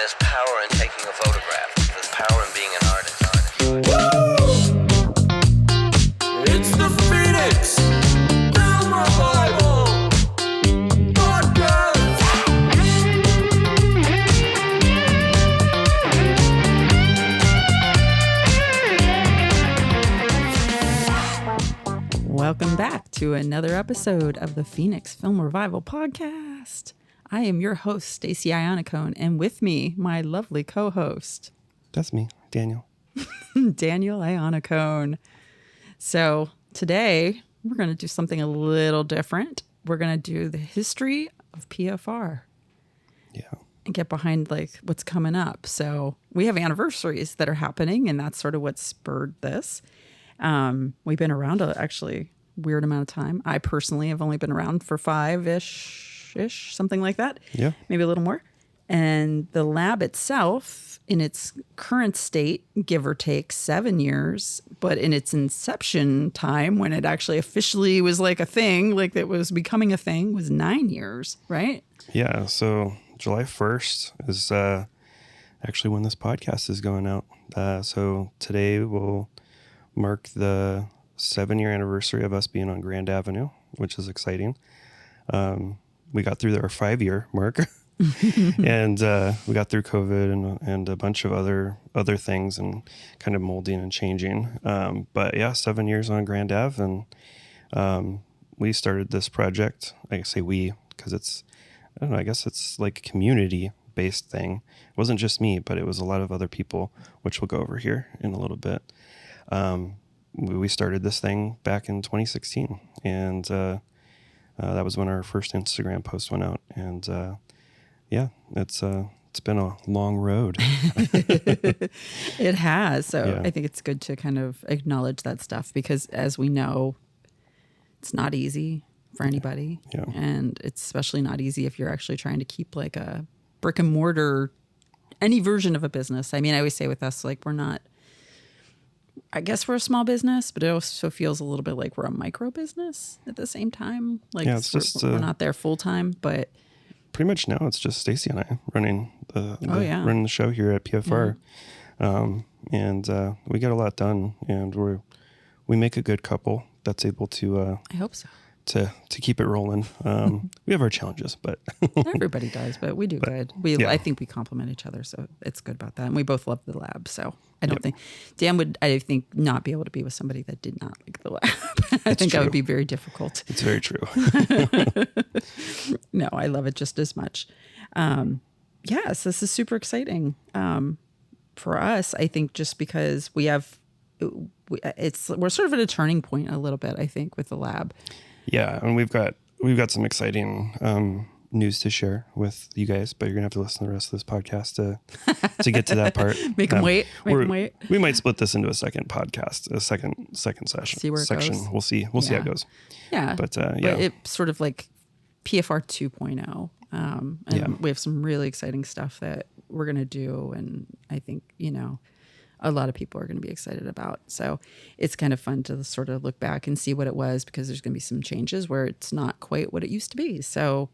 there's power in taking a photograph. There's power in being an artist. It's the Phoenix Film Revival Podcast. Welcome back to another episode of the Phoenix Film Revival Podcast. I am your host, Stacey Ionicone, and with me, my lovely co-host, That's me, Daniel. Daniel Ionicone. So today, we're going to do something a little different. We're going to do the history of PFR. Yeah. And get behind like what's coming up. So we have anniversaries that are happening, and that's sort of what spurred this. We've been around actually weird amount of time. I personally have only been around for 5-ish, something like that. Yeah. Maybe a little more. And the lab itself, in its current state, give or take 7 years, but in its inception time, when it actually officially was like a thing, like it was becoming a thing, was 9 years, right? Yeah. So July 1st is actually when this podcast is going out. So today will mark the 7-year anniversary of us being on Grand Avenue, which is exciting. We got through our 5-year mark and we got through COVID and a bunch of other things and kind of molding and changing. But yeah, 7 years on Grand Ave. And we started this project. I say we, because I guess it's like a community-based thing. It wasn't just me, but it was a lot of other people, which we'll go over here in a little bit. We started this thing back in 2016, and that was when our first Instagram post went out. And yeah, it's been a long road. It has. So Yeah. I think it's good to kind of acknowledge that stuff because, as we know, it's not easy for anybody. Yeah. And it's especially not easy if you're actually trying to keep like a brick and mortar, any version of a business. I mean, I always say with us, like, I guess we're a small business, but it also feels a little bit like we're a micro business at the same time. Like, Yeah, it's just, we're not there full time, but Pretty much now it's just Stacey and I running running the show here at PFR. And we get a lot done, and we make a good couple that's able to I hope so. to keep it rolling. We have our challenges, but Everybody does, but we do good. I think we complement each other, so it's good about that. And we both love the lab, so I don't think Dan would, I think, not be able to be with somebody that did not like the lab. I think that would be very difficult. it's very true. No, I love it just as much. Yes, this is super exciting for us. I think just because we're sort of at a turning point a little bit. I think with the lab. Yeah, and we've got some exciting news to share with you guys, but you're gonna have to listen to the rest of this podcast to get to that part. Make them wait. We might split this into a second podcast, a second session. See where it section. goes. We'll see how it goes. Yeah, But But it's sort of like PFR 2.0, and we have some really exciting stuff that we're gonna do, and I think a lot of people are going to be excited about. So it's kind of fun to sort of look back and see what it was, because there's going to be some changes where it's not quite what it used to be. So,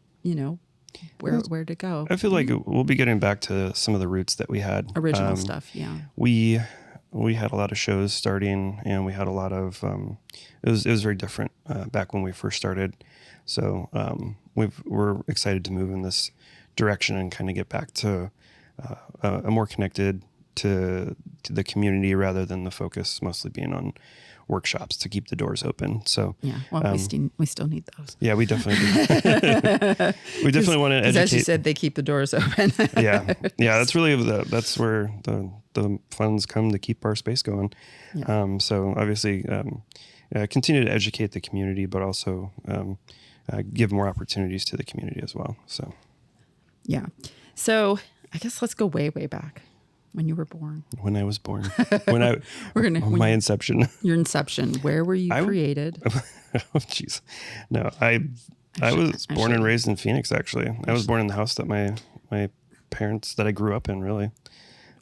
where to go. I feel like we'll be getting back to some of the roots that we had. Original stuff, yeah. We had a lot of shows starting, and we had a lot of, it was very different back when we first started. So we're excited to move in this direction and kind of get back to a more connected to the community, rather than the focus mostly being on workshops to keep the doors open. So yeah, well, we still need those. Yeah, we definitely do. We definitely want to educate. As you said, they keep the doors open. yeah. That's really that's where the funds come to keep our space going. Yeah. So obviously, continue to educate the community, but also give more opportunities to the community as well. So yeah. So I guess let's go way back. When you were born. When I was born. My inception. Your inception. Where were you created? Oh, jeez. No, I was born and raised in Phoenix, actually. I was born in the house that my parents, that I grew up in, really.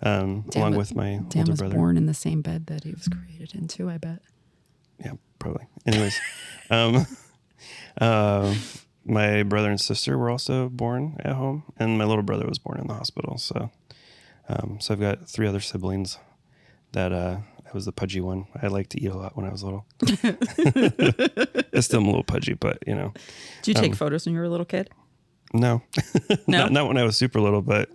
Along with my older brother. Dan was born in the same bed that he was created into, I bet. Yeah, probably. Anyways. My brother and sister were also born at home, and my little brother was born in the hospital. So So I've got 3 other siblings that I was the pudgy one. I liked to eat a lot when I was little. I still am a little pudgy, but you know. Did you take photos when you were a little kid? No, No? not when I was super little, but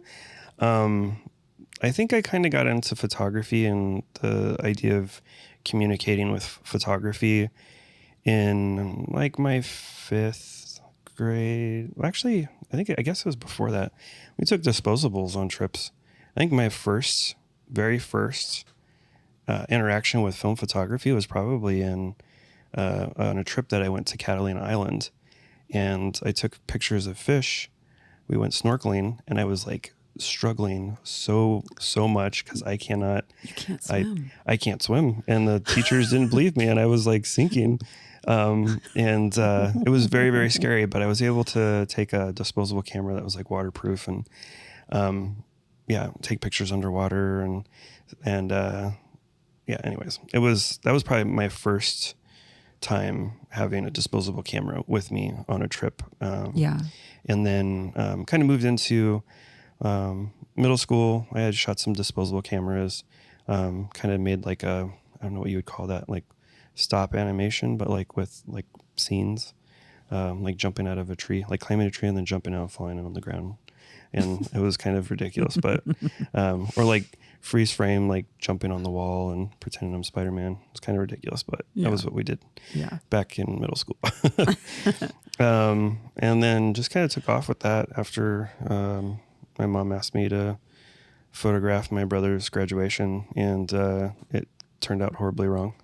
I think I kind of got into photography and the idea of communicating with photography in like my 5th grade. Actually, I guess it was before that. We took disposables on trips. I think my very first interaction with film photography was probably on a trip that I went to Catalina Island, and I took pictures of fish. We went snorkeling, and I was like struggling so much because I cannot. You can't swim. I can't swim, and the teachers didn't believe me, and I was like sinking. And it was very, very scary, but I was able to take a disposable camera that was like waterproof and take pictures underwater and anyways, that was probably my first time having a disposable camera with me on a trip. And then kind of moved into middle school. I had shot some disposable cameras, kind of made like I don't know what you would call that, like stop animation, but like with like scenes, like jumping out of a tree, like climbing a tree and then jumping out and falling on the ground. And it was kind of ridiculous, but, or like freeze frame, like jumping on the wall and pretending I'm Spider-Man. It's kind of ridiculous, but that was what we did back in middle school. And then just kind of took off with that after, my mom asked me to photograph my brother's graduation, and, it turned out horribly wrong.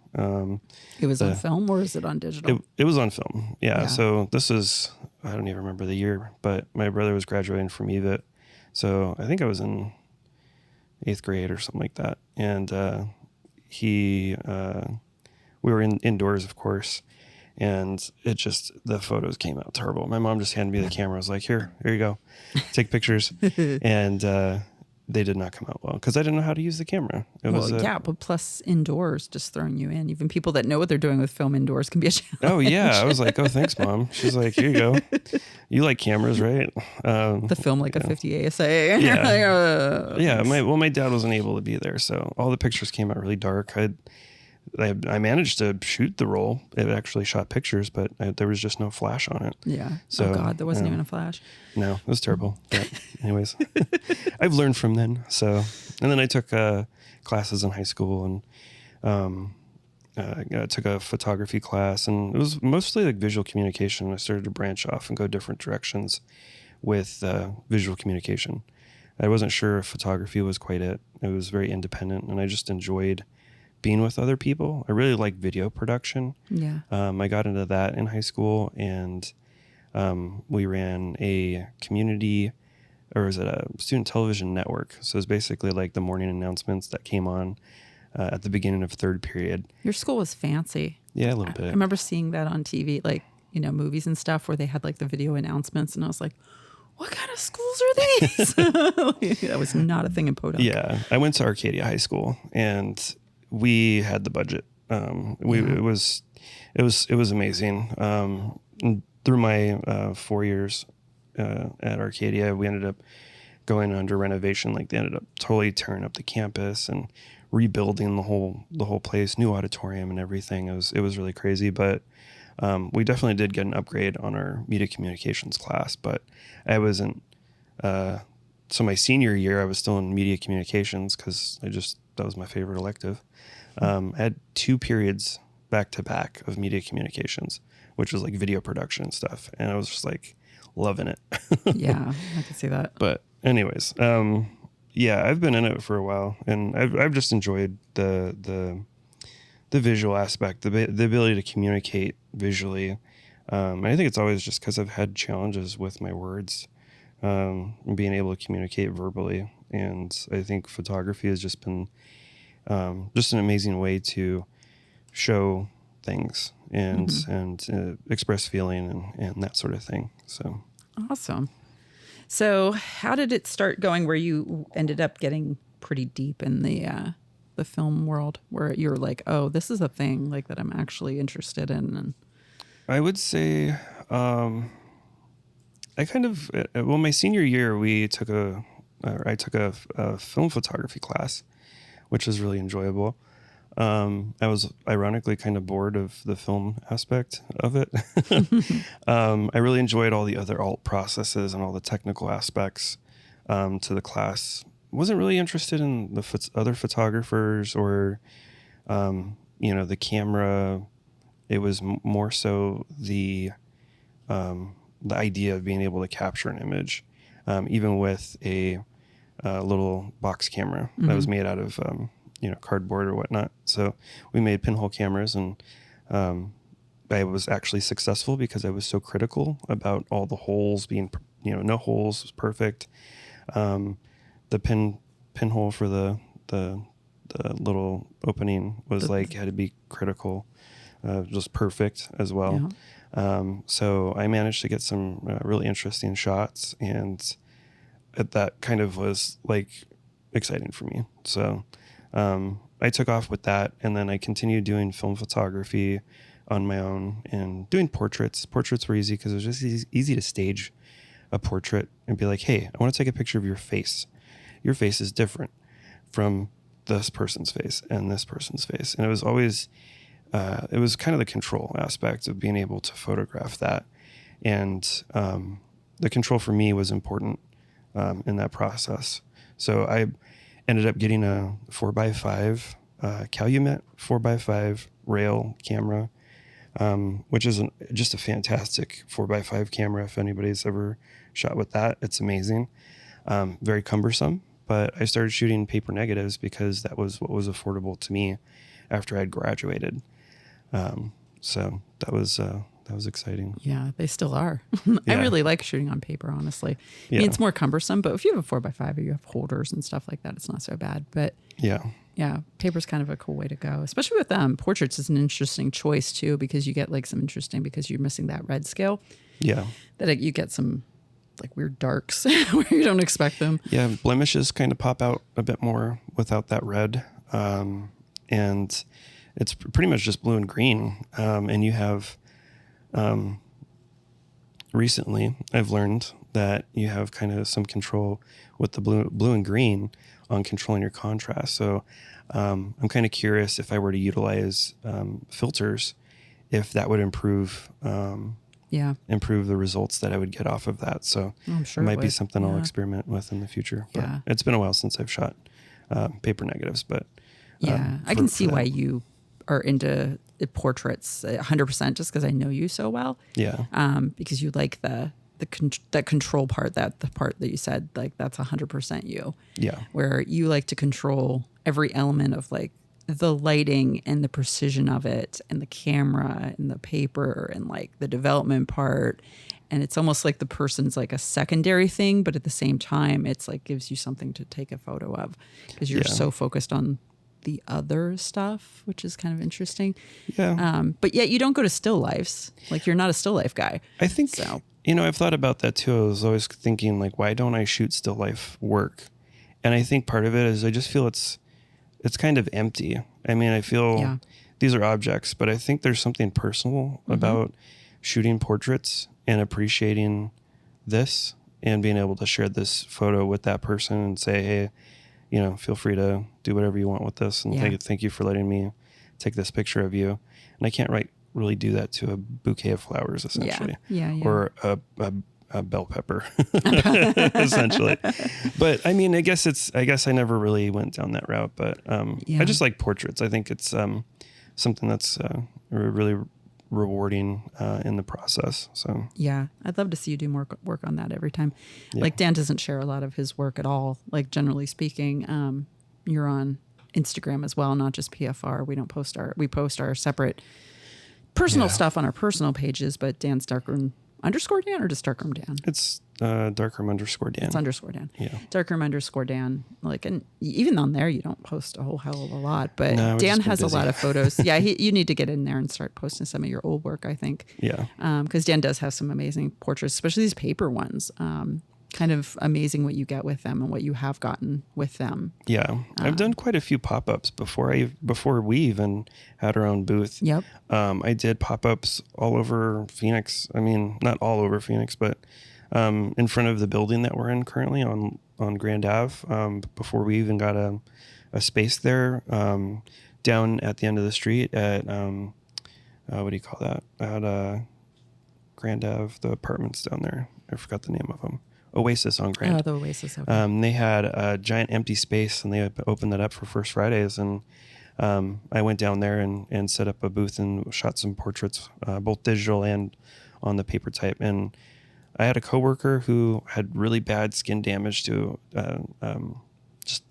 It was on film, or is it on digital? It was on film. Yeah. So this is, I don't even remember the year, but my brother was graduating from EVIT. So I think I was in 8th grade or something like that. And we were indoors, of course. And the photos came out terrible. My mom just handed me the camera. I was like, here you go. Take pictures. And they did not come out well because I didn't know how to use the camera. But plus indoors, just throwing you in. Even people that know what they're doing with film indoors can be a challenge. Oh, yeah. I was like, oh, thanks, Mom. She's like, here you go. You like cameras, right? The film like a 50 ASA. Yeah. My dad wasn't able to be there, so all the pictures came out really dark. I managed to shoot the roll. It actually shot pictures, but there was just no flash on it. Yeah. So, oh God, there wasn't even a flash. No, it was terrible. But anyways, I've learned from then. So, and then I took classes in high school, and I took a photography class, and it was mostly like visual communication. I started to branch off and go different directions with visual communication. I wasn't sure if photography was quite it. It was very independent, and I just enjoyed being with other people. I really like video production. Yeah. I got into that in high school, and we ran a community, or was it a student television network? So it was basically like the morning announcements that came on at the beginning of 3rd period. Your school was fancy. Yeah, a little bit. I remember seeing that on TV, like, movies and stuff where they had like the video announcements, and I was like, what kind of schools are these? That was not a thing in Podunk. Yeah. I went to Arcadia High School, and we had the budget. It was amazing. And through my 4 years at Arcadia, we ended up going under renovation. Like, they ended up totally tearing up the campus and rebuilding the whole place, new auditorium and everything. It was really crazy, but we definitely did get an upgrade on our media communications class. But I wasn't. So my senior year, I was still in media communications because that was my favorite elective. I had 2 periods back to back of media communications, which was like video production stuff. And I was just like loving it. Yeah, I can see that. But anyways, I've been in it for a while, and I've just enjoyed the visual aspect, the ability to communicate visually. And I think it's always just because I've had challenges with my words, and being able to communicate verbally. And I think photography has just been just an amazing way to show things and express feeling and that sort of thing. So awesome. So how did it start going where you ended up getting pretty deep in the film world, where you're like, oh, this is a thing like that I'm actually interested in? And I would say my senior year, we took I took a film photography class, which was really enjoyable. I was ironically kind of bored of the film aspect of it. I really enjoyed all the other alt processes and all the technical aspects to the class. Wasn't really interested in the other photographers or, the camera. It was more so the idea of being able to capture an image, even with a little box camera that was made out of cardboard or whatnot. So we made pinhole cameras, and I was actually successful because I was so critical about all the holes being, no holes was perfect. The pinhole for the little opening was had to be critical, just perfect as well. Yeah. So I managed to get some really interesting shots, and that kind of was exciting for me. So I took off with that, and then I continued doing film photography on my own and doing portraits. Portraits were easy because it was just easy to stage a portrait and be like, hey, I want to take a picture of your face. Your face is different from this person's face and this person's face. And it was always, it was kind of the control aspect of being able to photograph that. And the control for me was important in that process. So I ended up getting a 4x5 Calumet 4x5 rail camera, which is just a fantastic 4x5 camera. If anybody's ever shot with that, it's amazing. Very cumbersome, but I started shooting paper negatives because that was what was affordable to me after I'd graduated. So that was exciting. Yeah, they still are. Yeah. I really like shooting on paper, honestly. I mean, it's more cumbersome, but if you have a 4x5 or you have holders and stuff like that, it's not so bad. But yeah, paper's kind of a cool way to go, especially with portraits is an interesting choice too, because you get some interesting, because you're missing that red scale. Yeah. That you get some weird darks where you don't expect them. Yeah, blemishes kind of pop out a bit more without that red. And it's pretty much just blue and green. And you have, recently I've learned that you have kind of some control with the blue and green on controlling your contrast. So I'm kind of curious if I were to utilize filters, if that would improve the results that I would get off of that. So I'm sure it might be something I'll experiment with in the future. But it's been a while since I've shot paper negatives, but I can see why you are into portraits 100% just because I know you so well. Yeah. Because you like that control part, the part that you said, that's 100% you. Yeah. Where you like to control every element of the lighting and the precision of it and the camera and the paper and the development part. And it's almost like the person's a secondary thing, but at the same time, it's gives you something to take a photo of because you're so focused on the other stuff, which is kind of interesting. Yeah. But yet you don't go to still lifes. You're not a still life guy. I think so. I've thought about that too. I was always thinking why don't I shoot still life work? And I think part of it is I just feel it's kind of empty. I mean, I feel these are objects, but I think there's something personal about shooting portraits and appreciating this and being able to share this photo with that person and say, hey, feel free to do whatever you want with this. And thank you for letting me take this picture of you. And I can't really do that to a bouquet of flowers, essentially. Yeah. Or a bell pepper, essentially. But I mean, I guess I never really went down that route, but I just like portraits. I think it's something that's really rewarding in the process. So yeah, I'd love to see you do more work on that every time. Dan doesn't share a lot of his work at all. Generally speaking, you're on Instagram as well, not just PFR. We post our separate personal stuff on our personal pages, but Dan's Darkroom _Dan or just Darkroom Dan? It's Darkroom _Dan. It's _Dan. Yeah. Darkroom _Dan. And even on there, you don't post a whole hell of a lot, but Dan has a lot of photos. Yeah. You need to get in there and start posting some of your old work, I think. Yeah. Because Dan does have some amazing portraits, especially these paper ones. Kind of amazing what you get with them and what you have gotten with them. Yeah. I've done quite a few pop-ups before we even had our own booth. Yep. I did pop-ups all over Phoenix. I mean, not all over Phoenix, but in front of the building that we're in currently on Grand Ave, before we even got a space there, down at the end of the street at, what do you call that? At Grand Ave, the apartments down there. I forgot the name of them. Oasis on Grand. Oh, the Oasis. Okay. They had a giant empty space, and they opened that up for First Fridays. And I went down there and set up a booth and shot some portraits, both digital and on the paper type. And I had a coworker who had really bad skin damage to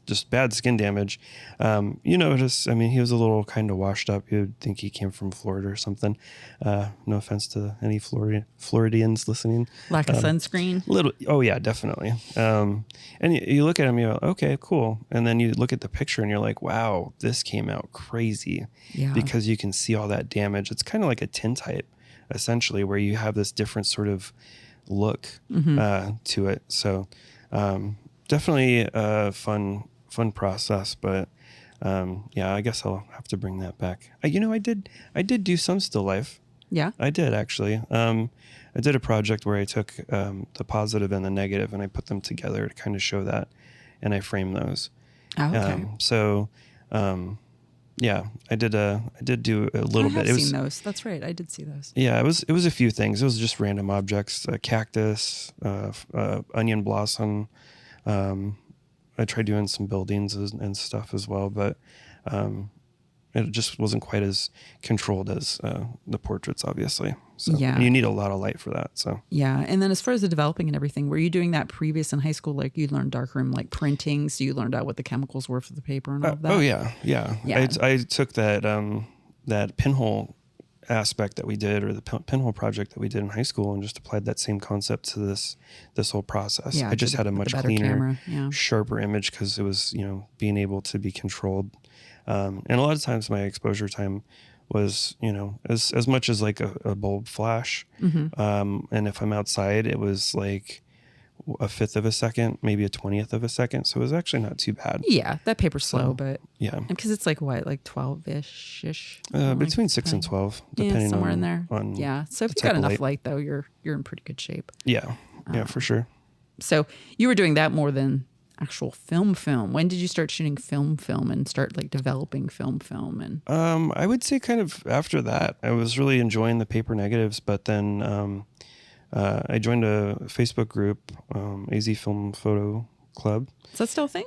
just bad skin damage. You notice, I mean, he was a little kind of washed up. You'd think he came from Florida or something. No offense to any Floridians listening. Lack of sunscreen. Oh yeah, definitely. And you look at him, you're like, okay, cool. And then you look at the picture and you're like, wow, this came out crazy. Yeah. Because you can see all that damage. It's kind of like a tintype, essentially, where you have this different sort of look to it. So definitely a fun process, but yeah, I guess I'll have to bring that back. I did do some still life. Yeah. I did actually. I did a project where I took the positive and the negative and I put them together to kind of show that, and I framed those. Oh, okay. Yeah, I did do a little bit. I have seen those. That's right. I did see those. Yeah, it was a few things. It was just random objects, a cactus, onion blossom. I tried doing some buildings and stuff as well, but it just wasn't quite as controlled as the portraits, obviously. So Yeah. and you need a lot of light for that. So Yeah. And then as far as the developing and everything, were you doing that previous in high school? Like you learned darkroom, like printing, so you learned out what the chemicals were for the paper and all of that? oh yeah. Yeah. I took that that pinhole aspect that we did, or the pinhole project that we did in high school, and just applied that same concept to this whole process. Yeah, I just had a with much the better cleaner, camera, yeah. sharper image because it was, being able to be controlled. And a lot of times my exposure time was, as much as like a bulb flash. And if I'm outside, it was like a 1/5 of a second, maybe a 20th of a second. So it was actually not too bad. Yeah. That paper's slow, but Yeah. because it's like what, like 12-ish? Between 6 and 12, depending yeah, somewhere on, in there. on Yeah. So if the you got type of enough light though, you're in pretty good shape. Yeah. Yeah, for sure. So you were doing that more than actual film. When did you start shooting film and start like developing film? And I would say kind of after that. I was really enjoying the paper negatives, but then I joined a Facebook group, AZ Film Photo Club. is that still a thing?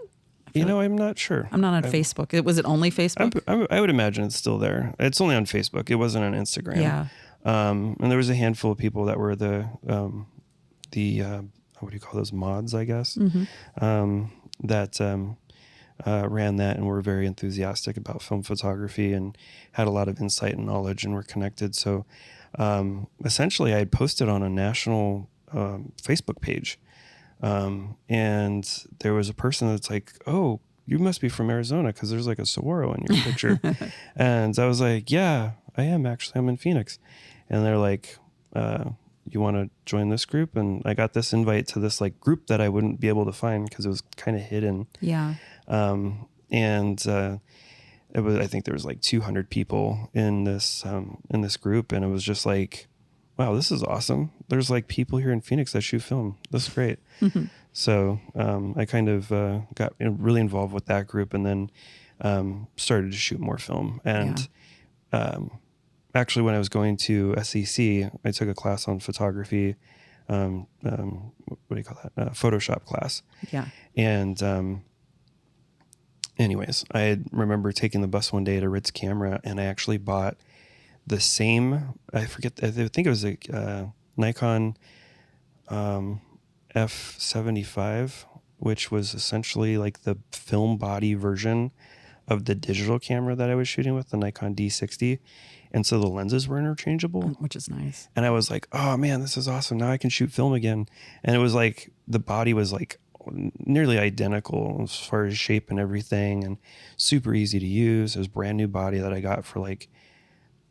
I'm not sure. I'm not on Facebook. Was it only Facebook? I would imagine it's still there. It's only on Facebook. It wasn't on Instagram. Yeah. And there was a handful of people that were the what do you call those, mods, I guess, that ran that and were very enthusiastic about film photography and had a lot of insight and knowledge and were connected. So essentially I had posted on a national Facebook page. And there was a person that's like, oh, you must be from Arizona because there's like a saguaro in your picture. And I was like, yeah, I am actually. I'm in Phoenix. And they're like, you want to join this group? And I got this invite to this like group that I wouldn't be able to find because it was kind of hidden. Yeah. It was, I think there was like 200 people in this group. And it was just like, wow, this is awesome. There's like people here in Phoenix that shoot film. This is great. So I kind of got really involved with that group, and then started to shoot more film. And actually, when I was going to SEC, I took a class on photography. What do you call that? Photoshop class. Yeah. And anyways, I remember taking the bus one day to Ritz Camera, and I actually bought the same, I think it was a Nikon F75, which was essentially like the film body version of the digital camera that I was shooting with, the Nikon D60. And so the lenses were interchangeable. Which is nice. And I was like, oh man, this is awesome. Now I can shoot film again. And it was like, the body was like nearly identical as far as shape and everything, and super easy to use. It was a brand new body that I got for like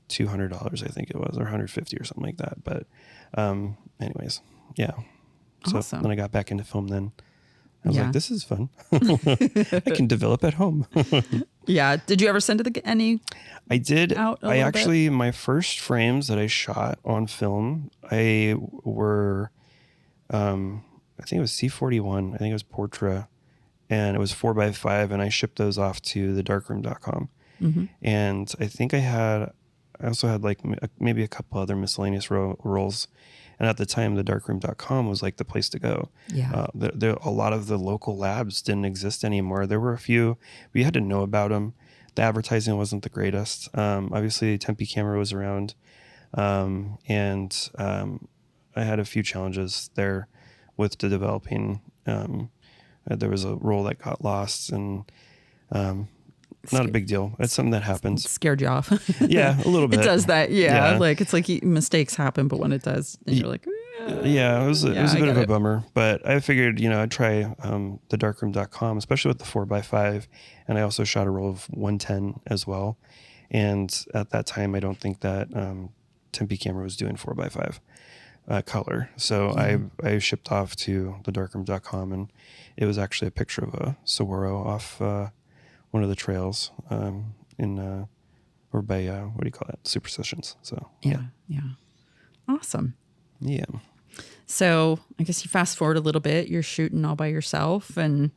$200, I think it was, or $150 or something like that. But anyways, yeah. So Awesome. then I got back into film then. I was Yeah. like, this is fun. I can develop at home. Yeah. Did you ever send any? I did. Out a I little actually, my first frames that I shot on film, I were I think it was C41. I think it was Portra, and it was 4x5, and I shipped those off to the darkroom.com. And I think I also had like maybe a couple other miscellaneous rolls. And at the time, the darkroom.com was like the place to go. Yeah. A lot of the local labs didn't exist anymore. There were a few, we had to know about them. The advertising wasn't the greatest. Obviously, Tempe Camera was around. And I had a few challenges there with the developing. There was a roll that got lost, and not a big deal. It's something that happens. Scared you off. Yeah, a little bit. It does that. Yeah. Yeah. Like it's like mistakes happen, but when it does, and you're like, Yeah, it was a I bit of get a it. bummer, but I figured, I'd try the darkroom.com, especially with the 4x5. And I also shot a roll of 110 as well. And at that time, I don't think that Tempe Camera was doing 4x5 color. So I shipped off to the darkroom.com, and it was actually a picture of a Saguaro off one of the trails or by, what do you call it? Superstitions. So, yeah. Awesome. yeah. So I guess you fast forward a little bit, you're shooting all by yourself, and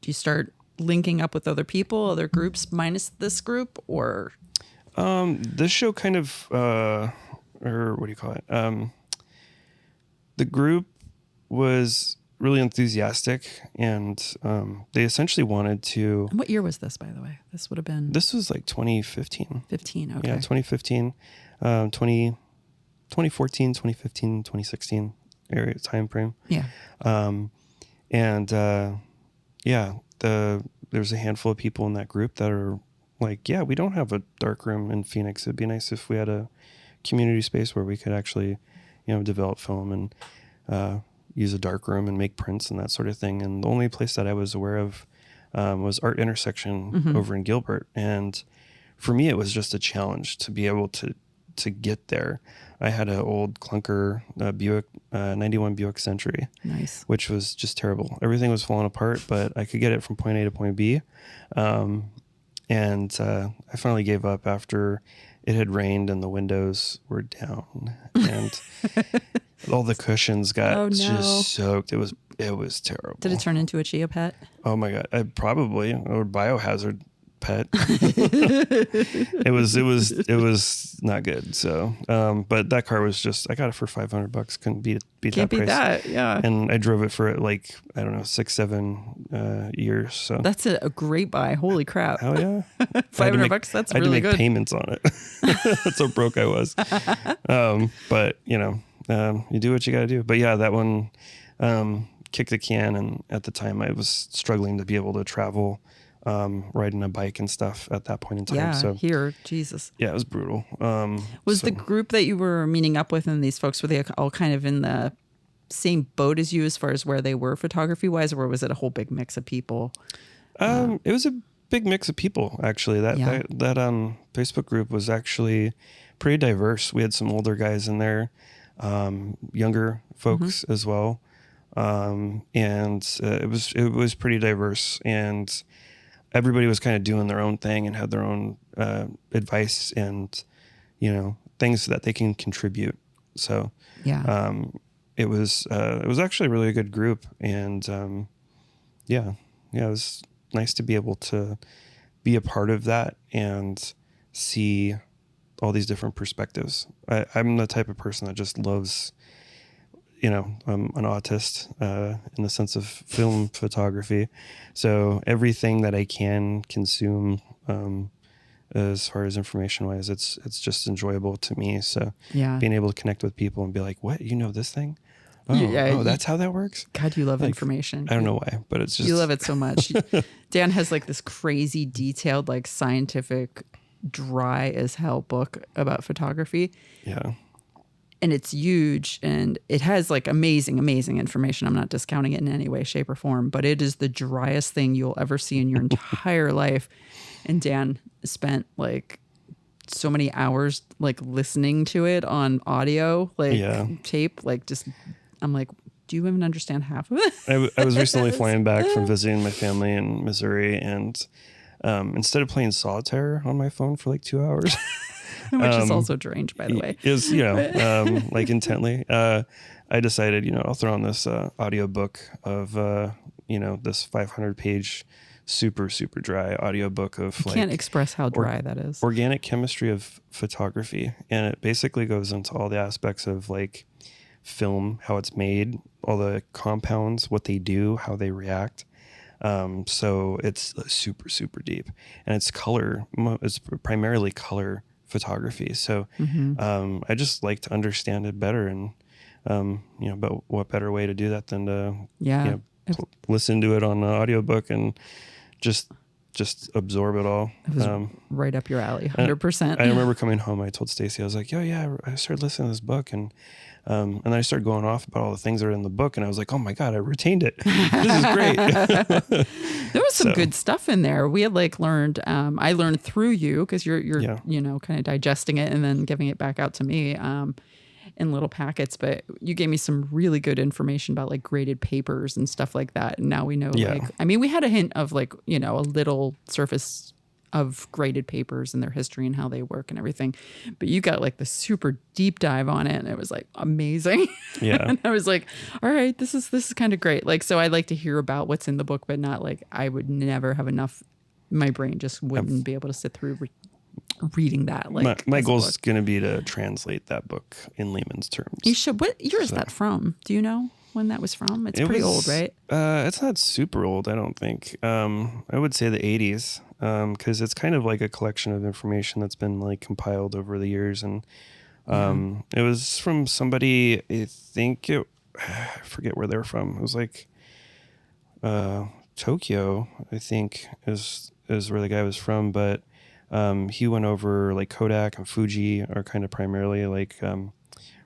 do you start linking up with other people, other groups minus this group, or? This show kind of, or what do you call it? The group was really enthusiastic, and they essentially wanted to. And what year was this, by the way? This would have been. This was like 2015. 15. Okay. Yeah, 2015, 2014, 2015, 2016 area time frame. Yeah. There's a handful of people in that group that are like, yeah, we don't have a dark room in Phoenix. It'd be nice if we had a community space where we could actually, develop film and use a dark room and make prints and that sort of thing. And the only place that I was aware of was Art Intersection over in Gilbert. And for me, it was just a challenge to be able to get there. I had an old clunker Buick, 91 Buick Century. Nice. Which was just terrible. Everything was falling apart, but I could get it from point A to point B. And I finally gave up after it had rained and the windows were down and all the cushions got just soaked. It was terrible. Did it turn into a Chia Pet? Oh my God. Or biohazard pet. It was not good. So, but that car was I got it for $500. Couldn't beat Can't that beat price. that. Yeah. And I drove it for like, I don't know, 6-7 years. So That's a great buy. Holy crap. hell yeah. $500. That's I had to really make good. payments on it. That's how broke I was. But you do what you got to do. But yeah, that one kicked the can. And at the time I was struggling to be able to travel, riding a bike and stuff at that point in time. Yeah. So Here. Jesus. yeah, it was brutal. Was the group that you were meeting up with and these folks, were they all kind of in the same boat as you as far as where they were photography wise, or was it a whole big mix of people? It was a big mix of people, actually. That Yeah. Facebook group was actually pretty diverse. We had some older guys in there, younger folks as well, and it was pretty diverse. And everybody was kind of doing their own thing and had their own advice and things that they can contribute. So Yeah. it was actually a really good group, and yeah, it was nice to be able to be a part of that and see all these different perspectives. I'm the type of person that just loves, I'm an autist in the sense of film photography. So everything that I can consume as far as information wise, it's just enjoyable to me. So Yeah. being able to connect with people and be like, what, this thing? Oh, Yeah, that's how that works? God, you love information. I don't know why, but it's just... You love it so much. Dan has like this crazy detailed, like scientific, dry as hell book about photography. Yeah. And it's huge and it has like amazing information. I'm not discounting it in any way, shape, or form, but it is the driest thing you'll ever see in your entire life. And Dan spent like so many hours like listening to it on audio, like tape, like just, I'm like, do you even understand half of it? I was recently flying back from visiting my family in Missouri, and instead of playing solitaire on my phone for like 2 hours, which is also strange, by the way. Is, like intently. I decided, I'll throw on this audiobook of, this 500-page super, super dry audiobook of Can't express how dry that is. Organic chemistry of photography. And it basically goes into all the aspects of like film, how it's made, all the compounds, what they do, how they react. So it's super, super deep, and it's primarily color photography. So, I just like to understand it better, and, but what better way to do that than to, listen to it on an audiobook and just absorb it all. It was right up your alley, 100%. I remember coming home, I told Stacy, I was like, I started listening to this book, and then I started going off about all the things that are in the book, and I was like, oh my God, I retained it. This is great. There was some good stuff in there. We had learned, I learned through you, because you're kind of digesting it and then giving it back out to me in little packets. But you gave me some really good information about graded papers and stuff like that. And now we know, we had a hint of a little surface of graded papers and their history and how they work and everything, but you got the super deep dive on it, and it was amazing. Yeah. And I was like, all right, this is kind of great. So I like to hear about what's in the book, but not I would never have enough. My brain just wouldn't be able to sit through reading that. My goal is going to be to translate that book in layman's terms. You should. What year is that from? Do you know when that was from? It's pretty old, right? It's not super old, I don't think. I would say the 80s. Because it's kind of like a collection of information that's been compiled over the years, and it was from somebody. I forget where they're from. It was Tokyo, I think is where the guy was from, but he went over Kodak and Fuji are kind of primarily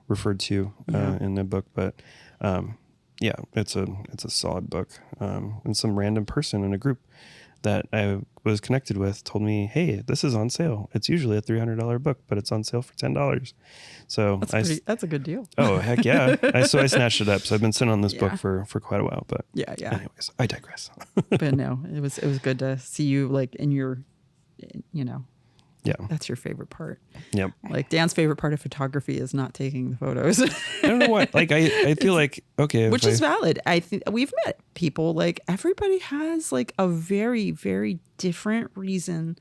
referred to in the book, but it's a solid book, and some random person in a group that I was connected with told me, hey, this is on sale. It's usually a $300 book, but it's on sale for $10. So that's a good deal. Oh, heck yeah. So I snatched it up. So I've been sitting on this book for quite a while, but anyways, I digress. But no, it was good to see you in your, yeah, that's your favorite part. Yep. Dan's favorite part of photography is not taking the photos. I don't know what, I feel okay. Which is valid. I think we've met people, everybody has a very, very different reason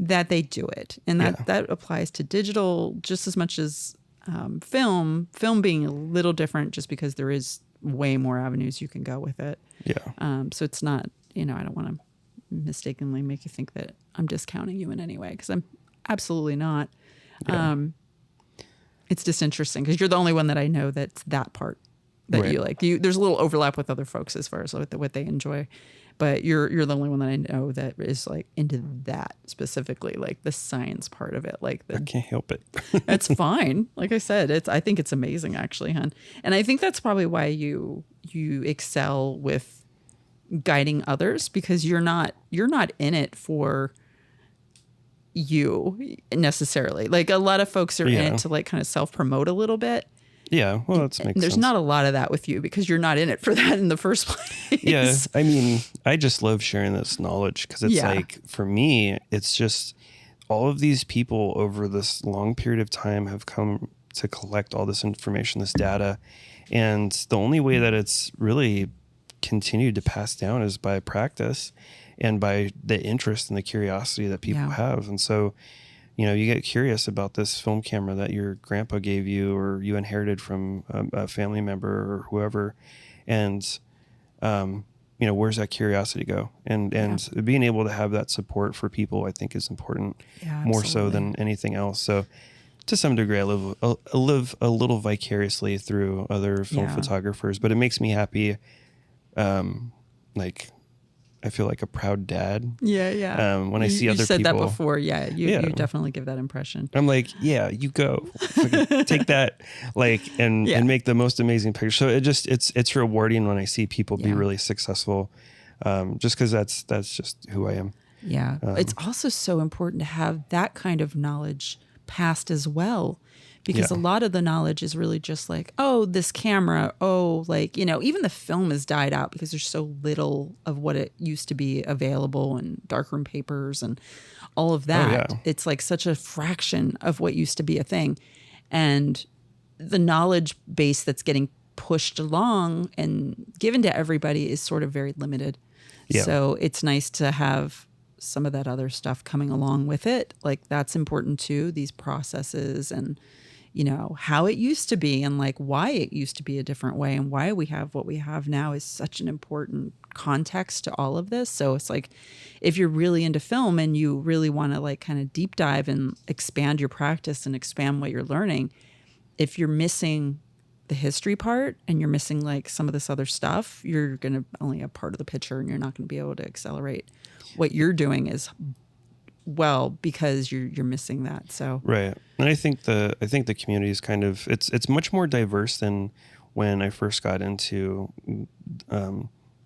that they do it. And that applies to digital just as much as film being a little different just because there is way more avenues you can go with it. Yeah. So it's not, I don't want to mistakenly make you think that I'm discounting you in any way, because I'm absolutely not. Yeah. It's just interesting because you're the only one that I know that's that part that you like. There's a little overlap with other folks as far as what they enjoy, but you're the only one that I know that is into that specifically, the science part of it. I can't help it. It's fine. Like I said, I think it's amazing actually, hon. And I think that's probably why you excel with guiding others, because you're not in it for you necessarily. A lot of folks are in it to kind of self-promote a little bit. Yeah, well, that makes There's sense. not a lot of that with you because you're not in it for that in the first place. Yeah, I just love sharing this knowledge because it's for me, it's just all of these people over this long period of time have come to collect all this information, this data, and the only way that it's really continued to pass down is by practice and by the interest and the curiosity that people have. And so, you get curious about this film camera that your grandpa gave you or you inherited from a family member or whoever. And, where's that curiosity go? And being able to have that support for people, I think is important, more so than anything else. So to some degree, I live a little vicariously through other film photographers, but it makes me happy. I feel like a proud dad. Yeah. When I see other people. You said that before. Yeah. You definitely give that impression. I'm you go. Take that, and make the most amazing picture. So it's rewarding when I see people be really successful, just because that's just who I am. Yeah. It's also so important to have that kind of knowledge passed as well, because Yeah. a lot of the knowledge is really just like, oh, this camera, oh, like, even the film has died out because there's so little of what it used to be available, and darkroom papers and all of that. yeah. It's like such a fraction of what used to be a thing. And the knowledge base that's getting pushed along and given to everybody is sort of very limited. Yeah. So it's nice to have some of that other stuff coming along with it. Like that's important too, these processes and, how it used to be and like why it used to be a different way and why we have what we have now is such an important context to all of this. So it's like, if you're really into film and you really want to like kind of deep dive and expand your practice and expand what you're learning, if you're missing the history part and you're missing like some of this other stuff, you're going to only have part of the picture and you're not going to be able to accelerate what you're doing as well because you're missing that. So Right. And I think the community is kind of, it's much more diverse than when I first got into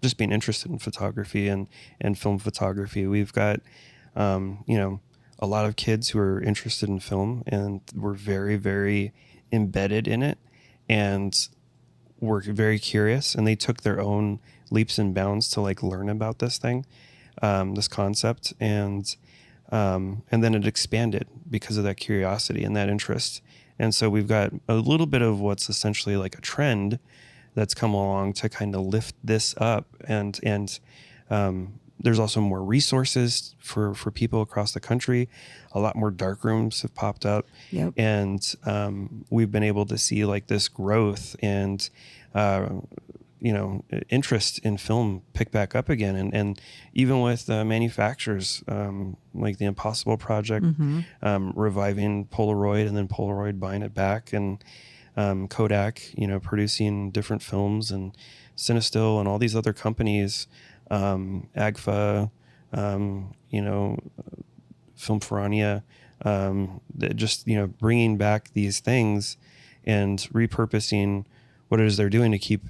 just being interested in photography and film photography. We've got, a lot of kids who are interested in film and we're very, very embedded in it and were very curious, and they took their own leaps and bounds to like learn about this thing, this concept. And then it expanded because of that curiosity and that interest. And so we've got a little bit of what's essentially like a trend that's come along to kind of lift this up. And there's also more resources for people across the country. A lot more dark rooms have popped up. Yep. And we've been able to see like this growth and, interest in film pick back up again. And even with manufacturers, like the Impossible Project, reviving Polaroid and then Polaroid buying it back, and Kodak, producing different films, and Cinestill and all these other companies, AGFA, Filmforania, that just, bringing back these things and repurposing what it is they're doing to keep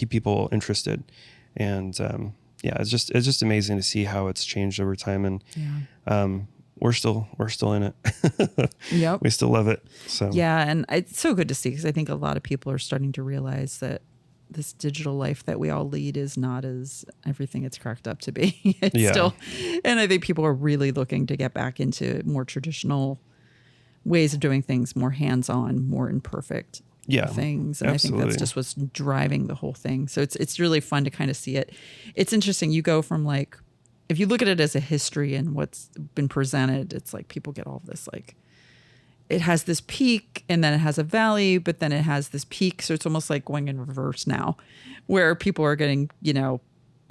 people interested. And it's just amazing to see how it's changed over time. And we're still in it. Yep. We still love it. So yeah, and it's so good to see because I think a lot of people are starting to realize that this digital life that we all lead is not as everything it's cracked up to be. It's still, and I think people are really looking to get back into more traditional ways of doing things, more hands-on, more imperfect things. And absolutely. I think that's just what's driving the whole thing. So it's really fun to kind of see it. It's interesting. You go from like, if you look at it as a history and what's been presented, it's like people get all this like, it has this peak and then it has a valley, but then it has this peak. So it's almost like going in reverse now, where people are getting,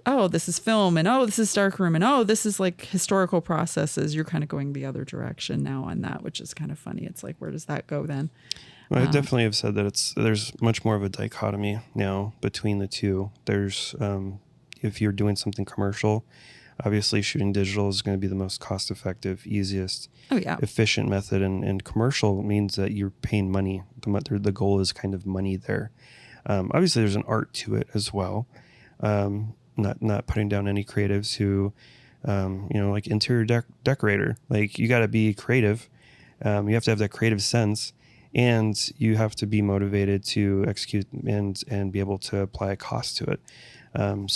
oh, this is film, and oh, this is darkroom, and oh, this is like historical processes. You're kind of going the other direction now on that, which is kind of funny. It's like, where does that go then? Well, I definitely have said that there's much more of a dichotomy now between the two. There's if you're doing something commercial, obviously shooting digital is going to be the most cost effective, easiest, efficient method. And commercial means that you're paying money. The goal is kind of money there. Obviously there's an art to it as well. Not putting down any creatives who, like interior decorator, like you got to be creative. You have to have that creative sense, and you have to be motivated to execute and be able to apply a cost to it.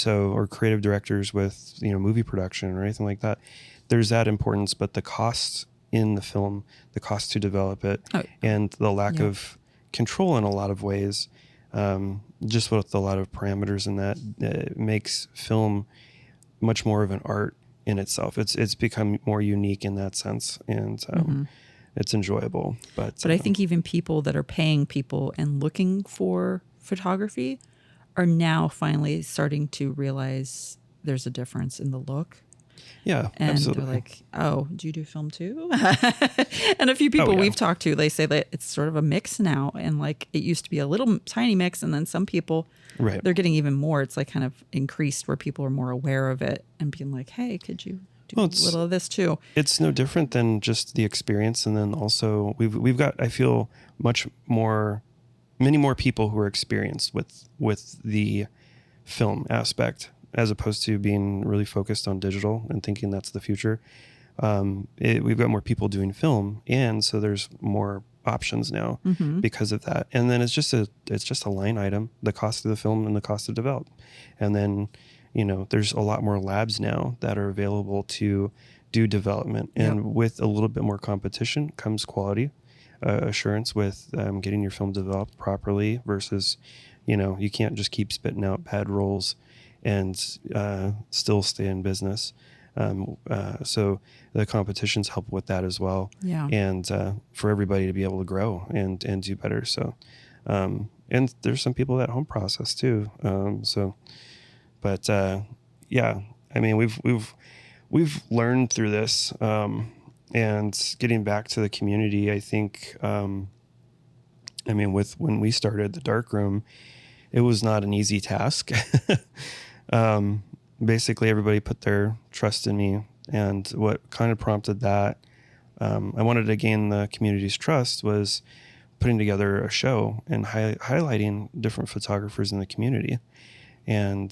Or creative directors with, movie production or anything like that. There's that importance, but the cost in the film, the cost to develop it, and the lack of control in a lot of ways, just with a lot of parameters in that, makes film much more of an art in itself. It's become more unique in that sense, and it's enjoyable. But I think even people that are paying people and looking for photography are now finally starting to realize there's a difference in the look. Yeah, and absolutely. They're like, oh, do you do film too? And a few people we've talked to, they say that it's sort of a mix now. And like it used to be a little tiny mix. And then some people, they're getting even more. It's like kind of increased where people are more aware of it and being like, hey, could you do a little of this too? It's no different than just the experience. And then also we've got, I feel, many more people who are experienced with the film aspect, as opposed to being really focused on digital and thinking that's the future. We've got more people doing film, and so there's more options now because of that. And then it's just a line item, the cost of the film and the cost of develop. And then, there's a lot more labs now that are available to do development. And with a little bit more competition comes quality assurance with getting your film developed properly versus, you can't just keep spitting out bad rolls and still stay in business. So the competitions help with that as well. Yeah. And for everybody to be able to grow and do better. So, and there's some people that home process too. But I mean, we've learned through this, and getting back to the community, I think, when we started the Darkroom, it was not an easy task. Basically everybody put their trust in me, and what kind of prompted that, I wanted to gain the community's trust, was putting together a show and highlighting different photographers in the community, and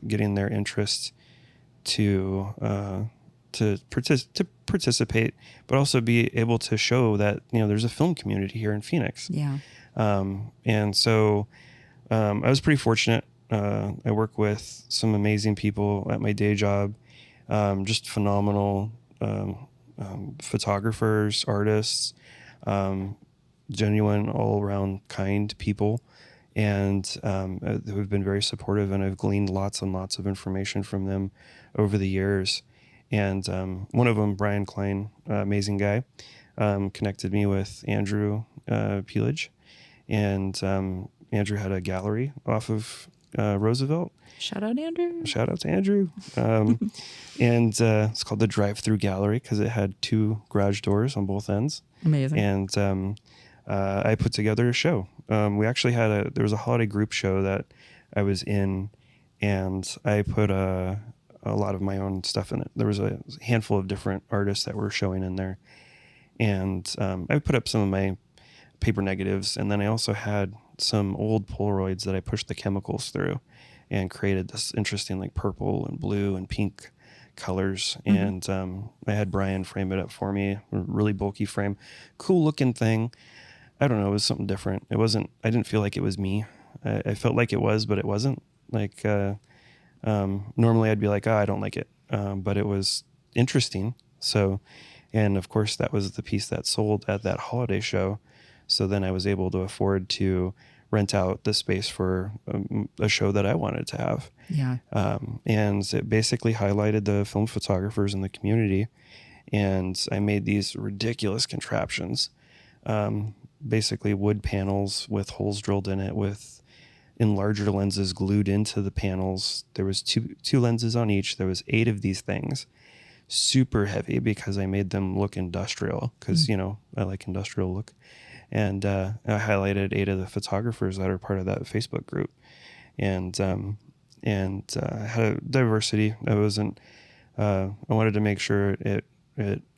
getting their interest to participate, but also be able to show that, there's a film community here in Phoenix. Yeah. And so, I was pretty fortunate. I work with some amazing people at my day job, just phenomenal, photographers, artists, genuine all around kind people, and, who have been very supportive, and I've gleaned lots and lots of information from them over the years. And one of them, Brian Klein, amazing guy, connected me with Andrew Peelage. And Andrew had a gallery off of Roosevelt. Shout out, Andrew. Shout out to Andrew. And it's called the Drive-Through Gallery because it had 2 garage doors on both ends. Amazing. And I put together a show. We actually there was a holiday group show that I was in, and I put a lot of my own stuff in it. There was a handful of different artists that were showing in there. And I put up some of my paper negatives, and then I also had some old Polaroids that I pushed the chemicals through and created this interesting like purple and blue and pink colors. And I had Brian frame it up for me, a really bulky frame, cool looking thing. I don't know, it was something different. I didn't feel like it was me. I felt like it was, but it wasn't. Like normally I'd be like, I don't like it, but it was interesting. So, and of course that was the piece that sold at that holiday show. So then I was able to afford to rent out the space for a show that I wanted to have. Yeah. And it basically highlighted the film photographers in the community. And I made these ridiculous contraptions, basically wood panels with holes drilled in it with enlarger lenses glued into the panels. There was two lenses on each. There was 8 of these things, super heavy because I made them look industrial because, I like industrial look. And I highlighted 8 of the photographers that are part of that Facebook group, and had a diversity. I wanted to make sure it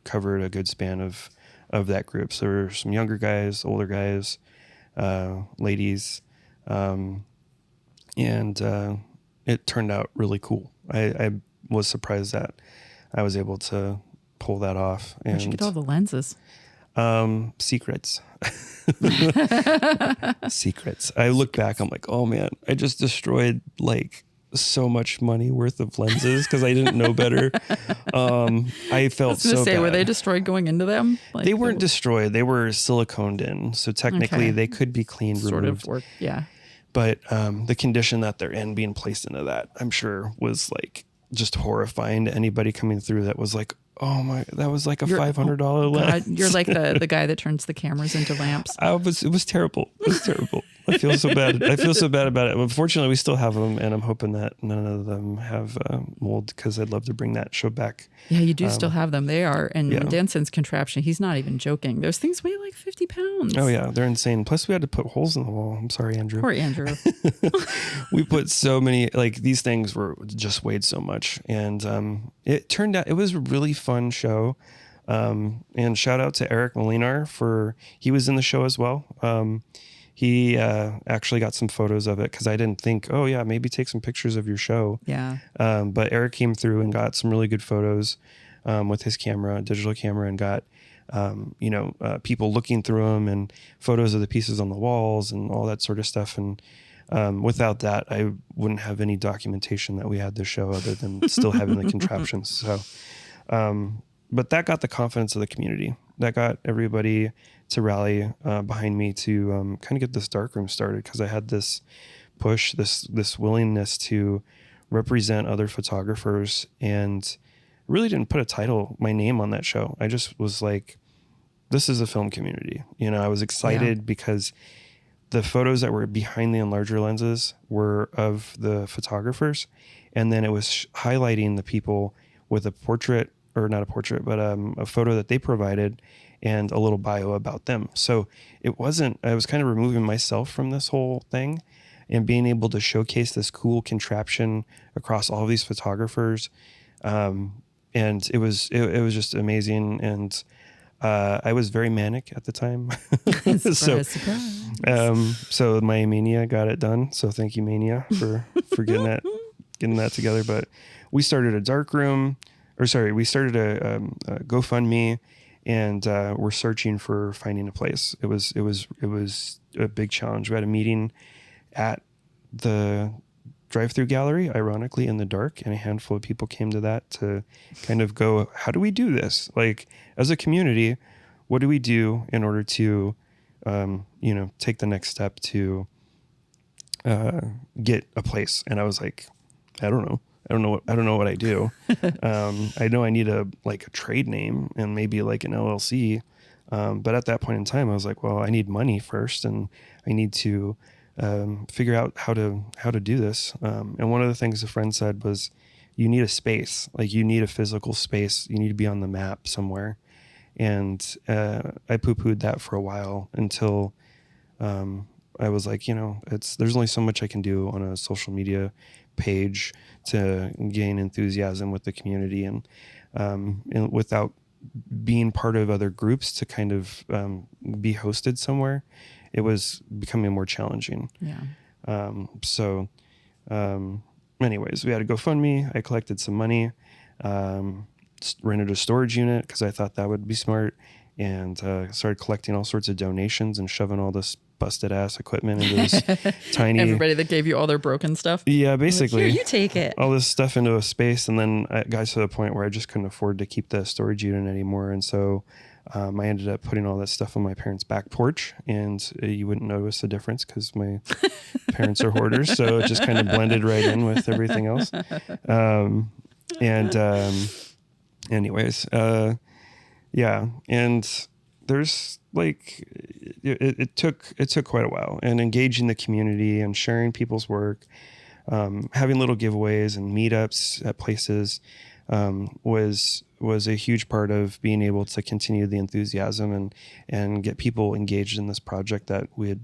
covered a good span of that group. So there were some younger guys, older guys, ladies, and it turned out really cool. I was surprised that I was able to pull that off. And Where'd you get all the lenses? Secrets. Secrets. I look back, I'm like, oh man, I just destroyed like so much money worth of lenses because I didn't know better. I felt so bad. Were they destroyed going into them? Like, they weren't destroyed. They were siliconed in. So technically they could be cleaned, sort removed. of work. Yeah. But the condition that they're in being placed into that, I'm sure was like just horrifying to anybody coming through that was like, oh my, that was like a $500 lens. God, you're like the guy that turns the cameras into lamps. It was terrible. It was terrible. I feel so bad. I feel so bad about it. But fortunately, we still have them, and I'm hoping that none of them have mold because I'd love to bring that show back. Yeah, you do still have them. They are. And Yeah. Danson's contraption, he's not even joking. Those things weigh like 50 pounds. Oh, yeah. They're insane. Plus, we had to put holes in the wall. I'm sorry, Andrew. Poor Andrew. We put so many, like these things were just weighed so much. And it turned out, it was a really fun show. And shout out to Eric Molinar he was in the show as well. He actually got some photos of it because I didn't think, oh yeah, maybe take some pictures of your show. Yeah. But Eric came through and got some really good photos with his camera, digital camera, and got people looking through them and photos of the pieces on the walls and all that sort of stuff. And without that, I wouldn't have any documentation that we had this show other than still having the contraptions. So, but that got the confidence of the community. That got everybody to rally behind me to kind of get this darkroom started, because I had this push, this willingness to represent other photographers, and really didn't put my name on that show. I just was like, this is a film community. I was excited because the photos that were behind the enlarger lenses were of the photographers. And then it was highlighting the people with a portrait, or not a portrait, but a photo that they provided and a little bio about them. So I was kind of removing myself from this whole thing and being able to showcase this cool contraption across all of these photographers. And it was just amazing. And I was very manic at the time. Surprise. So my Mania got it done. So thank you, Mania, for getting that together. But we started a we started a GoFundMe, and we're searching for finding a place. It was a big challenge. We had a meeting at the drive-through gallery, ironically in the dark, and a handful of people came to that to kind of go, how do we do this? Like, as a community, what do we do in order to, take the next step to get a place? And I was like, I don't know what I do. I know I need a trade name and maybe like an LLC. But at that point in time, I was like, well, I need money first, and I need to figure out how to do this. And one of the things a friend said was, you need a space, like you need a physical space. You need to be on the map somewhere. And I poo-pooed that for a while until I was like, there's only so much I can do on a social media page to gain enthusiasm with the community, and without being part of other groups to kind of be hosted somewhere, it was becoming more challenging. Yeah. Anyways, we had a GoFundMe. I collected some money, rented a storage unit because I thought that would be smart, and started collecting all sorts of donations and shoving all this busted ass equipment into this tiny. Everybody that gave you all their broken stuff. Yeah, basically. Here, you take it. All this stuff into a space, and then I got to the point where I just couldn't afford to keep the storage unit anymore, and so I ended up putting all that stuff on my parents' back porch, and you wouldn't notice the difference because my parents are hoarders, so it just kind of blended right in with everything else. Anyways, yeah, and there's it took quite a while, and engaging the community and sharing people's work, having little giveaways and meetups at places was a huge part of being able to continue the enthusiasm and get people engaged in this project that we had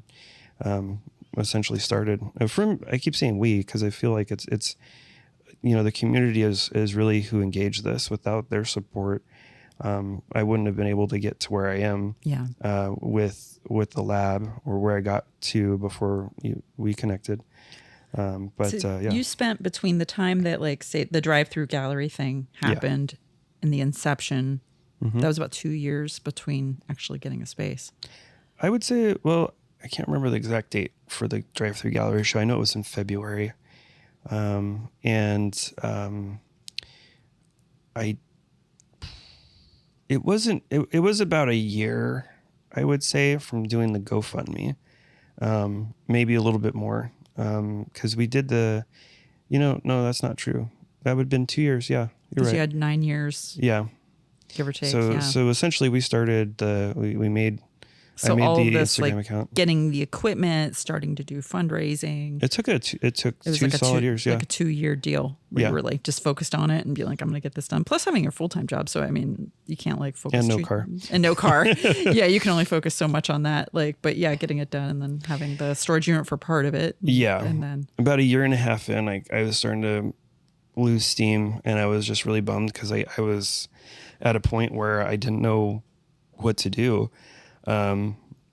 essentially started. I keep saying we because I feel like it's the community is really who engaged this. Without their support, I wouldn't have been able to get to where I am. Yeah. With the lab, or where I got to before we connected. You spent between the time that say the drive-through gallery thing happened and the inception, that was about 2 years between actually getting a space. I would say, well, I can't remember the exact date for the drive-through gallery show. I know it was in February. It was about a year, I would say, from doing the GoFundMe, maybe a little bit more. Cause we did no, that's not true. That would have been 2 years. Yeah. You're right. You had 9 years. Yeah. Give or take. So essentially we started we made I made all the of this, Instagram account. Getting the equipment, starting to do fundraising. It took 2 solid years. Yeah. Like a 2-year deal where you were just focused on it and be like, I'm going to get this done. Plus having your full-time job. So, I mean, you can't focus. And no car. And no car. Yeah. You can only focus so much on that. But yeah, getting it done and then having the storage unit for part of it. Yeah. And then about a year and a half in, I was starting to lose steam, and I was just really bummed because I was at a point where I didn't know what to do.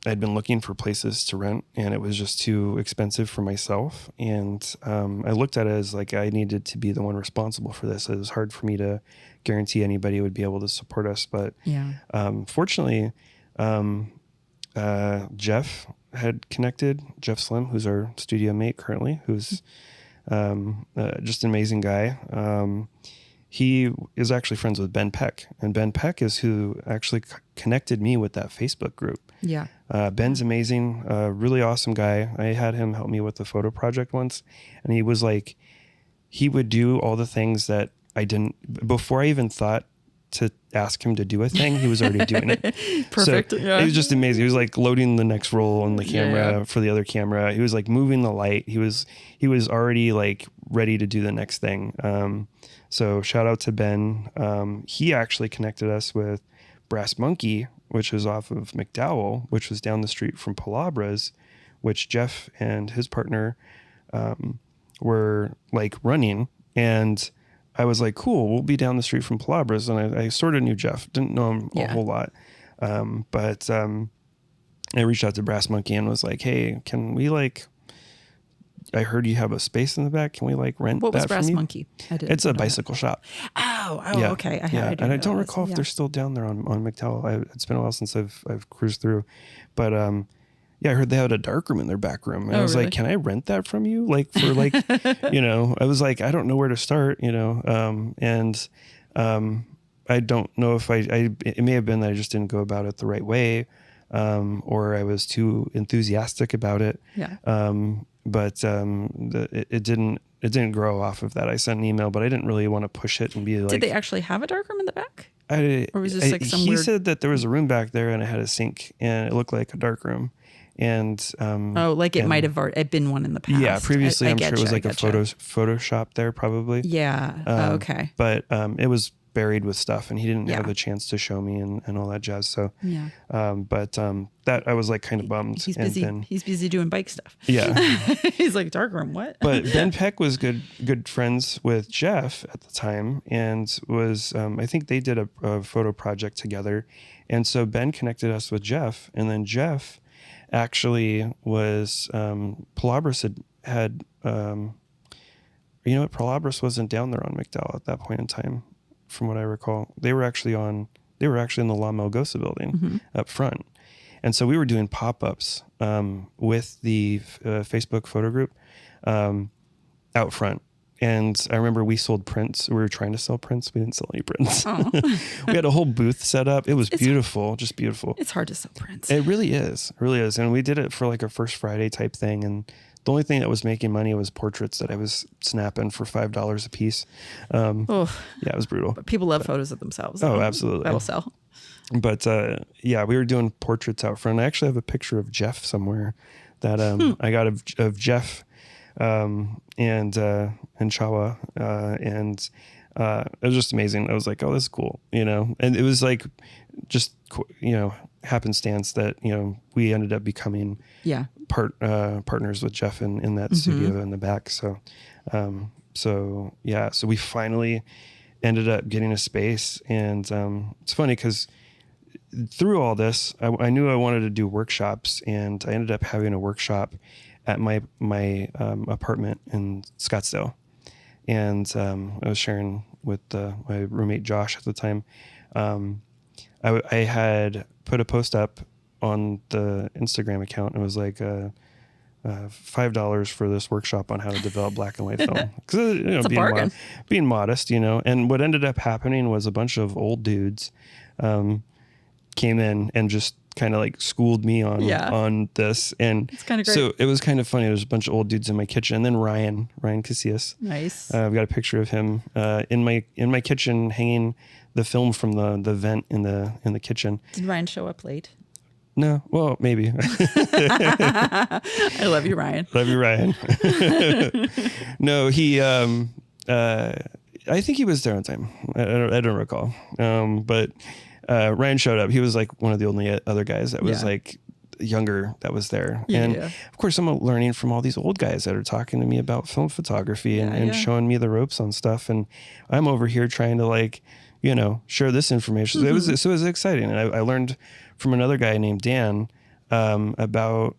I'd been looking for places to rent, and it was just too expensive for myself. And I looked at it as like I needed to be the one responsible for this. It was hard for me to guarantee anybody would be able to support us. But fortunately, Jeff had connected, Jeff Slim, who's our studio mate currently, who's just an amazing guy. He is actually friends with Ben Peck, and Ben Peck is who actually connected me with that Facebook group. Yeah. Ben's amazing, really awesome guy. I had him help me with the photo project once, and he was like, he would do all the things that I didn't, before I even thought to ask him to do a thing, he was already doing it. Perfect. So Yeah. it was just amazing. He was like loading the next roll on the camera for the other camera. He was like moving the light. He was already like ready to do the next thing. So shout out to Ben. He actually connected us with Brass Monkey, which is off of McDowell, which was down the street from Palabras, which Jeff and his partner were like running. And I was like, cool, we'll be down the street from Palabras. And I sort of knew Jeff, didn't know him a whole lot. But I reached out to Brass Monkey and was like, hey, can we like, I heard you have a space in the back. Can we like rent What was that from Brass you? Monkey? It's a bicycle shop. Oh, Yeah. okay. And I don't recall if they're still down there on McDowell. It's been a while since I've cruised through, but yeah, I heard they had a dark room in their back room, and I was really? like, can I rent that from you? Like for like, I was like, I don't know where to start, and I don't know if it may have been that I just didn't go about it the right way, or I was too enthusiastic about it. Yeah. But it didn't grow off of that. I sent an email, but I didn't really want to push it and be like. Did they actually have a dark room in the back? Or was this like some he weird? said that there was a room back there and it had a sink and it looked like a dark room. And It might have already been one in the past. yeah, previously I'm sure it was like a getcha. Photoshop there probably. Yeah. Okay. But it was buried with stuff and he didn't Yeah. have a chance to show me and all that jazz. So Yeah. that I was like kind of bummed. He's And busy. then- He's busy doing bike stuff. yeah. He's like, dark room. What? But Ben Peck was good friends with Jeff at the time, and was I think they did a photo project together, and so Ben connected us with Jeff, and then Jeff actually was Palabras had Palabras wasn't down there on McDowell at that point in time, from what I recall. They were actually in the La Melgosa building up front. And so we were doing pop-ups with the Facebook photo group out front. And I remember we sold prints. We were trying to sell prints. We didn't sell any prints. We had a whole booth set up. It was beautiful, just beautiful. It's hard to sell prints. It really is. It really is. And we did it for like a First Friday type thing. And the only thing that was making money was portraits that I was snapping for $5 a piece. Yeah, it was brutal. But people love photos of themselves. Oh, absolutely. That'll sell. But yeah, we were doing portraits out front. I actually have a picture of Jeff somewhere that I got of Jeff and Chawa, and it was just amazing. I was like, oh, this is cool, and it was like just happenstance that we ended up becoming partners with Jeff in that studio in the back. So so we finally ended up getting a space, and it's funny because through all this, I knew I wanted to do workshops, and I ended up having a workshop at my apartment in Scottsdale, and I was sharing with my roommate Josh at the time. I had put a post up on the Instagram account. It was like $5 for this workshop on how to develop black and white film. Because It's a bargain. Being modest, And what ended up happening was a bunch of old dudes came in and just kind of like schooled me on this, and It's kinda great. So it was kind of funny. There was a bunch of old dudes in my kitchen, and then Ryan Casillas. Nice. I've got a picture of him in my kitchen, hanging the film from the vent in the kitchen. Did Ryan show up late? No, well, maybe. I love you, Ryan. Love you, Ryan. No, he. I think he was there on time. I don't recall. But Ryan showed up. He was like one of the only other guys that was like younger that was there. And of course, I'm learning from all these old guys that are talking to me about film photography and showing me the ropes on stuff. And I'm over here trying to share this information. So it was exciting. And I learned from another guy named Dan, about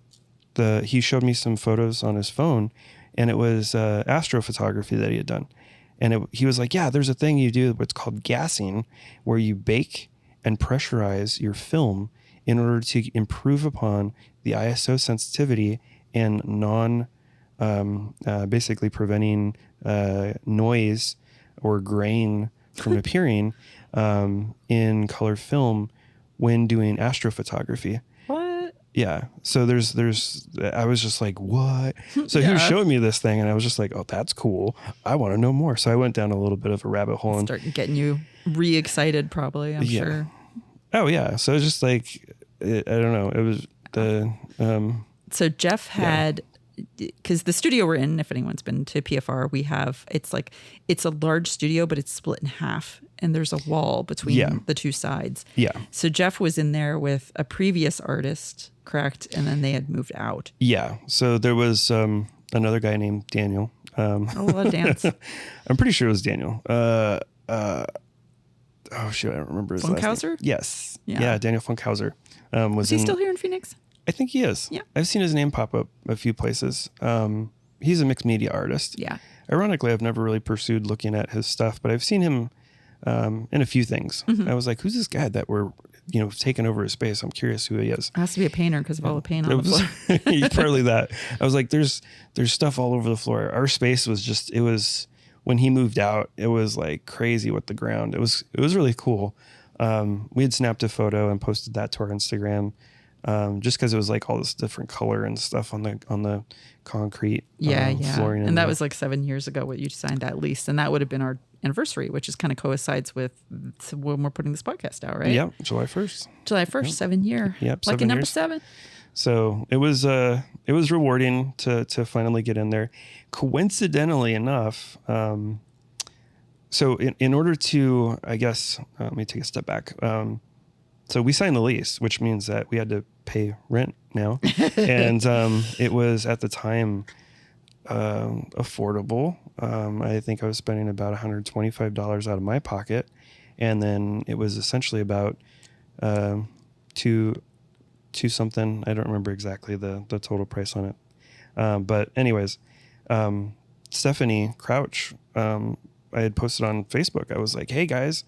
he showed me some photos on his phone, and it was astrophotography that he had done. And he was like, yeah, there's a thing you do what's called gassing, where you bake and pressurize your film in order to improve upon the ISO sensitivity and basically preventing noise or grain from appearing in color film when doing astrophotography. What? Yeah. So I was just like, what? So he was showing me this thing, and I was just like, oh, that's cool. I want to know more. So I went down a little bit of a rabbit hole and Start getting you re-excited, probably. I'm sure. Oh yeah. So it's just like, I don't know. It was So Jeff had, because the studio we're in, if anyone's been to PFR, it's a large studio, but it's split in half, and there's a wall between the two sides. Yeah. So Jeff was in there with a previous artist, correct? And then they had moved out. Yeah. So there was another guy named Daniel. A lot of dance. I'm pretty sure it was Daniel. Oh shoot, I don't remember his last Funkhauser? name. Yes. Yeah. Yeah, Daniel Funkhauser. Is he still here in Phoenix? I think he is. Yeah. I've seen his name pop up a few places. He's a mixed media artist. Yeah. Ironically, I've never really pursued looking at his stuff, but I've seen him in a few things. Mm-hmm. I was like, who's this guy that we're taking over his space? I'm curious who he is. It has to be a painter because of all the paint on the floor. Partly that. I was like, there's stuff all over the floor. Our space was when he moved out, it was like crazy with the ground. It was really cool. We had snapped a photo and posted that to our Instagram, just because it was like all this different color and stuff on the concrete flooring. And that was like 7 years ago when you signed that lease, and that would have been our anniversary, which is kind of coincides with when we're putting this podcast out, right? Yeah, July 1st. July 1st, 7 year. Yep, Lucky 7 number years. 7. So it was rewarding to finally get in there. Coincidentally enough, so in order to, I guess, let me take a step back. So we signed the lease, which means that we had to pay rent now, and it was at the time affordable. I think I was spending about $125 out of my pocket, and then it was essentially about two something. I don't remember exactly the total price on it. But anyways, Stephanie Crouch, I had posted on Facebook. I was like, hey guys,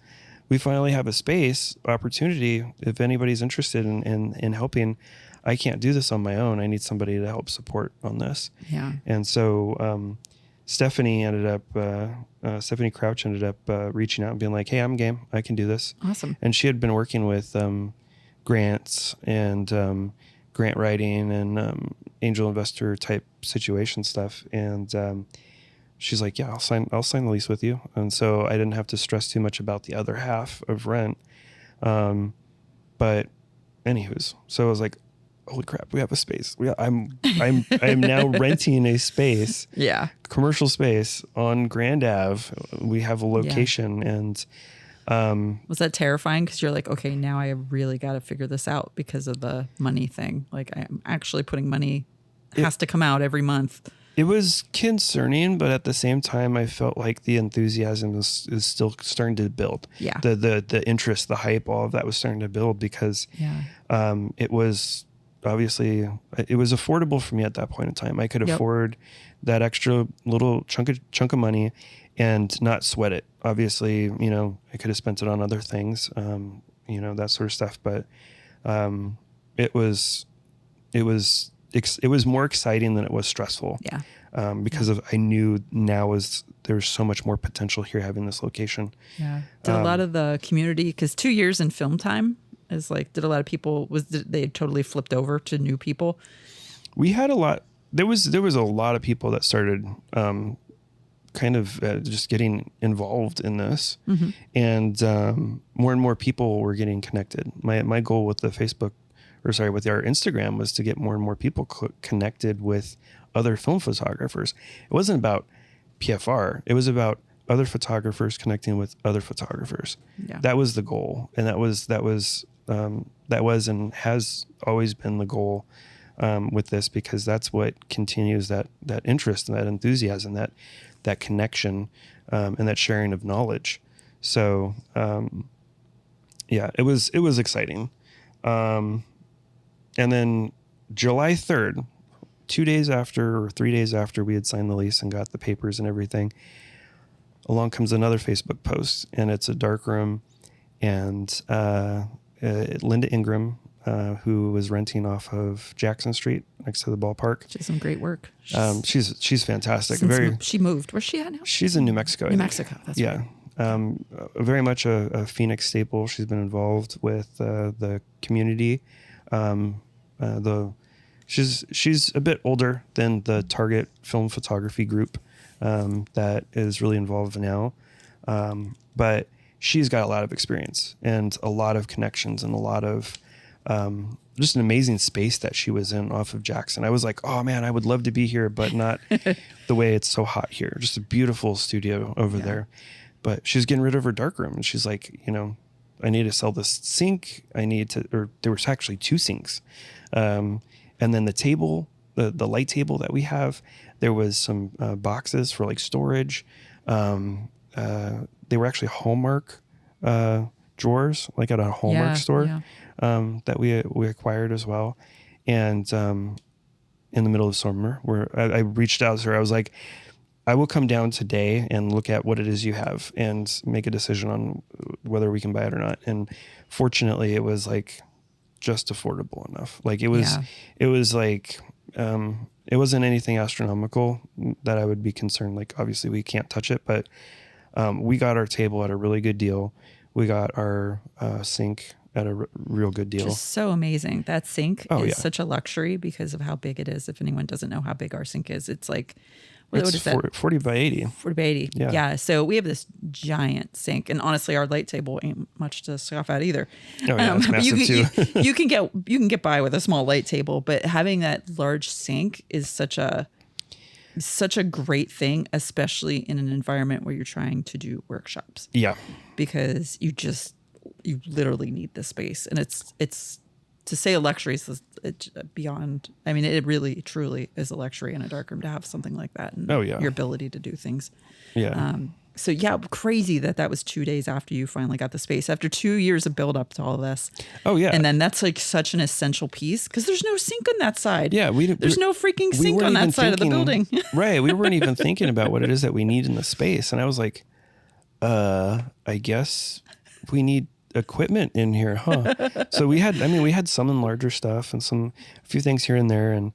we finally have a space opportunity. If anybody's interested in helping, I can't do this on my own. I need somebody to help support on this. Yeah. And so Stephanie Crouch ended up reaching out and being like, hey, I'm game. I can do this. Awesome. And she had been working with grants and grant writing and angel investor type situation stuff. And she's like, yeah, I'll sign the lease with you. And so I didn't have to stress too much about the other half of rent. But anywho's, so I was like, holy crap, we have a space. I'm now renting a space, commercial space on Grand Ave. We have a location, and was that terrifying? Because you're like, okay, now I really got to figure this out because of the money thing. Like, I'm actually putting money has to come out every month. It was concerning, but at the same time, I felt like the enthusiasm is still starting to build. Yeah. The interest, the hype, all of that was starting to build because it was obviously, it was affordable for me at that point in time. I could afford that extra little chunk of money and not sweat it. Obviously, I could have spent it on other things, that sort of stuff. But it was more exciting than it was stressful. Yeah. Because I knew there's so much more potential here having this location. Yeah. Did a lot of the community, because 2 years in film time is like, did a lot of people, they totally flipped over to new people? We had a lot. There was a lot of people that started kind of just getting involved in this, and more and more people were getting connected. My goal with the with our Instagram was to get more and more people connected with other film photographers. It wasn't about PFR. It was about other photographers connecting with other photographers. Yeah. That was the goal, and that was and has always been the goal with this, because that's what continues that interest and that enthusiasm, that connection, and that sharing of knowledge. So it was exciting. And then July 3rd, 2 days after or 3 days after we had signed the lease and got the papers and everything, along comes another Facebook post, and it's a dark room, and Linda Ingram, who was renting off of Jackson Street next to the ballpark. She does some great work. She's fantastic. She moved. Where's she at now? She's in New Mexico. I New think. Mexico. That's right. Very much a Phoenix staple. She's been involved with the community. She's a bit older than the Target Film Photography Group that is really involved now, but she's got a lot of experience and a lot of connections and a lot of just an amazing space that she was in off of Jackson. I was like, oh man, I would love to be here, but not the way it's so hot here. Just a beautiful studio over there. But she's getting rid of her darkroom, and she's like, I need to sell this sink. There was actually 2 sinks. And then the table, the light table that we have, there was some boxes for like storage. They were actually Hallmark drawers, like at a Hallmark store that we acquired as well. And in the middle of summer, where I reached out to her, I was like, I will come down today and look at what it is you have and make a decision on whether we can buy it or not. And fortunately, it was like just affordable enough. Like it was like, it wasn't anything astronomical that I would be concerned. Like obviously we can't touch it, but we got our table at a really good deal. We got our sink at a real good deal. Just so amazing. That sink is such a luxury because of how big it is. If anyone doesn't know how big our sink is, it's like, what is that? 40 by 80. 40 by 80. Yeah. So we have this giant sink, and honestly, our light table ain't much to scoff at either. Oh yeah, it's massive too. You can get by with a small light table, but having that large sink is such a great thing, especially in an environment where you're trying to do workshops. Yeah. Because you literally need the space, and it's to say a luxury is beyond. I mean, it really truly is a luxury in a darkroom to have something like that, and your ability to do things. Yeah. So crazy that was 2 days after you finally got the space, after 2 years of build up to all this. Oh yeah. And then that's like such an essential piece because there's no sink on that side. Yeah. There's no freaking sink on that side of the building. Right. We weren't even thinking about what it is that we need in the space. And I was like, I guess we need equipment in here, huh? So we had some larger stuff and a few things here and there, and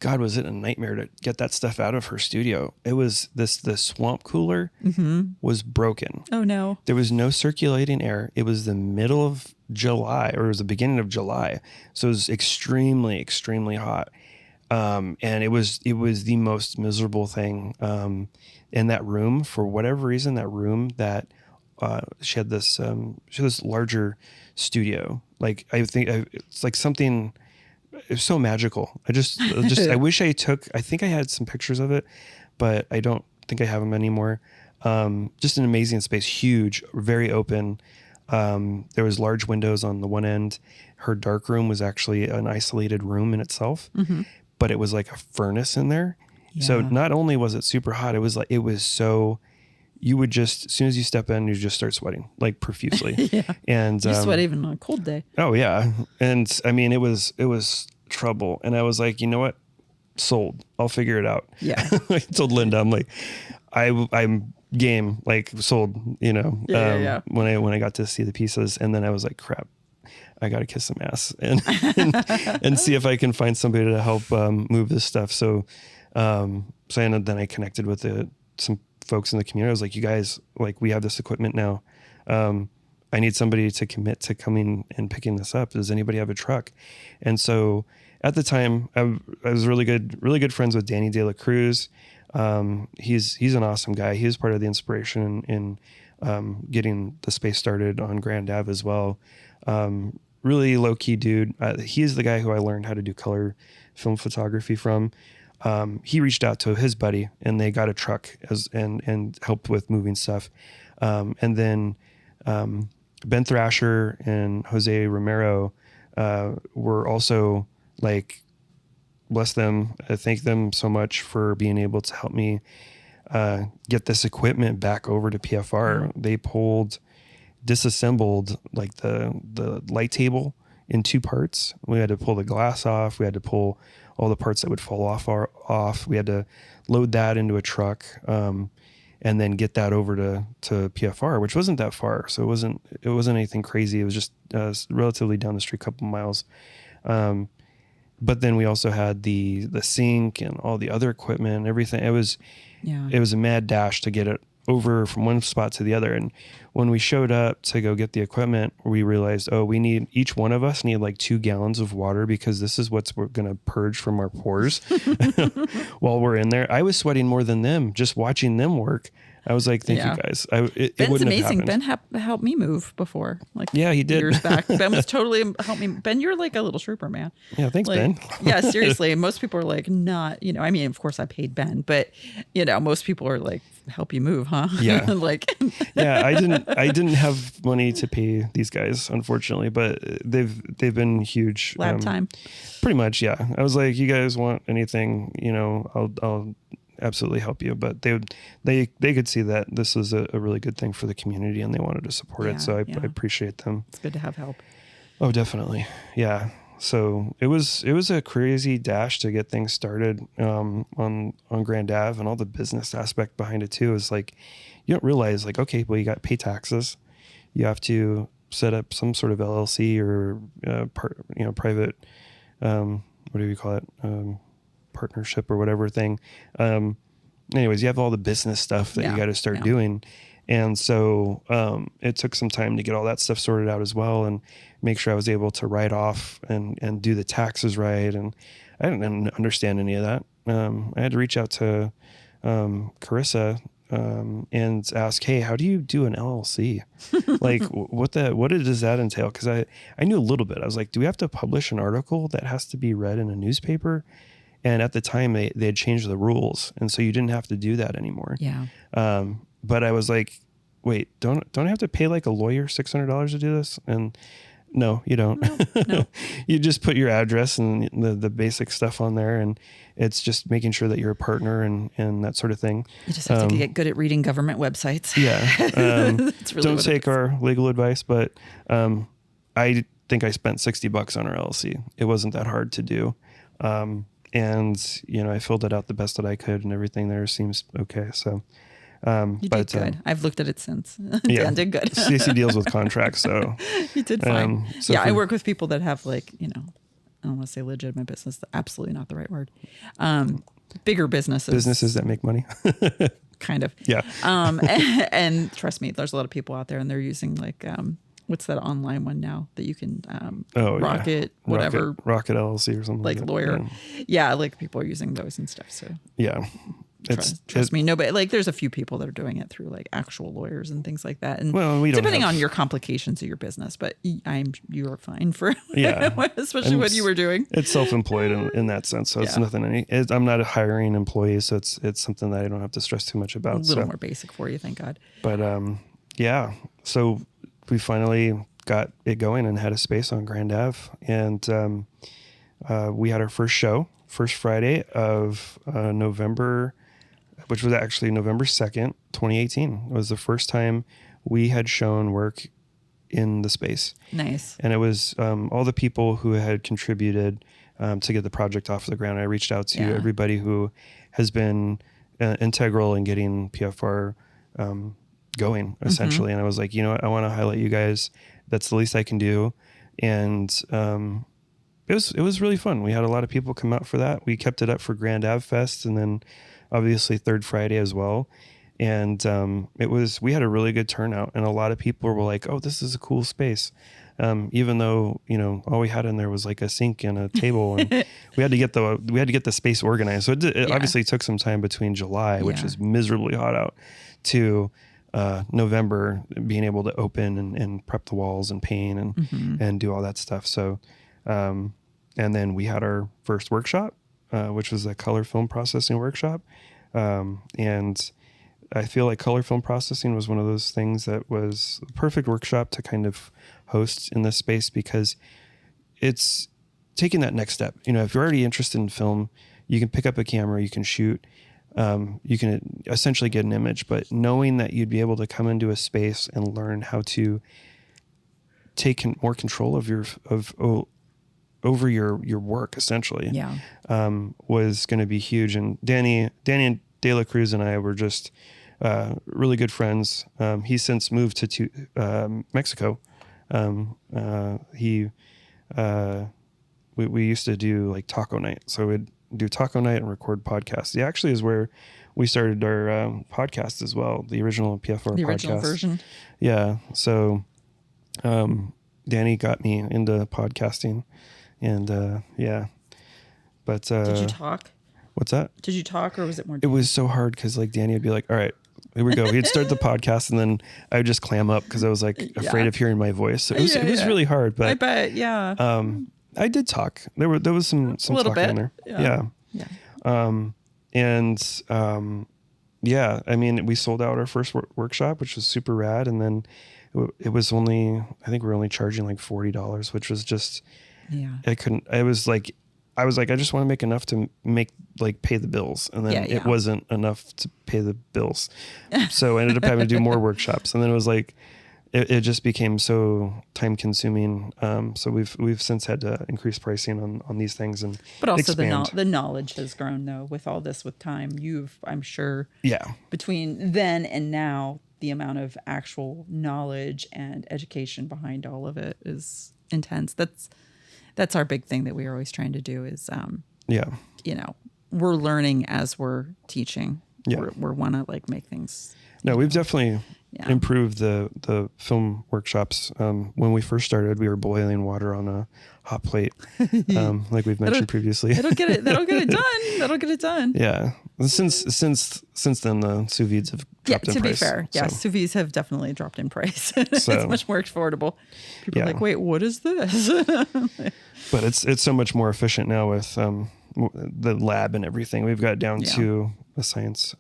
God, was it a nightmare to get that stuff out of her studio. It was the swamp cooler was broken. Oh no. There was no circulating air. It was the middle of July, or it was the beginning of July. So it was extremely, extremely hot. And it was the most miserable thing in that room. For whatever reason, that room that she had this larger studio. Like I think it's like something. It was so magical. I wish I think I had some pictures of it, but I don't think I have them anymore. Just an amazing space, huge, very open. There was large windows on the one end. Her dark room was actually an isolated room in itself, but it was like a furnace in there. Yeah. So not only was it super hot, it was so, you would just, as soon as you step in, you just start sweating like profusely. Yeah. And you sweat even on a cold day. Oh yeah. And I mean, it was trouble. And I was like, you know what? Sold. I'll figure it out. Yeah. I told Linda, I'm like, I'm game, like sold, when I got to see the pieces. And then I was like, crap, I got to kiss some ass and see if I can find somebody to help move this stuff. So then I connected with some folks in the community. I was like, you guys, like, we have this equipment now. I need somebody to commit to coming and picking this up. Does anybody have a truck? And so at the time, I was really good friends with Danny De La Cruz. He's an awesome guy. He was part of the inspiration in getting the space started on Grand Ave as well. Really low key dude. He's the guy who I learned how to do color film photography from. He reached out to his buddy and they got a truck and helped with moving stuff. And then Ben Thrasher and Jose Romero were also like, bless them. I thank them so much for being able to help me get this equipment back over to PFR. They disassembled like the light table in 2 parts. We had to pull the glass off. We had to pull all the parts that would fall off. We had to load that into a truck, and then get that over to PFR, which wasn't that far. So it wasn't anything crazy. It was just relatively down the street, a couple miles. But then we also had the sink and all the other equipment and everything. It was a mad dash to get it over from one spot to the other. And when we showed up to go get the equipment, we realized, each one of us need like 2 gallons of water, because this is we're going to purge from our pores while we're in there. I was sweating more than them just watching them work. I was like, thank you guys. It Ben's wouldn't amazing. have happened. Ben helped me move before. Like, yeah, he did. Years back. Ben was totally helped me. Ben, you're like a little trooper, man. Yeah, thanks, like, Ben. Yeah, seriously. Most people are like, not, I mean, of course I paid Ben, but most people are like, help you move, huh? Yeah. Like, yeah, I didn't have money to pay these guys, unfortunately, but they've been huge. Lab time. Pretty much, yeah. I was like, you guys want anything, I'll absolutely help you. But they could see that this was a really good thing for the community, and they wanted to support it. So I appreciate them. It's good to have help. Oh, definitely. Yeah. So it was a crazy dash to get things started on Grand Ave, and all the business aspect behind it too. Is like, you don't realize, like, okay, well, you got to pay taxes. You have to set up some sort of LLC or private, what do you call it? Partnership or whatever thing. Anyways, you have all the business stuff that you got to start doing. And so it took some time to get all that stuff sorted out as well, and make sure I was able to write off and do the taxes right. And I didn't understand any of that. I had to reach out to Carissa and ask, hey, how do you do an LLC? Like, what does that entail? Because I knew a little bit. I was like, do we have to publish an article that has to be read in a newspaper? And at the time, they had changed the rules, and so you didn't have to do that anymore. Yeah. But I was like, wait, don't I have to pay like a lawyer $600 to do this? And no, you don't. No. You just put your address and the basic stuff on there, and it's just making sure that you're a partner and that sort of thing. You just have to get good at reading government websites. Yeah. That's really don't take our legal advice, but I think I spent $60 on our LLC. It wasn't that hard to do. And I filled it out the best that I could, and everything there seems okay. So, you did good. I've looked at it since. Yeah, Dan did good. CC deals with contracts, so you did fine. So I work with people that have, like, I don't want to say legitimate business. Absolutely not the right word. Bigger businesses that make money. Kind of. Yeah. And trust me, there's a lot of people out there, and they're using like what's that online one now that you can Rocket, whatever. Rocket LLC or something like lawyer. Yeah, like people are using those and stuff. So yeah. Trust me, nobody, like, there's a few people that are doing it through like actual lawyers and things like that. And we don't depending on your complications of your business, but you're fine for especially and what you were doing. It's self-employed in that sense, so it's nothing. I'm not a hiring employee, so it's something that I don't have to stress too much about. A little more basic for you, thank God. But so we finally got it going and had a space on Grand Ave, and we had our first Friday of November, which was actually November 2nd, 2018. It was the first time we had shown work in the space. Nice. And it was all the people who had contributed to get the project off the ground. I reached out to everybody who has been integral in getting PFR going, essentially. And I was like, I want to highlight you guys. That's the least I can do. And it was really fun. We had a lot of people come out for that. We kept it up for Grand Ave Fest, and then obviously Third Friday as well. And we had a really good turnout, and a lot of people were like, oh, this is a cool space. Even though, all we had in there was like a sink and a table, and we had to get the space organized. So it obviously took some time between July, which is miserably hot out, to November, being able to open and prep the walls and paint and do all that stuff. So, and then we had our first workshop, which was a color film processing workshop. And I feel like color film processing was one of those things that was the perfect workshop to kind of host in this space, because it's taking that next step. If you're already interested in film, you can pick up a camera, you can shoot, you can essentially get an image, but knowing that you'd be able to come into a space and learn how to take more control of over your work essentially. Yeah. Was going to be huge. And Danny De La Cruz and I were just really good friends. He's since moved to Mexico. We used to do like taco night. So we'd do taco night and record podcasts. It actually is where we started our podcast as well. The original PFR The podcast. original version. Yeah. So Danny got me into podcasting, and yeah. But Did you talk? what's that? Did you talk, or was it more? It was so hard because like Danny would be like, "All right, here we go." He'd start the podcast, and then I would just clam up because I was like afraid Yeah. of hearing my voice. So it was Yeah. really hard. But I bet. Yeah. I did talk. There was some little talking in bit. there. Yeah. Yeah. Yeah, I mean, we sold out our first workshop, which was super rad. And then it was only, I think we were only charging like $40, which was just, Yeah. I was like, I just want to make enough to pay the bills. And then Yeah. it wasn't enough to pay the bills. So I ended up having to do more workshops. And then it was like, it just became so time consuming. So we've since had to increase pricing on these things and But also expand. the knowledge has grown though with all this with time. I'm sure Yeah. between then and now, the amount of actual knowledge and education behind all of it is intense. That's our big thing that we're always trying to do is, Yeah. we're learning as we're teaching. Yeah. We want to like make things. No, we've definitely Yeah. improved the film workshops. When we first started, we were boiling water on a hot plate, like we've mentioned previously. That'll get it done. That'll get it done. Yeah. Since then, the sous vides have Yeah, dropped in to price. be fair, yeah, So, sous vides have definitely dropped in price. It's So- much more affordable. People are Yeah. like, wait, what is this? but it's so much more efficient now with the lab and everything. We've got it down Yeah. to the science,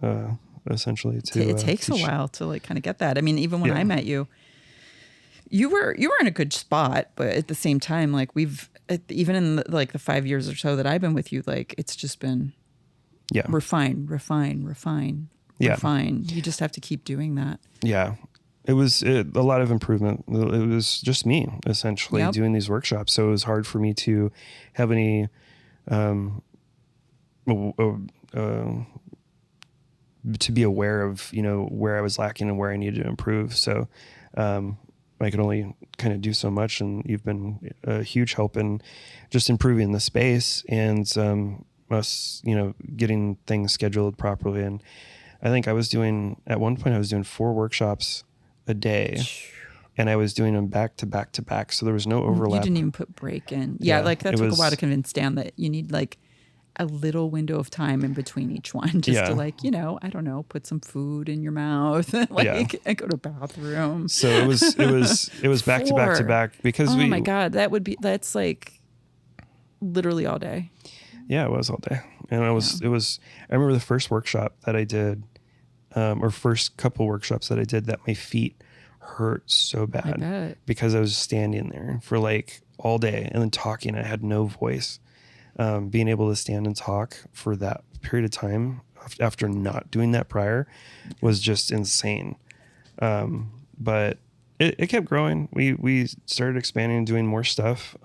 essentially. It takes a teach. while to like kind of get that. I mean, even when Yeah. I met you, you were in a good spot, but at the same time, like even in the 5 years or so that I've been with you, like it's just been Yeah. refine. Yeah. You just have to keep doing that. Yeah. It was a lot of improvement. It was just me essentially Yep. doing these workshops. So it was hard for me to have any, to be aware of, where I was lacking and where I needed to improve. So, I could only kind of do so much, and you've been a huge help in just improving the space and, us, getting things scheduled properly. And I think at one point I was doing 4 workshops a day, and I was doing them back to back to back. So there was no overlap. You didn't even put break in. Yeah, Yeah, like that it took was- a while to convince Dan that you need like a little window of time in between each one just Yeah. to like, I don't know, put some food in your mouth and and go to bathroom. So it was back to back to 4. back because Oh my God, that's like literally all day. Yeah, it was all day. And I remember the first workshop that I did, or first couple workshops that I did, that my feet hurt so bad bet. because I was standing there for like all day and then talking. I had no voice. Being able to stand and talk for that period of time after not doing that prior was just insane. But it kept growing. We started expanding and doing more stuff.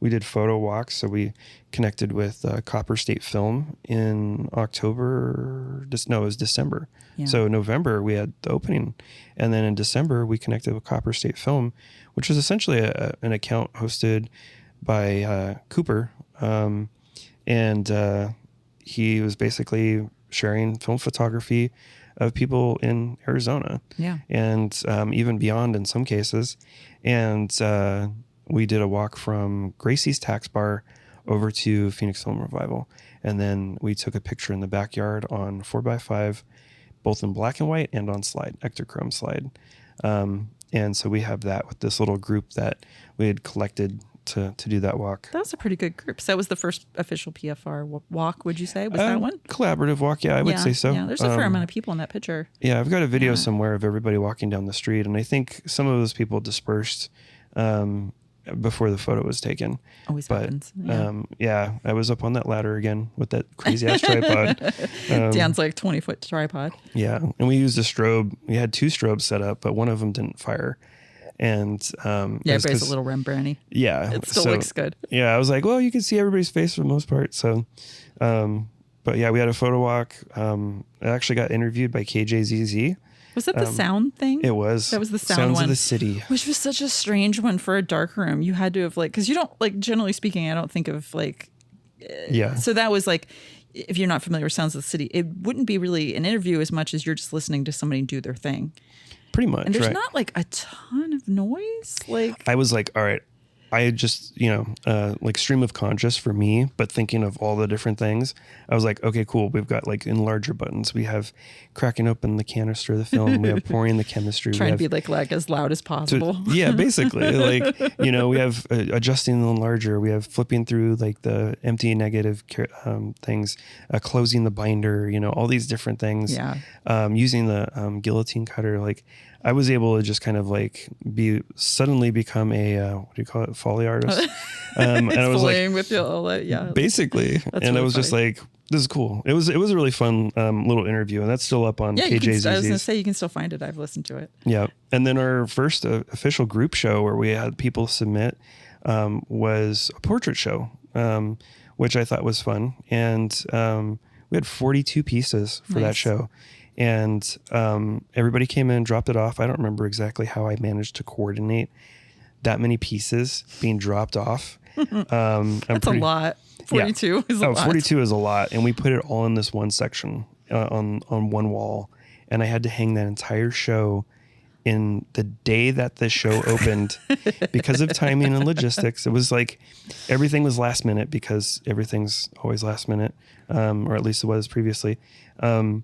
We did photo walks. So we connected with Copper State Film in October. It was December. Yeah. So November we had the opening. And then in December we connected with Copper State Film, which was essentially an account hosted by Cooper. And he was basically sharing film photography of people in Arizona. Yeah. And even beyond in some cases. And we did a walk from Gracie's Tax Bar over to Phoenix Film Revival. And then we took a picture in the backyard on 4x5, both in black and white and on slide, Ektachrome slide. And so we have that with this little group that we had collected to do that walk. That was a pretty good group. So that was the first official PFR walk, would you say? Was that one? Collaborative walk, yeah, I would say so. Yeah, there's a fair amount of people in that picture. Yeah, I've got a video somewhere of everybody walking down the street, and I think some of those people dispersed before the photo was taken. Always But happens. Yeah. I was up on that ladder again with that crazy ass tripod. Dan's like 20-foot tripod. Yeah, and we used a strobe. We had 2 strobes set up, but one of them didn't fire. And Yeah, it's everybody's a 'cause- little Rembrandt-y. yeah, It still looks good. Yeah, I was like, well, you can see everybody's face for the most part. So, but yeah, we had a photo walk. I actually got interviewed by KJZZ. Was that the sound thing? It was. That was the sound Sounds one. of the City. Which was such a strange one for a dark room. You had to have like, because you don't like, generally speaking, I don't think of like, Yeah. so that was like, if you're not familiar with Sounds of the City, it wouldn't be really an interview as much as you're just listening to somebody do their thing. Pretty much. And there's right. not like a ton of noise. Like, I was like, all right, I just, like stream of conscious for me, but thinking of all the different things, I was like, okay, cool. We've got like enlarger buttons. We have cracking open the canister of the film. We have pouring the chemistry. trying we to have be like as loud as possible. yeah, basically. Like, we have adjusting the enlarger. We have flipping through like the empty and negative things, closing the binder, all these different things. Yeah. Using the guillotine cutter. Like, I was able to just kind of like suddenly become a, what do you call it? Foley artist. And I was like, Playing with all that, yeah. basically. And really I was just funny. like, this is cool. It was a really fun little interview, and that's still up on Yeah, I was going to KJZZ's. say, you can still find it. I've listened to it. Yeah. And then our first official group show where we had people submit was a portrait show, which I thought was fun. And we had 42 pieces for that Nice. show. And everybody came in, dropped it off. I don't remember exactly how I managed to coordinate that many pieces being dropped off. That's a lot. 42 is a lot. 42 is a lot. And we put it all in this one section on one wall. And I had to hang that entire show in the day that the show opened because of timing and logistics. It was like everything was last minute because everything's always last minute, or at least it was previously. Being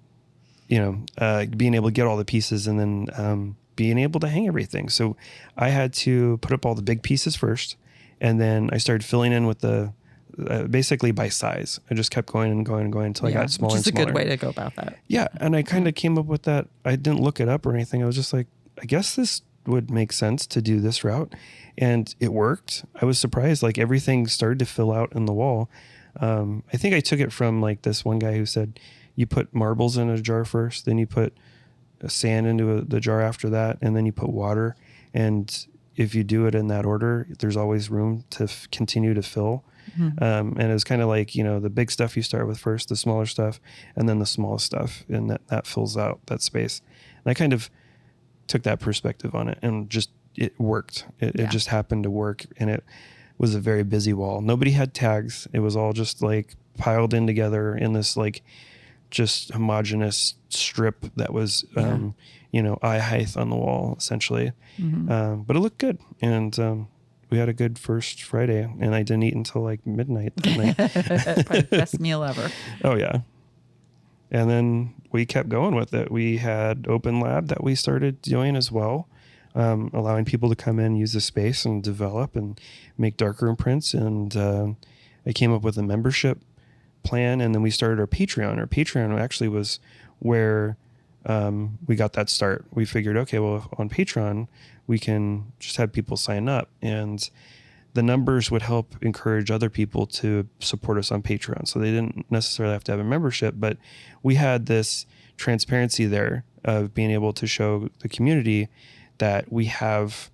able to get all the pieces and then being able to hang everything. So I had to put up all the big pieces first, and then I started filling in with the basically by size. I just kept going and going and going until I got smaller which and is a smaller. good way to go about that. Yeah, and I kind of came up with that. I didn't look it up or anything. I was just like, I guess this would make sense to do this route, and it worked. I was surprised. Like everything started to fill out in the wall. I think I took it from like this one guy who said, you put marbles in a jar first, then you put sand into the jar after that, and then you put water. And if you do it in that order, there's always room to continue to fill. And it was kind of like, the big stuff you start with first, the smaller stuff, and then the smallest stuff, and that fills out that space. And I kind of took that perspective on it, and just it worked. It just happened to work, and it was a very busy wall. Nobody had tags. It was all just like piled in together in this like just homogeneous strip that was eye height on the wall essentially. But it looked good, and we had a good first Friday, and I didn't eat until like midnight that night. Probably the best meal ever. Oh yeah. And then we kept going with it. We had open lab that we started doing as well, allowing people to come in, use the space and develop and make darkroom prints. And I came up with a membership plan, and then we started our Patreon. Our Patreon actually was where we got that start. We figured, okay, well, on Patreon, we can just have people sign up, and the numbers would help encourage other people to support us on Patreon. So they didn't necessarily have to have a membership, but we had this transparency there of being able to show the community that we have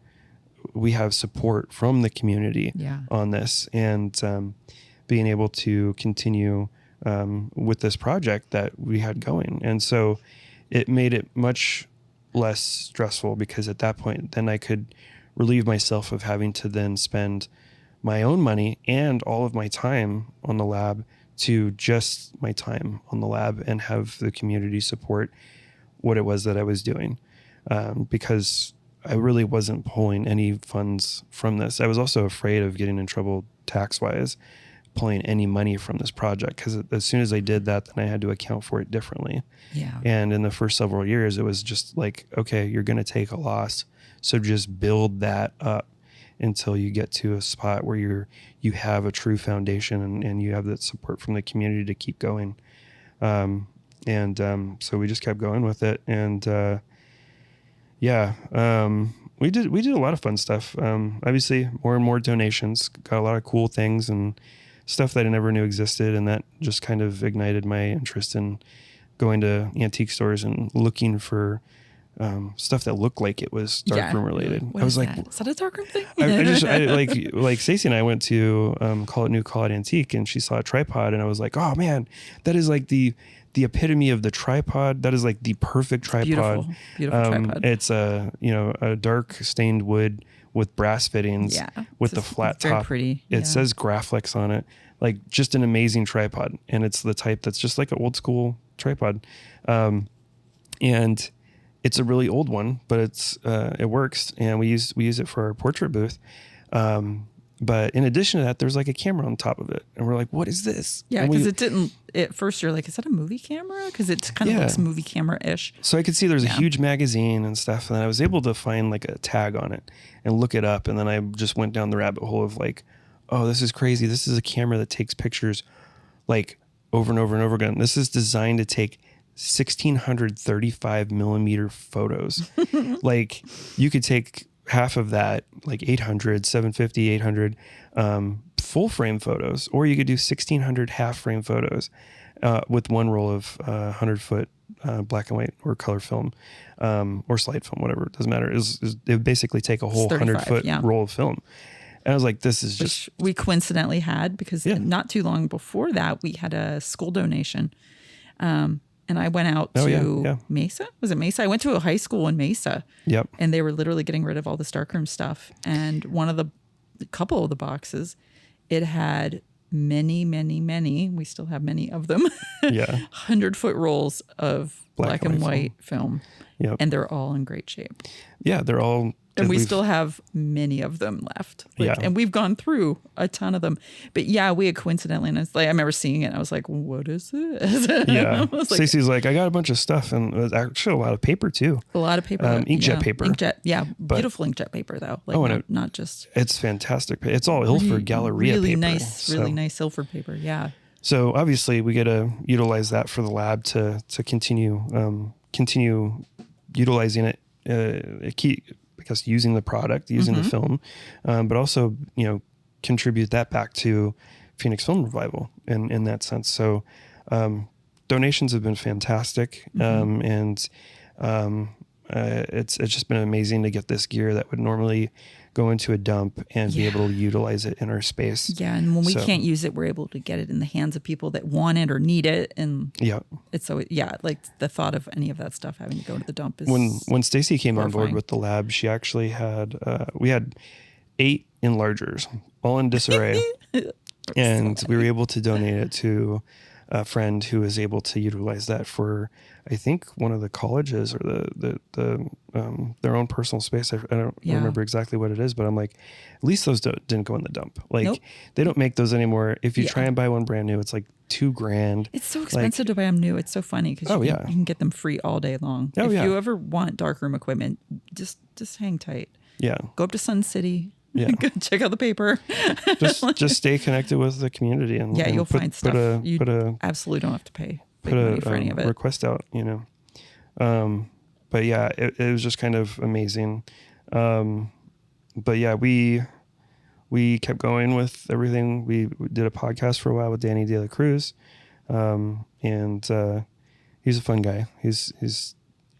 support from the community on this, and being able to continue with this project that we had going. And so it made it much less stressful, because at that point, then I could relieve myself of having to then spend my own money and all of my time on the lab to just my time on the lab, and have the community support what it was that I was doing. Because I really wasn't pulling any funds from this. I was also afraid of getting in trouble tax-wise, pulling any money from this project, because as soon as I did that, then I had to account for it differently. Yeah. And in the first several years, it was just like, okay, you're going to take a loss, so just build that up until you get to a spot where you have a true foundation, and you have that support from the community to keep going. So we just kept going with it, and we did a lot of fun stuff. Obviously, more and more donations, got a lot of cool things and stuff that I never knew existed, and that just kind of ignited my interest in going to antique stores and looking for stuff that looked like it was darkroom related. What I was is like, that? Is that a darkroom thing? like Stacey and I went to Call It Antique, and she saw a tripod, and I was like, oh man, that is like the epitome of the tripod. That is like the perfect tripod. Beautiful tripod. It's a dark stained wood with brass fittings, with the flat very top. pretty. It says Graflex on it. Like just an amazing tripod, and it's the type that's just like an old school tripod, and it's a really old one, but it works, and we use it for our portrait booth. But in addition to that, there's like a camera on top of it, and we're like, "What is this?" Yeah, And because it didn't. At first, you're like, "Is that a movie camera?" Because it kind of looks movie camera-ish. So I could see there's a huge magazine and stuff, and then I was able to find like a tag on it and look it up, and then I just went down the rabbit hole of like, "Oh, this is crazy! This is a camera that takes pictures like over and over and over again. This is designed to take 1,635 millimeter photos. Like you could take half of that, like 800, 750, 800 full frame photos, or you could do 1,600 half frame photos with one roll of 100-foot black and white or color film or slide film, whatever. It doesn't matter. It would basically take a whole 100-foot roll of film. And I was like, this is just... Which we coincidentally had because not too long before that, we had a school donation. And I went out to Mesa. Was it Mesa? I went to a high school in Mesa. Yep. And they were literally getting rid of all this darkroom stuff. And a couple of the boxes, it had many, we still have many of them. 100-foot rolls of black and white film. Yep. And they're all in great shape. Yeah, they're all... And we still have many of them left. And we've gone through a ton of them. But we had coincidentally, and it's like, I remember seeing it and I was like, what is this? Yeah. Stacey's like, I got a bunch of stuff, and it was actually a lot of paper too. A lot of paper. Inkjet paper. Beautiful inkjet paper though. Like not just... It's fantastic. It's all Ilford Galleria really paper. Really nice Ilford paper. Yeah. So obviously we got to utilize that for the lab to continue utilizing it. Because using the product, using the film, but also, contribute that back to Phoenix Film Revival in that sense. So donations have been fantastic. And it's just been amazing to get this gear that would normally go into a dump and be able to utilize it in our space. Yeah. And when we can't use it, we're able to get it in the hands of people that want it or need it. And it's like the thought of any of that stuff having to go to the dump is... When Stacey came on board with the lab, she actually had, we had 8 enlargers, all in disarray. And we were able to donate it to a friend who was able to utilize that for, I think, one of the colleges or their own personal space. I don't remember exactly what it is, but I'm like, at least those didn't go in the dump. Like they don't make those anymore. If you try and buy one brand new, it's like $2,000. It's so expensive to buy them new. It's so funny because you can get them free all day long. If you ever want darkroom equipment, just hang tight. Yeah. Go up to Sun City. Yeah. Check out the paper. just stay connected with the community and you'll find stuff. You absolutely don't have to pay big money for any of it. Request out, but it was just kind of amazing. But we kept going with everything. We did a podcast for a while with Danny De La Cruz, and he's a fun guy. He's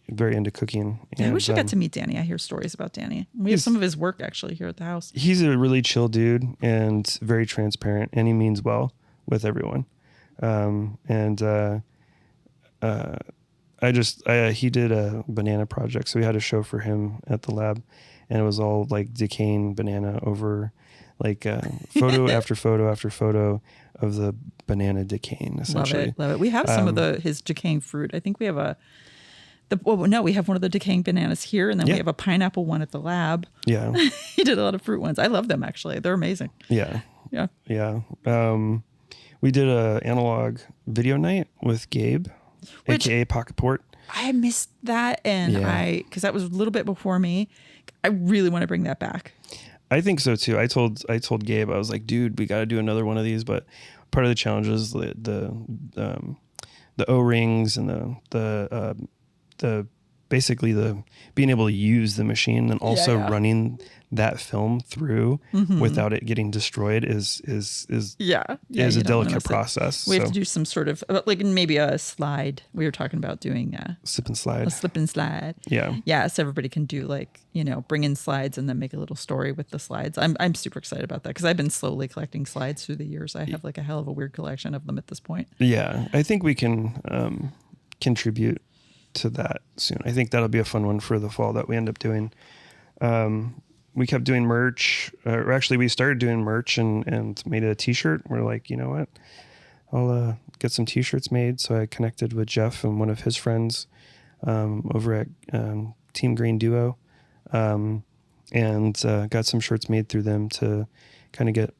very into cooking. I wish I got to meet Danny. I hear stories about Danny. We have some of his work actually here at the house. He's a really chill dude and very transparent, and he means well with everyone. He did a banana project, so we had a show for him at the lab, and it was all like decaying banana over like photo after photo after photo of the banana decaying, essentially. Love it. We have some of his decaying fruit. I think we have we have one of the decaying bananas here, and then we have a pineapple one at the lab. Yeah. He did a lot of fruit ones. I love them, actually. They're amazing. Yeah. Yeah. Yeah. We did a analog video night with Gabe, aka Pocket Port. I missed that, and because that was a little bit before me. I really want to bring that back. I think so too. I told Gabe, I was like, dude, we got to do another one of these, but part of the challenge is the O-rings and the basically the being able to use the machine and also yeah. running that film through without it getting destroyed is Yeah. a you don't wanna delicate miss it. process. We have So to do some sort of like maybe a slide. We were talking about doing slip and a slide. slip and slide. Yeah. Yeah. So everybody can do like, bring in slides and then make a little story with the slides. I'm super excited about that because I've been slowly collecting slides through the years. I have like a hell of a weird collection of them at this point. Yeah. I think we can contribute to that soon. I think that'll be a fun one for the fall that we end up doing. We kept doing merch, or actually we started doing merch and made a t-shirt. We're like, you know what? I'll get some t-shirts made. So I connected with Jeff and one of his friends over at Team Green Duo and got some shirts made through them to kind of get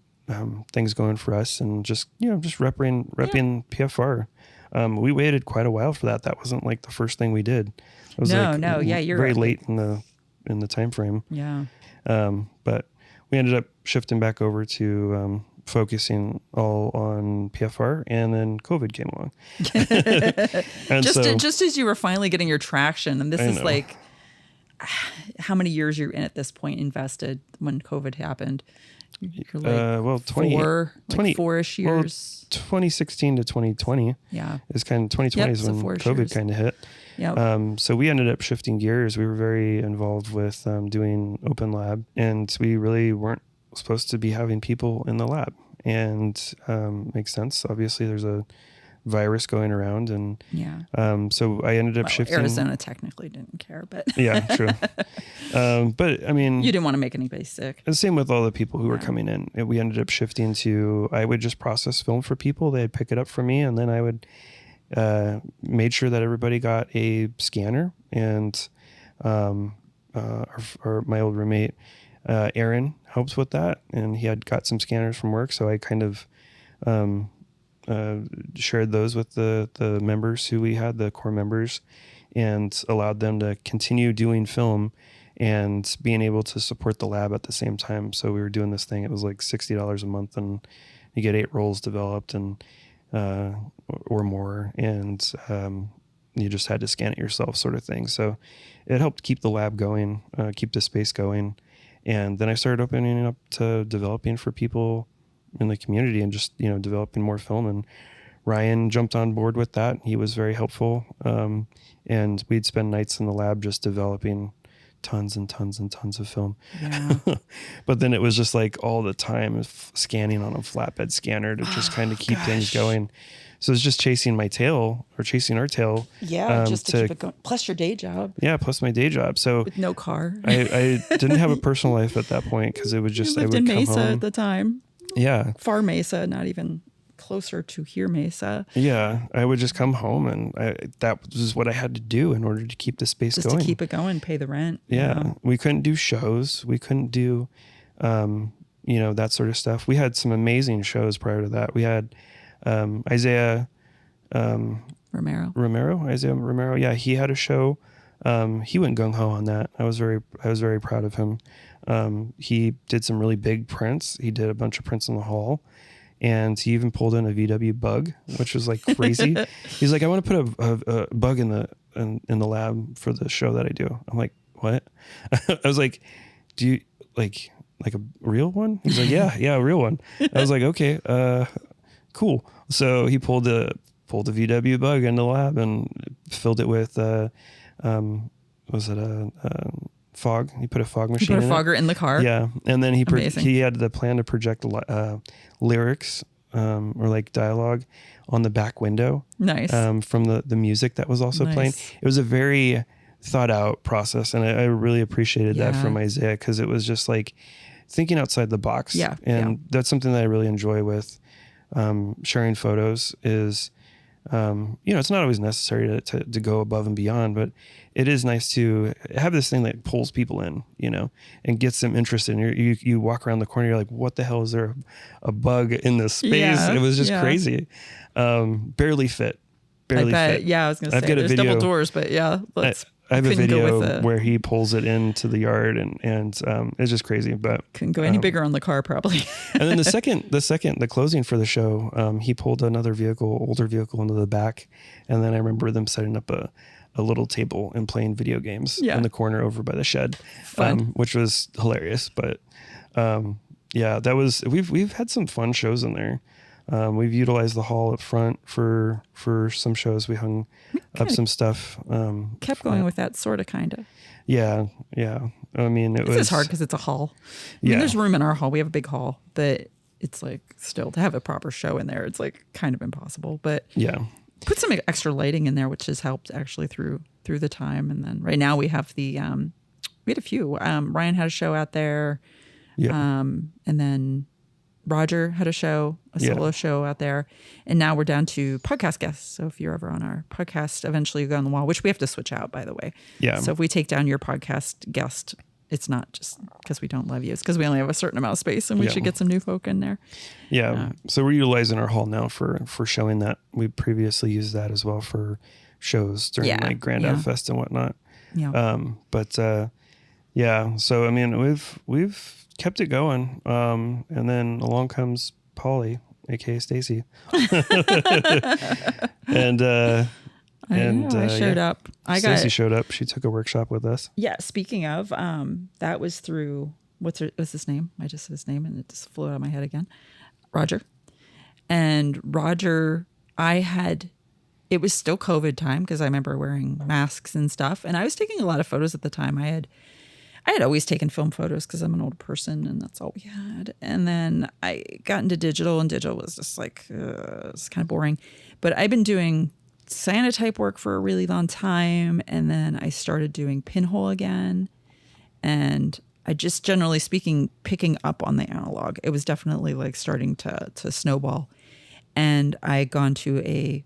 things going for us and just repping PFR. We waited quite a while for that. That wasn't like the first thing we did. It was you're very right. late in the time frame. Yeah. But we ended up shifting back over to focusing all on PFR, and then COVID came along. And Just as you were finally getting your traction, and this I is know. like how many years you're in at this point invested when COVID happened. You're like 4-ish years. 2016 to 2020 Yeah. is kind of 2020 Yep, is so when 4-ish COVID years. kind of hit. Yeah. So we ended up shifting gears. We were very involved with doing open lab, and we really weren't supposed to be having people in the lab. And makes sense. Obviously, there's a virus going around, and Yeah. so I ended up shifting. Arizona technically didn't care, but Yeah, true. But I mean, you didn't want to make anybody sick. the same with all the people who were coming in. We ended up shifting to, I would just process film for people. They'd pick it up for me, and then I would made sure that everybody got a scanner. And or my old roommate, Aaron, helped with that, and he had got some scanners from work. So I kind of shared those with the members who we had, the core members, and allowed them to continue doing film and being able to support the lab at the same time. So we were doing this thing. It was like $60 a month, and you get 8 rolls developed and or more, and you just had to scan it yourself, sort of thing. So it helped keep the lab going, keep the space going. And then I started opening up to developing for people in the community and just, developing more film. And Ryan jumped on board with that. He was very helpful. And we'd spend nights in the lab just developing tons and tons and tons of film. Yeah. But then it was just like all the time scanning on a flatbed scanner to just kind of keep things going. So it's just chasing my tail, or chasing our tail. Yeah, just to keep it going. Plus your day job. Yeah, plus my day job. So With no car. I didn't have a personal life at that point because it was just, You lived I would in come Mesa home. at the time. Yeah. Far Mesa, not even closer to here Mesa. Yeah. I would just come home, and that was what I had to do in order to keep the space Just going. to keep it going, pay the rent. Yeah. We couldn't do shows. We couldn't do, that sort of stuff. We had some amazing shows prior to that. We had Isaiah Romero. Yeah, he had a show. He went gung ho on that. I was very proud of him. He did some really big prints. He did a bunch of prints in the hall, and he even pulled in a VW Bug, which was like crazy. He's like, I want to put a bug in the lab for the show that I do. I'm like, what? I was like, do you like a real one? He's like, yeah, a real one. I was like, okay, cool. So he pulled the VW Bug into the lab and filled it with fog. He put a fog machine. You put a in fogger in the car. Yeah, and then Amazing. he had the plan to project lyrics or like dialogue on the back window. Nice. From the music that was also Nice. playing. It was a very thought out process, and I really appreciated that Yeah. from Isaiah, because it was just like thinking outside the box. Yeah, and that's something that I really enjoy with sharing photos is, it's not always necessary to go above and beyond, but it is nice to have this thing that pulls people in, and gets them interested. And you walk around the corner, you're like, what the hell is there a bug in this space? Yeah, It was just yeah. crazy. Barely fit. I bet. fit. Yeah, I was going to I've say got a there's video. double doors, but yeah, I have a couldn't go video with where he pulls it into the yard, and it's just crazy. But couldn't go any bigger on the car probably. and then the closing for the show, he pulled another older vehicle into the back, and then I remember them setting up a a little table and playing video games Yeah. in the corner over by the shed, Fun. which was hilarious. But yeah, that was we've had some fun shows in there. We've utilized the hall up front for some shows. We hung up some stuff. Kept going with that sort of kind of. Yeah. I mean, it This was is hard because it's a hall. I mean, Yeah. there's room in our hall. We have a big hall, but it's like still to have a proper show in there, it's like kind of impossible. But Yeah. put some extra lighting in there, which has helped actually through the time. And then right now we have we had a few. Ryan had a show out there, Yeah. and then Roger had a show, a solo show out there, and now we're down to podcast guests. So if you're ever on our podcast, eventually you go on the wall, which we have to switch out, by the way. Yeah. So if we take down your podcast guest, it's not just because we don't love you; it's because we only have a certain amount of space, and we Yeah. should get some new folk in there. Yeah. So we're utilizing our hall now for showing that. We previously used that as well for shows during Yeah, like Grand yeah. Ave Fest and whatnot. Yeah. But yeah, so I mean we've kept it going. And then along comes Polly, aka Stacy. and I showed up. I Stacy got showed up. She took a workshop with us. Yeah, speaking of, that was through what's his name? I just said his name and it just flew out of my head again. Roger. And Roger, it was still COVID time because I remember wearing masks and stuff. And I was taking a lot of photos at the time. I had always taken film photos because I'm an old person and that's all we had. And then I got into digital, and digital was just like, it's kind of boring. But I've been doing cyanotype work for a really long time. And then I started doing pinhole again. And I just, generally speaking, picking up on the analog. It was definitely like starting to snowball. And I had gone to a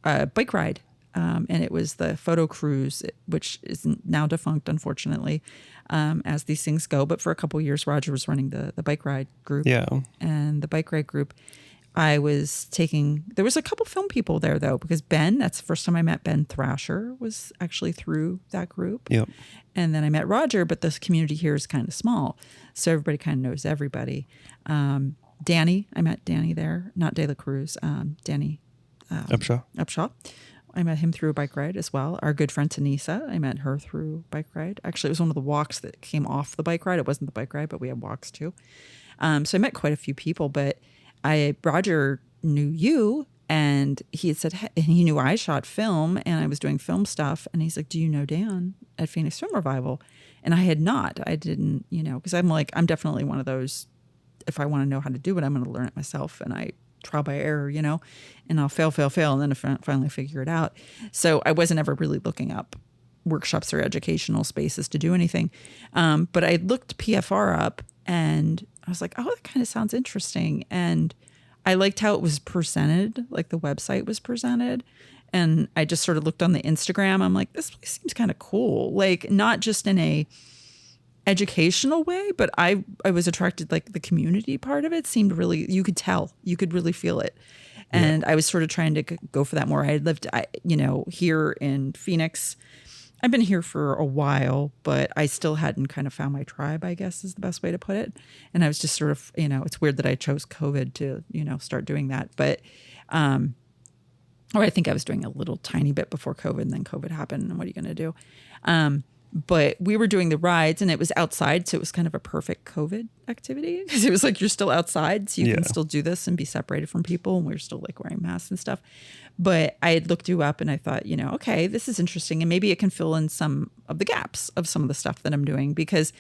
bike ride. And it was the Photo Cruise, which is now defunct, unfortunately, as these things go. But for a couple of years, Roger was running the bike ride group. Yeah. And the bike ride group, there was a couple film people there, though, because that's the first time I met Ben Thrasher, was actually through that group. Yep. And then I met Roger, but this community here is kind of small. So everybody kind of knows everybody. Danny, I met Danny there, not De La Cruz, Danny Upshaw. I met him through a bike ride as well. Our good friend Tanisa, I met her through a bike ride. Actually, it was one of the walks that came off the bike ride. It wasn't the bike ride, but we had walks too. So I met quite a few people, but Roger knew you, and he had said, and he knew I shot film and I was doing film stuff. And he's like, do you know Dan at Phoenix Film Revival? And I had not. I didn't, because I'm definitely one of those, if I want to know how to do it, I'm going to learn it myself. And I trial by error, and I'll fail, and then finally figure it out. So I wasn't ever really looking up workshops or educational spaces to do anything. But I looked PFR up and I was like, oh, that kind of sounds interesting. And I liked how it was presented, like the website was presented. And I just sort of looked on the Instagram. I'm like, this place seems kind of cool. Like, not just in a educational way, but I was attracted, like the community part of it seemed really, you could really feel it. And I was sort of trying to go for that more. I had lived, here in Phoenix. I've been here for a while, but I still hadn't kind of found my tribe, I guess is the best way to put it. And I was just sort of, it's weird that I chose COVID to, start doing that. But, or I think I was doing a little tiny bit before COVID, and then COVID happened. And what are you going to do? But we were doing the rides and it was outside. So it was kind of a perfect COVID activity because it was like, you're still outside. So you can still do this and be separated from people. And we were still like wearing masks and stuff. But I had looked you up and I thought, okay, this is interesting. And maybe it can fill in some of the gaps of some of the stuff that I'm doing, because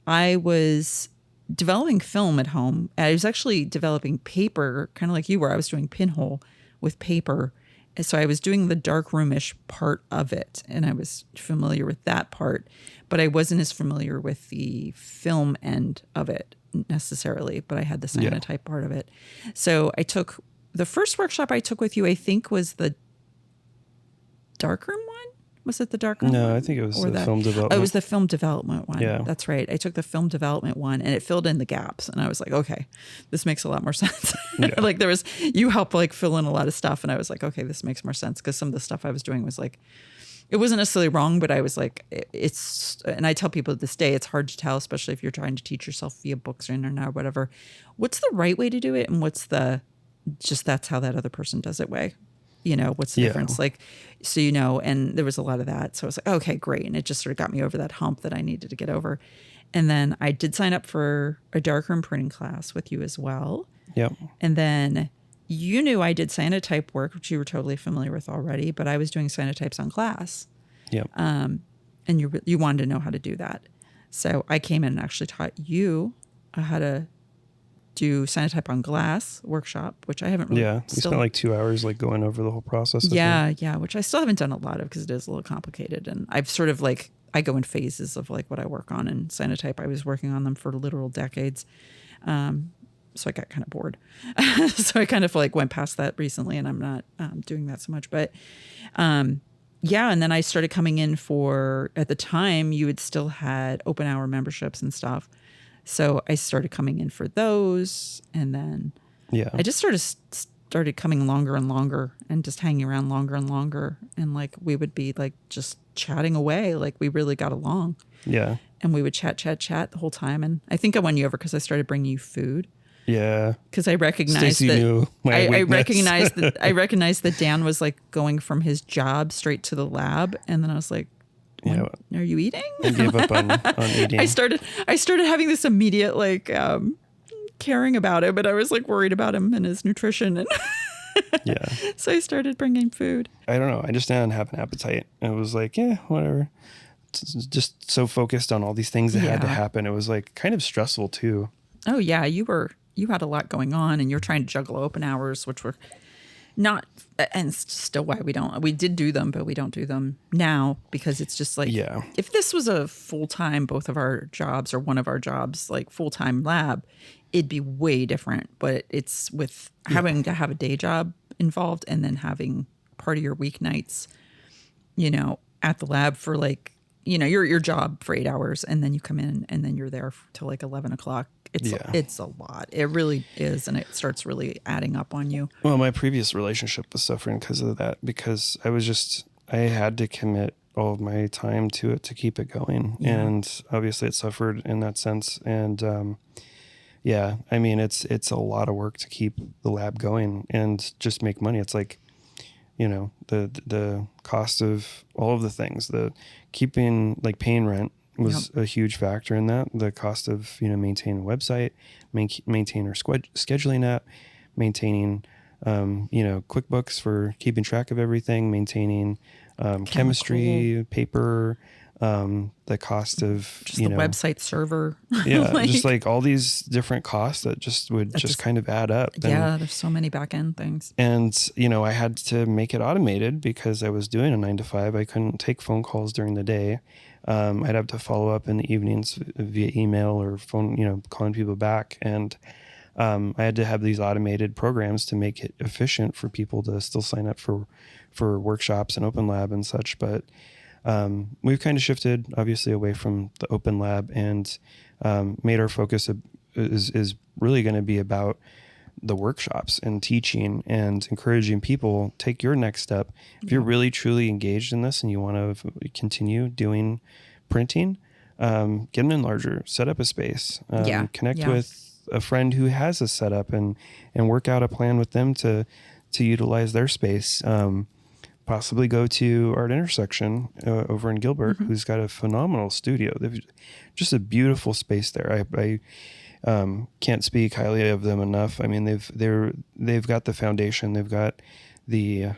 I was developing film at home. I was actually developing paper, kind of like you were. I was doing pinhole with paper. So I was doing the dark roomish part of it, and I was familiar with that part, but I wasn't as familiar with the film end of it necessarily, but I had the cyanotype part of it. So I took the first workshop I took with you, I think, was the darkroom one. Was it the darkroom one? No, I think it was the film development. Oh, it was the film development one. Yeah. That's right. I took the film development one and it filled in the gaps. And I was like, okay, this makes a lot more sense. Yeah. Like you helped like fill in a lot of stuff. And I was like, okay, this makes more sense. Because some of the stuff I was doing was like, it wasn't necessarily wrong, but I was like, and I tell people to this day, it's hard to tell, especially if you're trying to teach yourself via books or internet or whatever. What's the right way to do it? And what's that's how that other person does it way? what's the Yeah. difference? Like, so, and there was a lot of that. So I was like, okay, great. And it just sort of got me over that hump that I needed to get over. And then I did sign up for a darkroom printing class with you as well. Yep. And then you knew I did cyanotype work, which you were totally familiar with already, but I was doing cyanotypes on glass. Yep. And you wanted to know how to do that. So I came in and actually taught you how to do cyanotype on glass workshop, which I haven't really Yeah. We spent like 2 hours like going over the whole process. with yeah, me. yeah, which I still haven't done a lot of because it is a little complicated. And I've sort of like, I go in phases of like what I work on, and cyanotype, I was working on them for literal decades. So I got kind of bored. So I kind of like went past that recently, and I'm not doing that so much. But yeah, and then I started coming in for, at the time, you had still had open hour memberships and stuff. So I started coming in for those, and then Yeah. I just started coming longer and longer and just hanging around longer and longer. And like we would be like just chatting away, like we really got along. Yeah. And we would chat the whole time. And I think I won you over because I started bringing you food. Yeah. Because I recognized Stacey knew that my I weakness. recognized that Dan was like going from his job straight to the lab, and then I was like, Yeah. "Are you eating?" I gave up on eating. I started having this immediate like caring about him, but I was like worried about him and his nutrition, and Yeah. so I started bringing food. I don't know. I just didn't have an appetite. It was like, yeah, whatever. Just so focused on all these things that had to Yeah. happen. It was like kind of stressful too. Oh yeah, you had a lot going on, and you're trying to juggle open hours, which were not, and it's still why we did do them, but we don't do them now because it's just like, Yeah. if this was a full-time, both of our jobs or one of our jobs, like full-time lab, it'd be way different. But it's with having to have a day job involved and then having part of your weeknights, at the lab for like, your job for 8 hours, and then you come in and then you're there till like 11 o'clock. It's a lot. It really is. And it starts really adding up on you. Well, my previous relationship was suffering because of that, because I had to commit all of my time to it to keep it going. Yeah. And obviously it suffered in that sense. And, yeah, I mean, it's a lot of work to keep the lab going and just make money. It's like, the cost of all of the things, the keeping, like paying rent was a huge factor in that. The cost of, maintaining a website, maintaining our scheduling app, maintaining, QuickBooks for keeping track of everything, maintaining chemistry, paper, the cost of, Just the website server. yeah, just like all these different costs that just would just kind of add up. Yeah, there's so many back end things. And, I had to make it automated because I was doing a 9 to 5. I couldn't take phone calls during the day. I'd have to follow up in the evenings via email or phone, calling people back. And I had to have these automated programs to make it efficient for people to still sign up for workshops and open lab and such. But we've kind of shifted, obviously, away from the open lab and made our focus is really going to be about the workshops and teaching and encouraging people take your next step. If you're really truly engaged in this and you want to continue doing printing, get them in larger, set up a space, connect with a friend who has a setup and work out a plan with them to utilize their space. Possibly go to Art Intersection over in Gilbert, who's got a phenomenal studio. They've just a beautiful space there. I can't speak highly of them enough. I mean, they've got the foundation, they've got the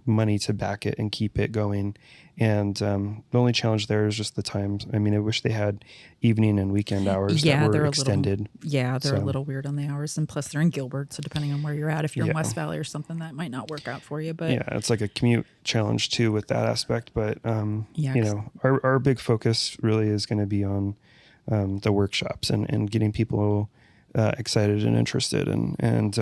money to back it and keep it going. And the only challenge there is just the times. I mean, I wish they had evening and weekend hours that were extended. They're a little weird on the hours, and plus they're in Gilbert, so depending on where you're at, if you're in West Valley or something, that might not work out for you. But yeah, it's like a commute challenge too with that aspect. But our big focus really is going to be on the workshops and getting people excited and interested, and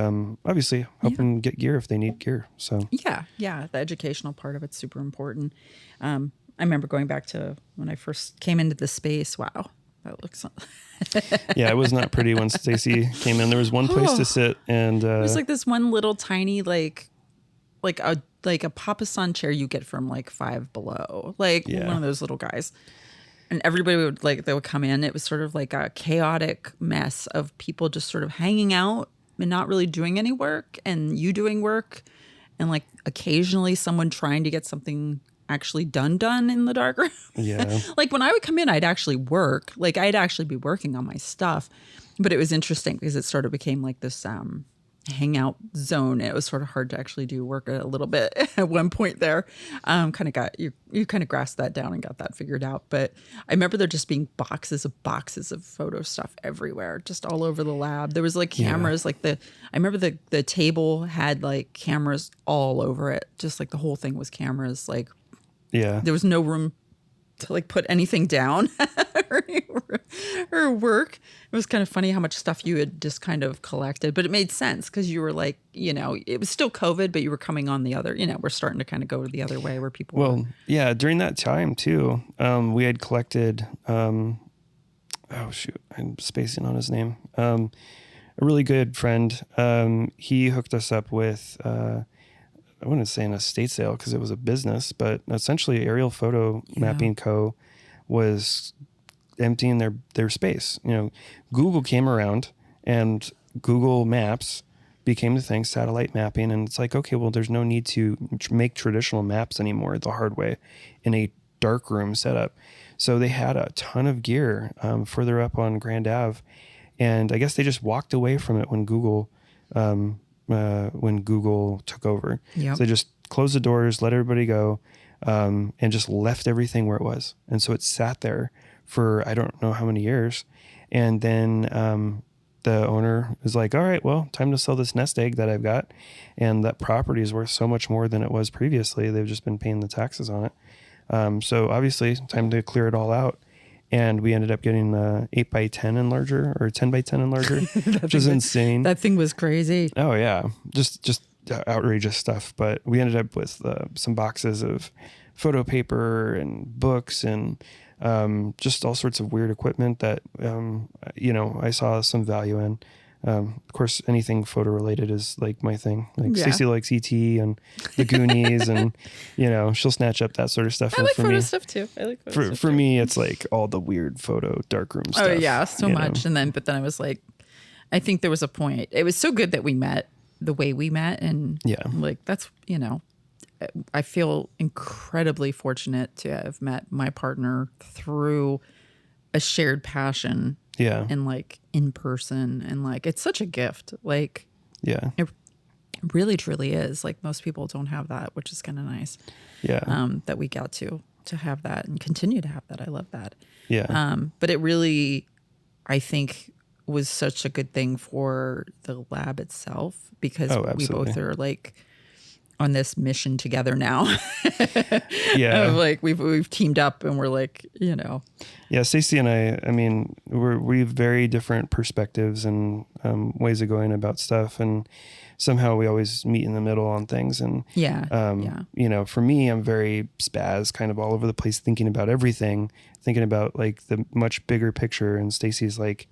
obviously help them get gear if they need gear. So the educational part of it's super important. I remember going back to when I first came into the space. Wow, that looks. Yeah, it was not pretty when Stacey came in. There was one place to sit, and it was like this one little tiny like a Papasan chair you get from like Five Below, one of those little guys. And everybody they would come in. It was sort of like a chaotic mess of people just sort of hanging out and not really doing any work, and you doing work. and like occasionally someone trying to get something actually done in the dark room. Yeah. Like when I would come in, I'd actually work. Like I'd actually be working on my stuff. But it was interesting because it sort of became like this hangout zone. It was sort of hard to actually do work a little bit at one point there. Kind of got you kind of grasped that down and got that figured out. But I remember there just being boxes of photo stuff everywhere, just all over the lab. There was like cameras, like I remember the table had like cameras all over it. Just like the whole thing was cameras. Like Yeah. there was no room to like put anything down or work. It was kind of funny how much stuff you had just kind of collected, but it made sense because you were like, you know, it was still COVID, but you were coming on the other, you know, we're starting to kind of go the other way where people were. Well, yeah, during that time too, we had collected, oh shoot, I'm spacing on his name. A really good friend. He hooked us up with, I wouldn't say an estate sale because it was a business, but essentially Aerial Photo Mapping Co. was emptying their space. You know, Google came around and Google Maps became the thing, satellite mapping. And it's like, okay, well, there's no need to make traditional maps anymore the hard way in a dark room setup. So they had a ton of gear further up on Grand Ave. And I guess they just walked away from it when Google took over. Yep. So they just closed the doors, let everybody go, and just left everything where it was. And so it sat there for I don't know how many years. And then the owner was like, all right, well, time to sell this nest egg that I've got. And that property is worth so much more than it was previously. They've just been paying the taxes on it. So obviously time to clear it all out. And we ended up getting 8x10 and larger, or 10x10 and larger, which is insane. That thing was crazy. Oh yeah, just outrageous stuff. But we ended up with some boxes of photo paper and books and just all sorts of weird equipment that you know, I saw some value in. Of course, anything photo related is like my thing. Like Yeah. Stacey likes E.T. and the Goonies, and you know, she'll snatch up that sort of stuff. I And like for photo me, stuff too. I like photo stuff for too. me, it's like all the weird photo darkroom stuff. Oh yeah, so you much. know? And then I was like, I think there was a point. It was so good that we met the way we met, and Yeah. like that's, you know, I feel incredibly fortunate to have met my partner through a shared passion Yeah, and like in person, and like it's such a gift. Like yeah, it really truly is. Like most people don't have that, which is kind of nice. yeah, That we got to have that and continue to have that. I love that. yeah. But it really, I think, was such a good thing for the lab itself because Oh, we both absolutely. are like on this mission together now. Yeah. Of, like we've teamed up and we're like, you know, Yeah, Stacey and I mean, we have very different perspectives and ways of going about stuff, and somehow we always meet in the middle on things. And yeah. you know, for me, I'm very spaz, kind of all over the place, thinking about everything, thinking about like the much bigger picture. And Stacey's like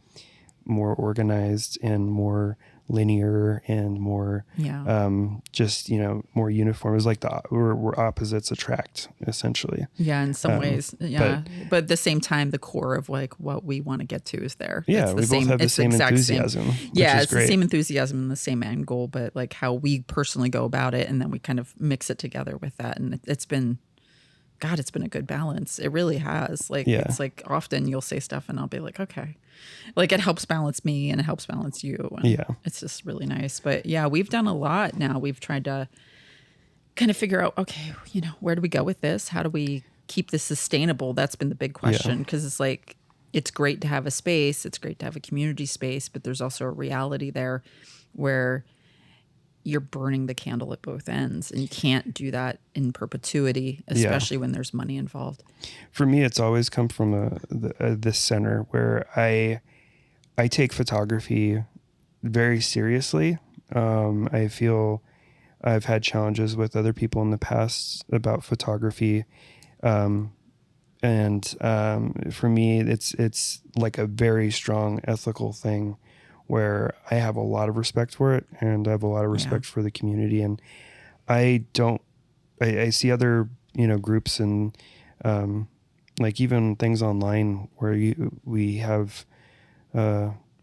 more organized and more linear and more Yeah. just, you know, more uniform. It's like we're opposites attract, essentially. Yeah, in some ways. Yeah. But at the same time, the core of like what we want to get to is there. Yeah, It's the we both have the it's same exact enthusiasm, which Yeah, is it's great. the same enthusiasm and the same end goal, but like how we personally go about it, and then we kind of mix it together with that. And it's been, God, it's been a good balance. It really has. Like, Yeah. it's like often you'll say stuff and I'll be like, okay. Like it helps balance me and it helps balance you. And Yeah. it's just really nice. But yeah, we've done a lot now. We've tried to kind of figure out, okay, you know, where do we go with this? How do we keep this sustainable? That's been the big question, because it's like, it's great to have a space. It's great to have a community space, but there's also a reality there where you're burning the candle at both ends, and you can't do that in perpetuity, especially when there's money involved. For me, it's always come from this center where I take photography very seriously. I feel I've had challenges with other people in the past about photography. And for me, it's like a very strong ethical thing where I have a lot of respect for it, and I have a lot of respect for the community. And I see other, you know, groups and like even things online where we have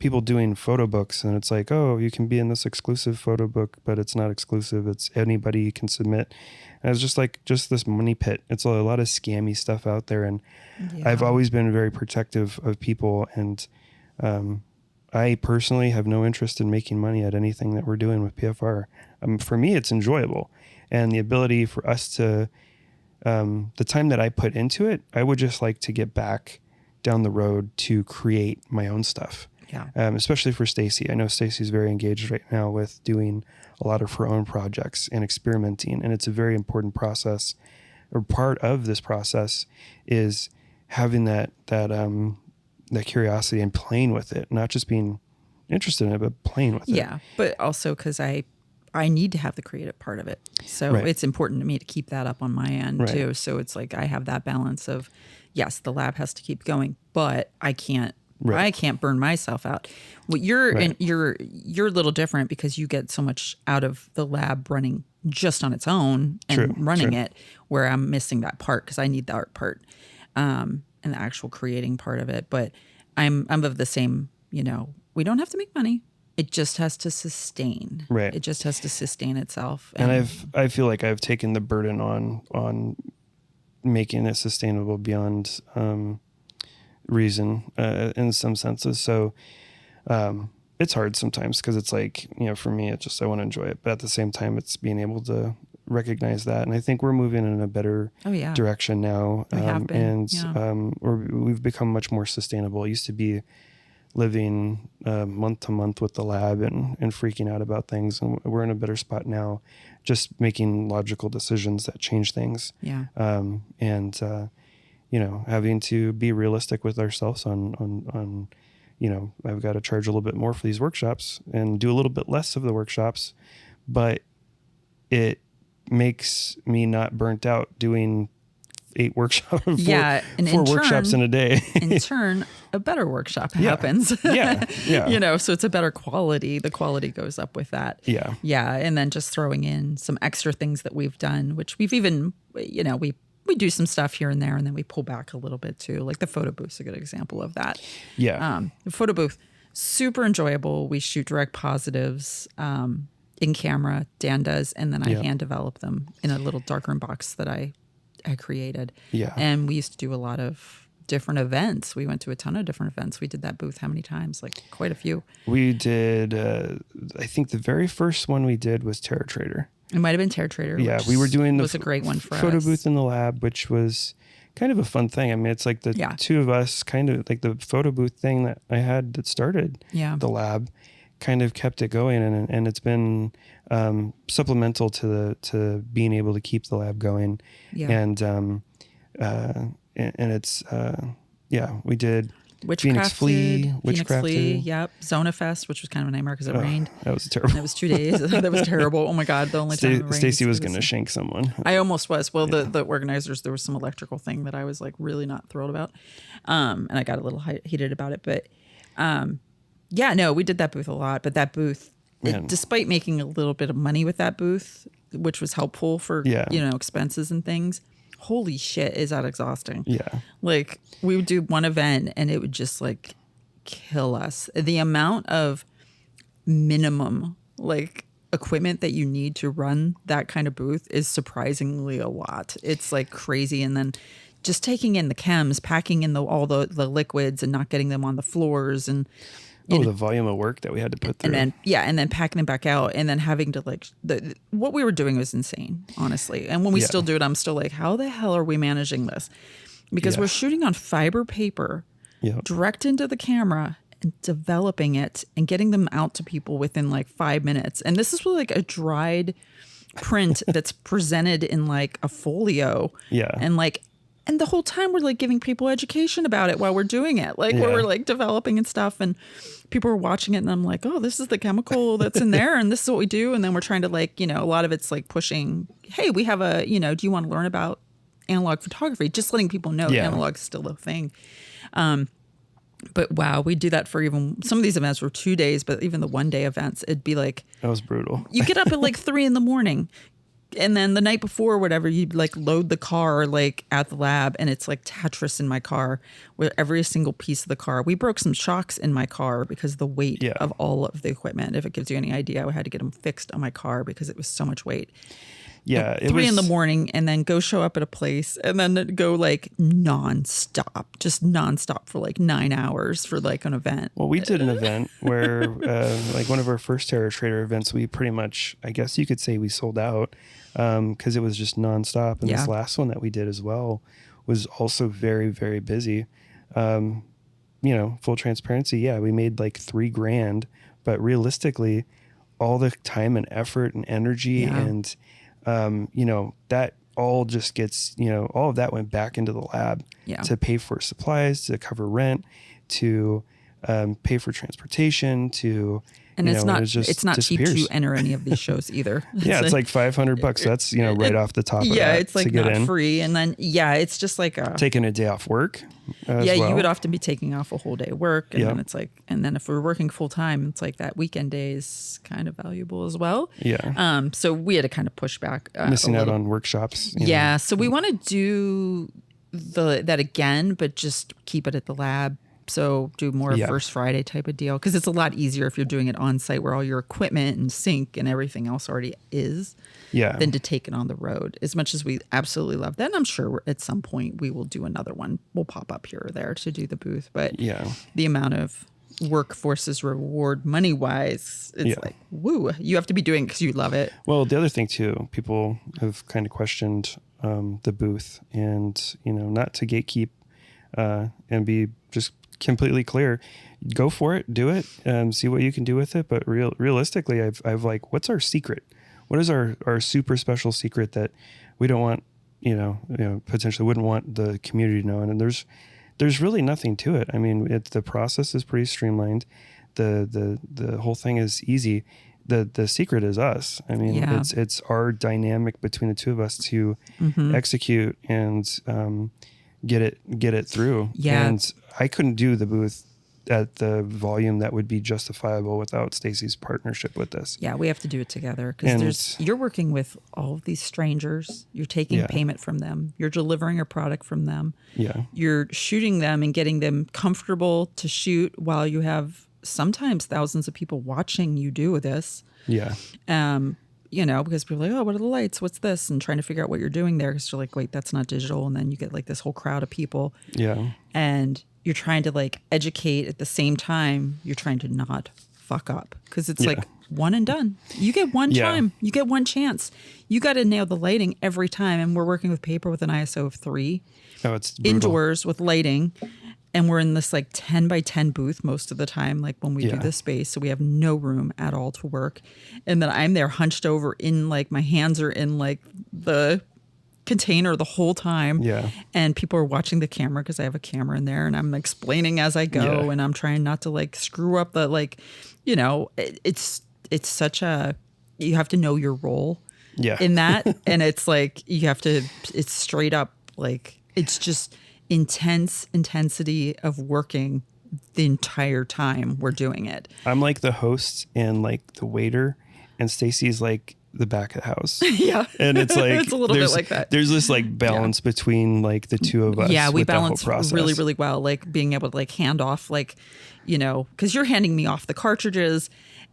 people doing photo books, and it's like, oh, you can be in this exclusive photo book, but it's not exclusive. It's anybody can submit. And it's just like just this money pit. It's a lot of scammy stuff out there, and I've always been very protective of people, and I personally have no interest in making money at anything that we're doing with PFR. For me, it's enjoyable, and the ability for us to, the time that I put into it, I would just like to get back down the road to create my own stuff. Yeah. Especially for Stacy. I know Stacy's very engaged right now with doing a lot of her own projects and experimenting, and it's a very important process, or part of this process is having that curiosity and playing with it, not just being interested in it, but playing with it. Yeah, but also because I need to have the creative part of it. So Right. it's important to me to keep that up on my end Right. too. So it's like I have that balance of, yes, the lab has to keep going, but I can't Right. I can't burn myself out. Well, you're Right. you're a little different because you get so much out of the lab running just on its own and True, running true. it, where I'm missing that part because I need the art part and the actual creating part of it. But I'm of the same, we don't have to make money. It just has to sustain. Right. It just has to sustain itself. And I feel like I've taken the burden on making it sustainable beyond reason in some senses. So it's hard sometimes because it's like, for me, it's just I want to enjoy it. But at the same time, it's being able to recognize that. And I think we're moving in a better direction now. We have been, And we've become much more sustainable. It used to be living month to month with the lab and freaking out about things. And we're in a better spot now, just making logical decisions that change things. Yeah. Having to be realistic with ourselves on I've got to charge a little bit more for these workshops and do a little bit less of the workshops, but it makes me not burnt out doing 8 workshops, four workshops in a day. In turn, a better workshop happens. Yeah. So it's a better quality. The quality goes up with that. Yeah. Yeah. And then just throwing in some extra things that we've done, which we've even, we do some stuff here and there, and then we pull back a little bit too. Like the photo booth's a good example of that. Yeah. The photo booth, super enjoyable. We shoot direct positives in camera, Dan does, and then I hand develop them in a little darkroom box that I created. Yeah. And we used to do a lot of different events. We went to a ton of different events. We did that booth how many times? Like quite a few. We did, I think the very first one we did was Terror Trader. It might have been Terror Trader. Yeah, we were doing the was a great one for photo us. booth in the lab, which was kind of a fun thing. I mean, it's like the two of us, kind of like the photo booth thing that I had that started the lab, kind of kept it going, and it's been supplemental to being able to keep the lab going. Yeah. And it's we did Phoenix Flea, Witchcrafted. Yep. Zona Fest, which was kind of a nightmare because it rained. That was terrible. That was 2 days. That was terrible. Oh my God. The only time it rained. Stacy was going to shank someone. I almost was. Well, the organizers, there was some electrical thing that I was like really not thrilled about. And I got a little heated about it, but we did that booth a lot, but that booth, despite making a little bit of money with that booth, which was helpful for, expenses and things, holy shit, is that exhausting. Yeah. Like we would do one event and it would just like kill us. The amount of minimum like equipment that you need to run that kind of booth is surprisingly a lot. It's like crazy. And then just taking in the chems, packing in all the liquids and not getting them on the floors and the volume of work that we had to put through. And then packing them back out and then having to like what we were doing was insane, honestly. And when we still do it, I'm still like, how the hell are we managing this? Because we're shooting on fiber paper direct into the camera and developing it and getting them out to people within like 5 minutes. And this is really like a dried print that's presented in like a folio. Yeah. And the whole time we're like giving people education about it while we're doing it. Like where we're like developing and stuff and people are watching it and I'm like, oh, this is the chemical that's in there and this is what we do. And then we're trying to like, a lot of it's like pushing, hey, we have do you want to learn about analog photography? Just letting people know analog's still a thing. But wow, we do that for even some of these events were 2 days, but even the 1 day events, it'd be like, that was brutal. You get up at like 3 a.m, And then the night before, whatever, you'd like load the car like at the lab, and it's like Tetris in my car with every single piece of the car. We broke some shocks in my car because of the weight Yeah. of all of the equipment. If it gives you any idea, I had to get them fixed on my car because it was so much weight. Yeah. It 3 in the was- morning, and then go show up at a place, and then go like nonstop, just nonstop for like 9 hours for like an event. Well, we did an event where, like one of our first Terror Trader events, we pretty much, I guess you could say we sold out because it was just nonstop. And Yeah. this last one that we did as well was also very, very busy. You know, full transparency. Yeah, we made like $3,000, but realistically, all the time and effort and energy Yeah. and, you know, that all just gets, you know, all of that went back into the lab Yeah. to pay for supplies, to cover rent, to pay for transportation, to And you it's know, not it just it's not cheap disappears. to enter any of these shows either. Yeah, it's like $500. That's, you know, right off the top of yeah, that it's to like get not in. free. And then it's just like a Taking a day off work. As yeah, well. you would often be taking off a whole day of work, and Yeah. then it's like, and then if we're working full time, it's like that weekend day is kind of valuable as well. Yeah. So we had to kind of push back. Missing a out little. on workshops. you know. Yeah, so we want to do that again, but just keep it at the lab. So do more Yeah. First Friday type of deal, because it's a lot easier if you're doing it on site where all your equipment and sink and everything else already is, Yeah. than to take it on the road. As much as we absolutely love that, and I'm sure at some point we will do another one. We'll pop up here or there to do the booth, but Yeah. the amount of workforce's reward money wise, it's Yeah. like, woo, you have to be doing it because you love it. Well, the other thing too, people have kind of questioned the booth, and you know, not to gatekeep and be just completely clear. Go for it, do it, see what you can do with it. But realistically, I've like, what's our secret? What is our super special secret that we don't want, you know, potentially wouldn't want the community to know? And there's really nothing to it. I mean, the process is pretty streamlined. The whole thing is easy. The secret is us. I mean, Yeah. it's our dynamic between the two of us to execute and get it through. Yeah. And I couldn't do the booth at the volume that would be justifiable without Stacy's partnership with this. Yeah, we have to do it together And- because you're working with all of these strangers. You're taking Yeah. payment from them. You're delivering a product from them. Yeah. You're shooting them and getting them comfortable to shoot while you have sometimes thousands of people watching you do this. Yeah. You know, because people are like, oh, what are the lights? What's this? And trying to figure out what you're doing there because you're like, wait, that's not digital. And then you get like this whole crowd of people Yeah. and you're trying to like educate at the same time. You're trying to not fuck up because it's Yeah. like one and done. You get one Yeah. time. You get one chance. You got to nail the lighting every time. And we're working with paper with an ISO of 3 Oh, it's brutal. indoors with lighting. And we're in this like 10 by 10 booth most of the time, like when we do Yeah. this space. So we have no room at all to work. And then I'm there hunched over in like my hands are in like the container the whole time. Yeah. And people are watching the camera because I have a camera in there and I'm explaining as I go Yeah. and I'm trying not to like screw up the like, you know, it's such a, you have to know your role Yeah. in that. And it's like, you have to, it's straight up like, it's just intensity of working the entire time we're doing it. I'm like the host and like the waiter, and Stacy's like the back of the house. Yeah. And it's like It's a little bit there's- like that. There's this like balance between like the two of us. Yeah, we with that whole balance process. really, really well. Like being able to like hand off, like, you know, because you're handing me off the cartridges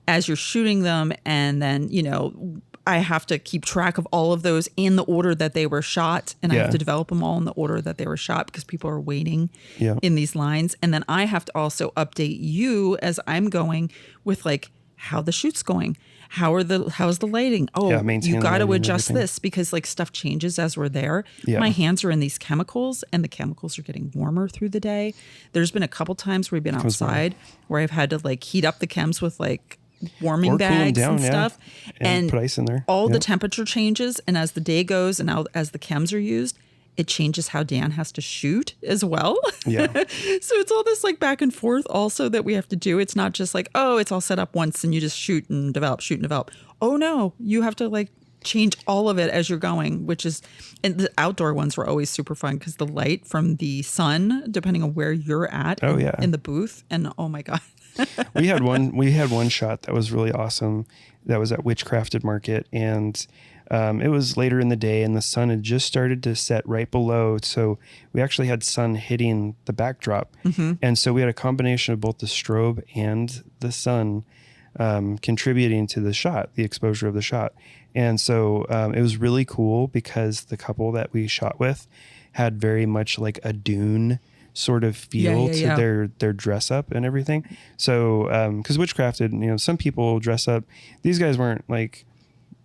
as you're shooting them, and then you know I have to keep track of all of those in the order that they were shot, and I Yeah. have to develop them all in the order that they were shot because people are waiting Yeah. in these lines, and then I have to also update you as I'm going with like how the shoot's going. How's the lighting? Oh, Yeah, maintain you the got to lighting and adjust everything. this because like stuff changes as we're there. Yeah. My hands are in these chemicals and the chemicals are getting warmer through the day. There's been a couple times where we've been outside where I've had to like heat up the chems with like warming Or cool 'em bags down, and yeah. stuff. And put ice in there. All the Yep. temperature changes. And as the day goes and as the chems are used, it changes how Dan has to shoot as well. Yeah. So it's all this like back and forth also that we have to do. It's not just like, oh, it's all set up once and you just shoot and develop. Oh no, you have to like change all of it as you're going, which is, and the outdoor ones were always super fun because the light from the sun, depending on where you're at Oh, in, yeah. in the booth. And oh my God. we had one shot that was really awesome. That was at Witchcrafted Market, and It was later in the day and the sun had just started to set right below. So we actually had sun hitting the backdrop. And so we had a combination of both the strobe and the sun contributing to the shot, the exposure of the shot. And so it was really cool because the couple that we shot with had very much like a Dune sort of feel to their dress up and everything. So because Witchcrafted, you know, some people dress up. These guys weren't like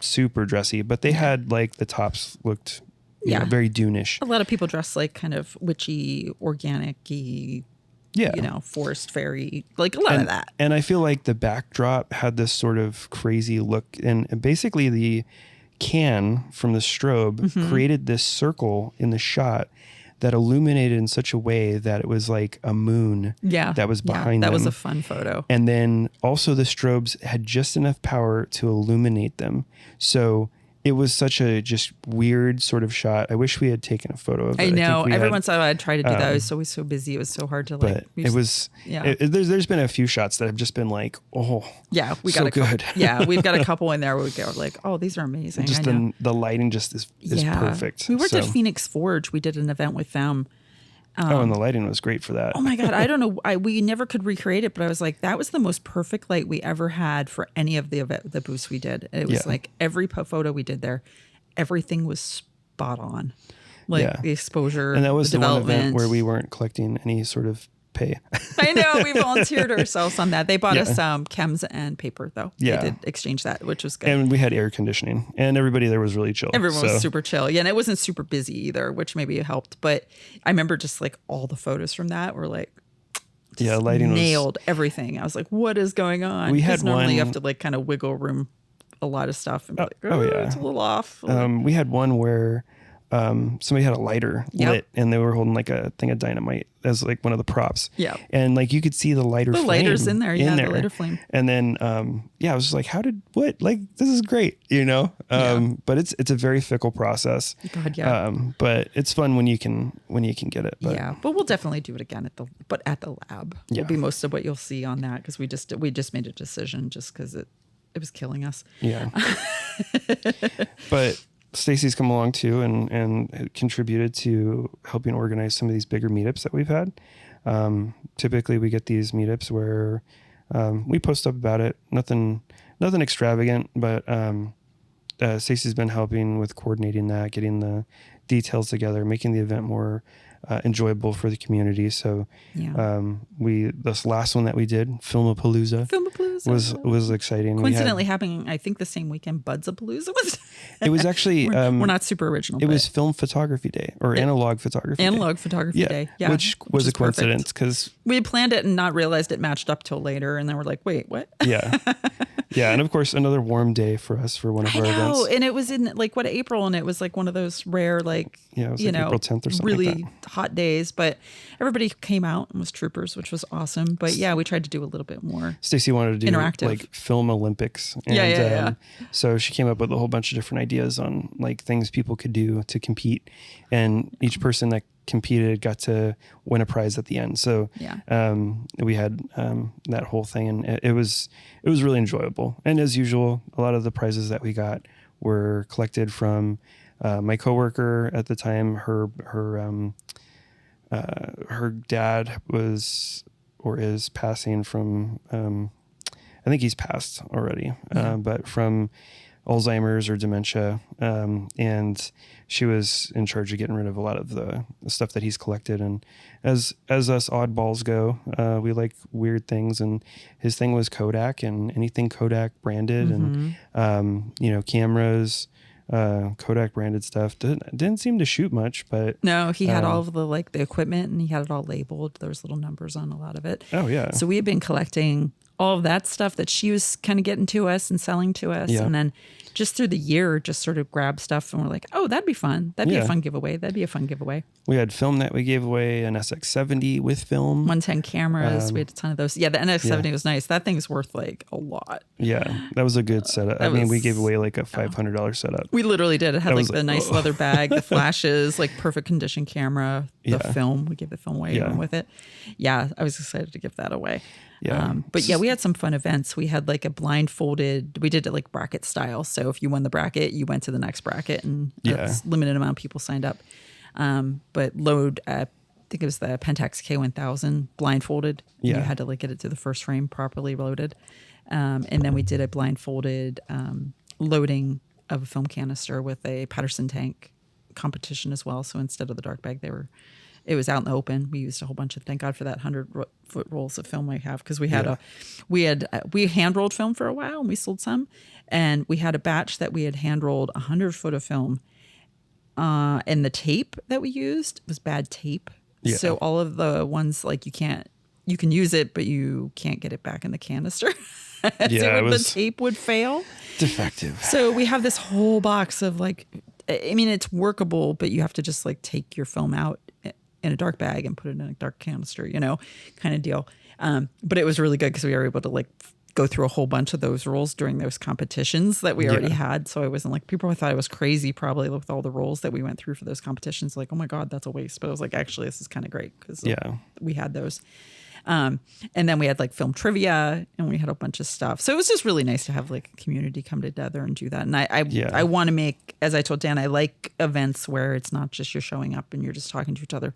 super dressy, but they had like the tops looked you know, very Dune-ish. A lot of people dress like kind of witchy, organic-y, you know, forest fairy, like a lot of that. And I feel like the backdrop had this sort of crazy look, and basically the can from the strobe created this circle in the shot that illuminated in such a way that it was like a moon that was behind them. That was a fun photo. And then also the strobes had just enough power to illuminate them. So it was such a just weird sort of shot. I wish we had taken a photo of it. I know. Every once in a while I'd try to do that. I was always so busy. It was so hard to like. But it was. There's been a few shots that have just been like, oh. Yeah, we got so a couple, good. Yeah, we've got a couple in there where we go like, oh, these are amazing. Just the lighting just is perfect. We worked at Phoenix Forge. We did an event with them. And the lighting was great for that. Oh my God. I don't know. We never could recreate it, but I was like, that was the most perfect light we ever had for any of the booths we did. It was like every photo we did there, everything was spot on. Like the exposure, and that was the one development. event where we weren't collecting any sort of pay. I know, we volunteered ourselves on that. They bought us chems and paper though. Yeah. They did exchange that, which was good. And we had air conditioning and everybody there was really chill. Everyone was super chill. Yeah, and it wasn't super busy either, which maybe helped. But I remember just like all the photos from that were like lighting nailed everything. I was like, what is going on? We had normally one, you have to like kind of wiggle room a lot of stuff and be like, it's a little off. We had one where somebody had a lighter lit and they were holding like a thing of dynamite as like one of the props. Yeah. And like you could see the lighter flame. The lighter's in there. Yeah, the lighter flame. And then I was just like, like this is great, you know? But it's a very fickle process. God, yeah. But it's fun when you can get it. But. Yeah. But we'll definitely do it again at the lab. Yeah. Will be most of what you'll see on that because we just made a decision just because it was killing us. Yeah. But Stacy's come along too and contributed to helping organize some of these bigger meetups that we've had. Typically we get these meetups where we post up about it. Nothing extravagant, but Stacy's been helping with coordinating that, getting the details together, making the event more enjoyable for the community. So this last one that we did, Filmapalooza was exciting. Coincidentally happening, I think the same weekend Budsapalooza was. It was actually we're not super original. It was Film Photography Day or Analog Photography Day. Yeah, which was a coincidence because we had planned it and not realized it matched up till later, and then we're like, wait, what? Yeah. Yeah, and of course another warm day for us for one of our events. And it was in like April, and it was like one of those rare like it was like April 10th or something really like that. hot days. But everybody came out and was troopers, which was awesome. But yeah, we tried to do a little bit more. Stacy wanted to do interactive, like Film Olympics. And, so she came up with a whole bunch of different ideas on like things people could do to compete, and each person that competed got to win a prize at the end. So we had that whole thing, and it was really enjoyable. And as usual, a lot of the prizes that we got were collected from my coworker at the time. Her dad was or is passing from I think he's passed already, but from Alzheimer's or dementia, and she was in charge of getting rid of a lot of the stuff that he's collected. And as us oddballs go, we like weird things, and his thing was Kodak and anything Kodak branded, and cameras, Kodak branded stuff. Didn't seem to shoot much, but no, he had all of the equipment, and he had it all labeled. There was little numbers on a lot of it. Oh yeah. So we had been collecting all of that stuff that she was kind of getting to us and selling to us. Yeah. And then just through the year, just sort of grab stuff and we're like, oh, that'd be fun. That'd be a fun giveaway. We had film that we gave away, an SX70 with film. 110 cameras. We had a ton of those. Yeah, the NX70 was nice. That thing's worth like a lot. Yeah, that was a good setup. We gave away like a $500 setup. We literally did. It had like the nice leather bag, the flashes, like perfect condition camera, the film. We gave the film away even with it. Yeah, I was excited to give that away. Yeah. But yeah, we had some fun events. We had like a blindfolded, we did it like bracket style. So if you won the bracket, you went to the next bracket, and a limited amount of people signed up. But load, I think it was the Pentax K1000 blindfolded. Yeah. You had to like get it to the first frame properly loaded. And then we did a blindfolded loading of a film canister with a Patterson tank competition as well. So instead of the dark bag, it was out in the open. We used a whole bunch of, thank God for that 100-foot rolls of film we have, because we hand rolled film for a while and we sold some, and we had a batch that we had hand rolled 100-foot of film, and the tape that we used was bad tape. Yeah. So all of the ones like you can use it, but you can't get it back in the canister. The tape would fail. Defective. So we have this whole box of like, I mean, it's workable, but you have to just like take your film out in a dark bag and put it in a dark canister, kind of deal. But it was really good because we were able to like go through a whole bunch of those rolls during those competitions that we already had. So I wasn't like, people thought I was crazy probably with all the rolls that we went through for those competitions. Like, oh my God, that's a waste. But I was like, actually, this is kind of great because we had those. And then we had like film trivia, and we had a bunch of stuff. So it was just really nice to have like a community come together and do that. And I want to make, as I told Dan, I like events where it's not just you're showing up and you're just talking to each other.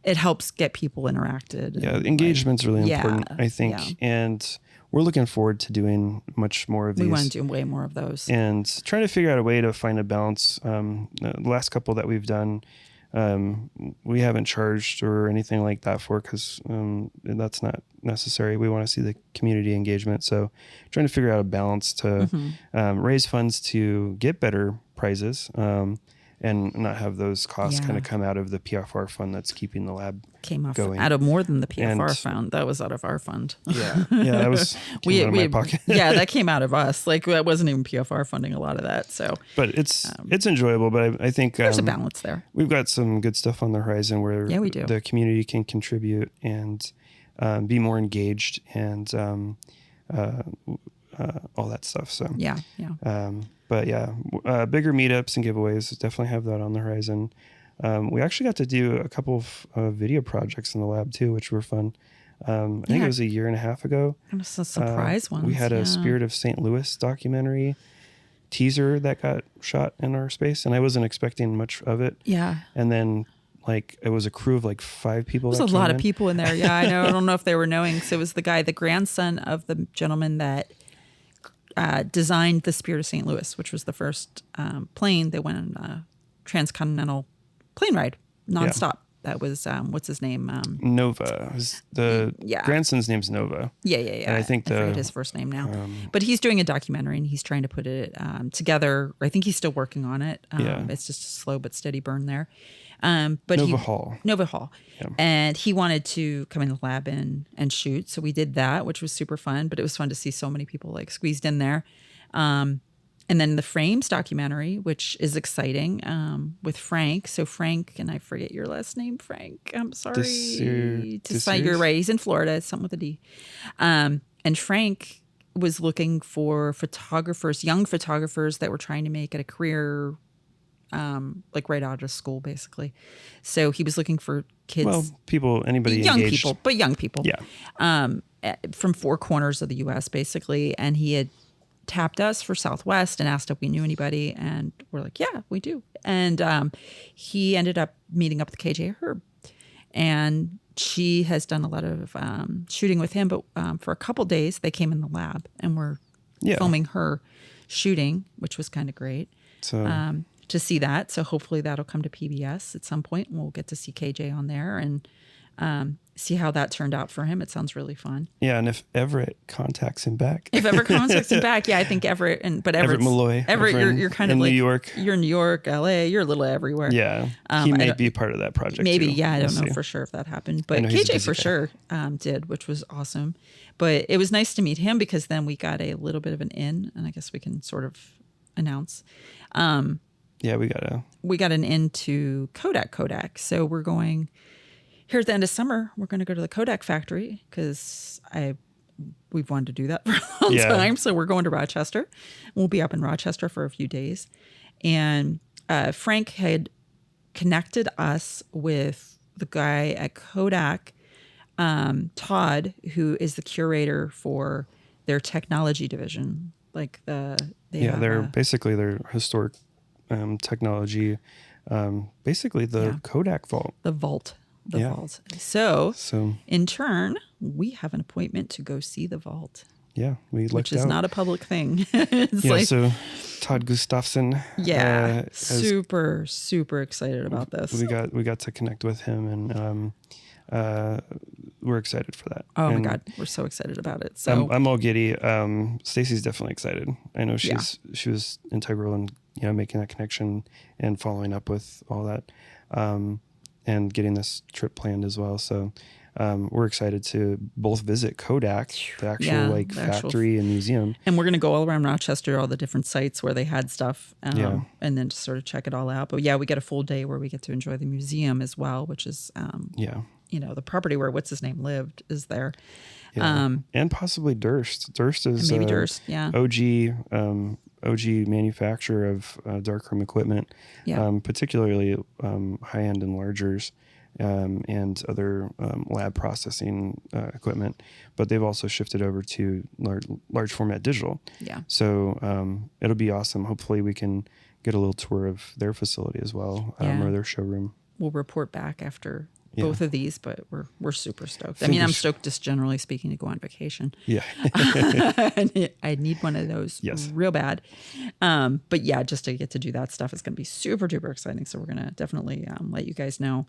It helps get people interacted. Yeah, engagement's really important, I think. Yeah. And we're looking forward to doing much more of these. We want to do way more of those. And trying to figure out a way to find a balance. The last couple that we've done, we haven't charged or anything like that for, because that's not necessary. We want to see the community engagement. So trying to figure out a balance to raise funds to get better prizes, and not have those costs kind of come out of the PFR fund that's keeping the lab going. Out of more than the PFR fund. That was out of our fund. Yeah, that was out of my pocket. Yeah, that came out of us. Like that wasn't even PFR funding a lot of that. So, but it's enjoyable. But I think there's a balance there. We've got some good stuff on the horizon where we do. The community can contribute and be more engaged and all that stuff. So yeah. But yeah, bigger meetups and giveaways, definitely have that on the horizon. We actually got to do a couple of video projects in the lab too, which were fun. I think it was a year and a half ago. It was a surprise one. We had a Spirit of St. Louis documentary teaser that got shot in our space, and I wasn't expecting much of it. Yeah. And then it was a crew of like 5 people. There was a lot of people in there. Yeah, I know. I don't know if they were knowing. So it was the grandson of the gentleman that designed the Spirit of St. Louis, which was the first plane that went on a transcontinental plane ride nonstop. That was what's his name? Nova. The grandson's name's Nova. Yeah. And I think forget his first name now. But he's doing a documentary and he's trying to put it together. I think he's still working on it. It's just a slow but steady burn there. But Nova Hall. Yeah. And he wanted to come in the lab and shoot. So we did that, which was super fun. But it was fun to see so many people like squeezed in there. And then the Frames documentary, which is exciting, with Frank. So Frank, and I forget your last name, Frank. I'm sorry. You're right. He's in Florida. It's something with a D. And Frank was looking for photographers, young photographers that were trying to make it a career, like right out of school, basically. So he was looking for kids. Well, anybody young engaged. young people. Yeah. From 4 corners of the U.S., basically. And he had tapped us for Southwest and asked if we knew anybody, and we're like, yeah, we do. And he ended up meeting up with KJ Herb, and she has done a lot of shooting with him. But for a couple days, they came in the lab and were filming her shooting, which was kind of great. So to see that. So hopefully that'll come to PBS at some point, and we'll get to see KJ on there and see how that turned out for him. It sounds really fun. Yeah, and if Everett contacts him back. I think Everett Everett Malloy. Everett, you're kind of in like New York. You're in New York, LA. You're a little everywhere. Yeah, he may be part of that project. Maybe, too. I don't know for sure if that happened, but KJ for sure did, which was awesome. But it was nice to meet him because then we got a little bit of an in, and I guess we can sort of announce. Yeah, we got an in to Kodak. So we're going. Here at the end of summer, we're going to go to the Kodak factory because we've wanted to do that for a long time. So we're going to Rochester. We'll be up in Rochester for a few days. And Frank had connected us with the guy at Kodak Todd, who is the curator for their technology division, like they're basically their historic technology, basically the Kodak vault. the vault. The Yeah. vault. So So in turn, we have an appointment to go see the vault, yeah, we looked which is out. not a public thing. It's Yeah, like, so Todd Gustafson. super, super excited about this. We got to connect with him, and we're excited for that. Oh And my God, we're so excited about it. So I'm all giddy. Stacy's definitely excited. I know she was integral in making that connection and following up with all that, and getting this trip planned as well. So we're excited to both visit Kodak, the actual the actual factory and museum. and we're going to go all around Rochester, all the different sites where they had stuff, Yeah. and then just sort of check it all out. But yeah, we get a full day where we get to enjoy the museum as well, which is, Yeah. the property where what's his name lived is there. Yeah. And possibly Durst. Durst is Maybe Durst, yeah. OG manufacturer of darkroom equipment, Yeah. Particularly high-end enlargers and other lab processing equipment. But they've also shifted over to large format digital. Yeah. So it'll be awesome. Hopefully we can get a little tour of their facility as well, Yeah. or their showroom. We'll report back after Yeah. both of these, but we're super stoked. I mean, I'm Fingers- stoked just generally speaking to go on vacation. Yeah. I need one of those Yes. real bad. But yeah, just to get to do that stuff is going to be super duper exciting. So we're going to definitely let you guys know.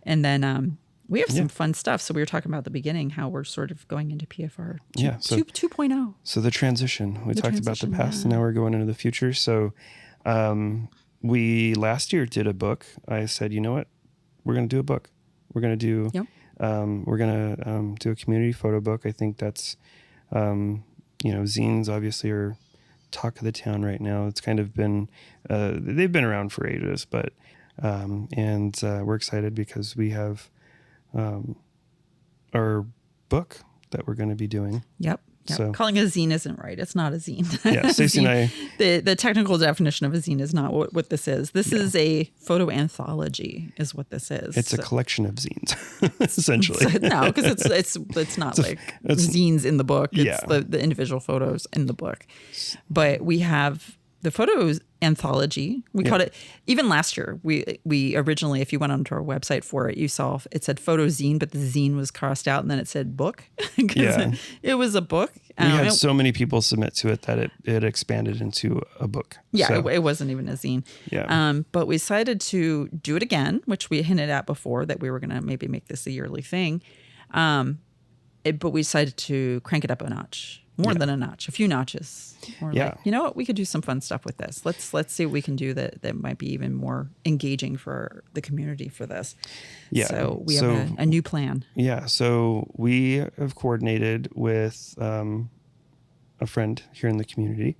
And then we have some fun stuff. So we were talking about at the beginning how we're sort of going into PFR Yeah, so- 2.0. So the transition, we talked about the transition, past, and now we're going into the future. So we last year did a book. I said, you know what? We're going to do a book. We're going to do, Yep. we're going to do a community photo book. I think that's, zines obviously are talk of the town right now. It's kind of been, they've been around for ages, but, we're excited because we have our book that we're going to be doing. Yep. So- Calling it a zine isn't right. It's not a zine. Yeah, Stacey and I- The technical definition of a zine is not what this is. This is a photo anthology, is what this is. It's a collection of zines, essentially. No, because it's not like zines in the book. It's Yeah. the individual photos in the book. But we have the photos anthology. We called it, even last year, we originally, if you went onto our website for it, you saw it said photo zine, but the zine was crossed out and then it said book. 'Cause Yeah. it was a book. We had so many people submit to it that it expanded into a book. Yeah, So, it wasn't even a zine. Yeah. But we decided to do it again, which we hinted at before that we were going to maybe make this a yearly thing. But we decided to crank it up a notch, more than a notch, a few notches. We're Yeah. like, you know what? We could do some fun stuff with this. Let's see what we can do that might be even more engaging for the community for this. Yeah. So we have a new plan. Yeah. So we have coordinated with a friend here in the community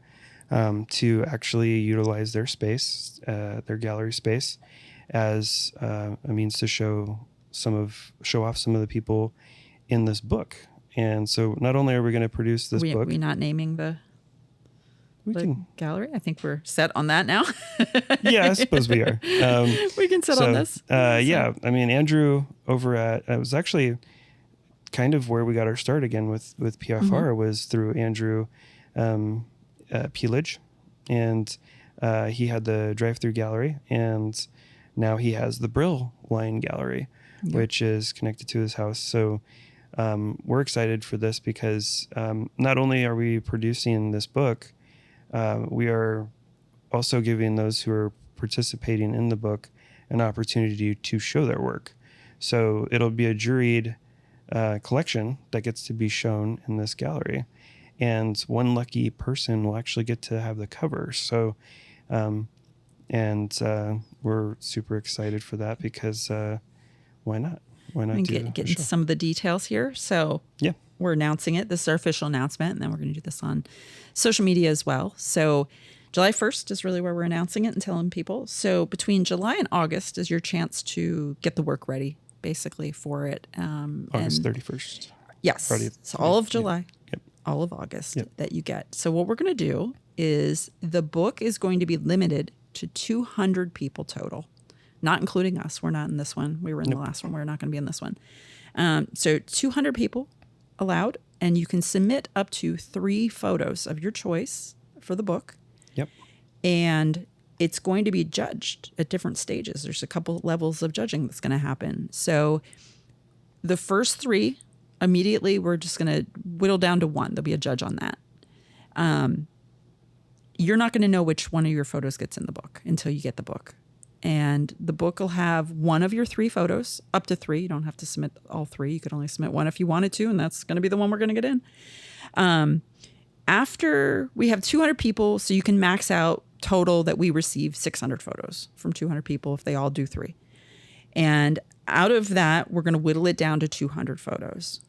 to actually utilize their space, their gallery space, as a means to show off some of the people in this book. And so not only are we going to produce this book, We not naming the we can, gallery. I think we're set on that now. yeah, I suppose we are. We can set on this. Yeah, I mean, Andrew over at, it was actually kind of where we got our start again with PFR was through Andrew Peelage. And he had the drive-through gallery, and now he has the Brill Line Gallery, which is connected to his house. So we're excited for this because not only are we producing this book, we are also giving those who are participating in the book an opportunity to show their work. So it'll be a juried collection that gets to be shown in this gallery. And one lucky person will actually get to have the cover. So, we're super excited for that because why not? Why not do a Get show? into some of the details here. So Yeah. we're announcing it. This is our official announcement, and then we're going to do this on social media as well. So July 1st is really where we're announcing it and telling people. So between July and August is your chance to get the work ready, basically, for it. August 31st. Yes. Friday. So all of July, Yep. all of August Yep. that you get. So what we're going to do is the book is going to be limited to 200 people total, not including us. We're not in this one. We were in the last one. We're not going to be in this one. So 200 people allowed, and you can submit up to 3 photos of your choice for the book. Yep. And it's going to be judged at different stages. There's a couple levels of judging that's going to happen. So the first 3, immediately, we're just going to whittle down to 1. There'll be a judge on that. You're not going to know which one of your photos gets in the book until you get the book. And the book will have 1 of your 3 photos, up to 3. You don't have to submit all 3. You could only submit 1 if you wanted to, and that's going to be the one we're going to get in. After we have 200 people, so you can max out total that we receive 600 photos from 200 people if they all do 3. And out of that, we're going to whittle it down to 200 photos.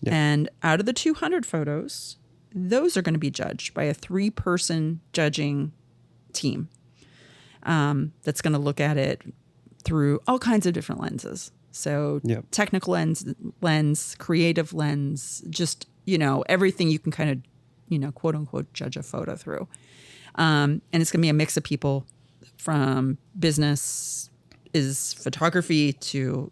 Yep. And out of the 200 photos, those are going to be judged by a 3-person judging team that's going to look at it through all kinds of different lenses. So Yep. technical lens, creative lens, just, everything you can kind of, quote unquote, judge a photo through. And it's going to be a mix of people from business, is photography, to,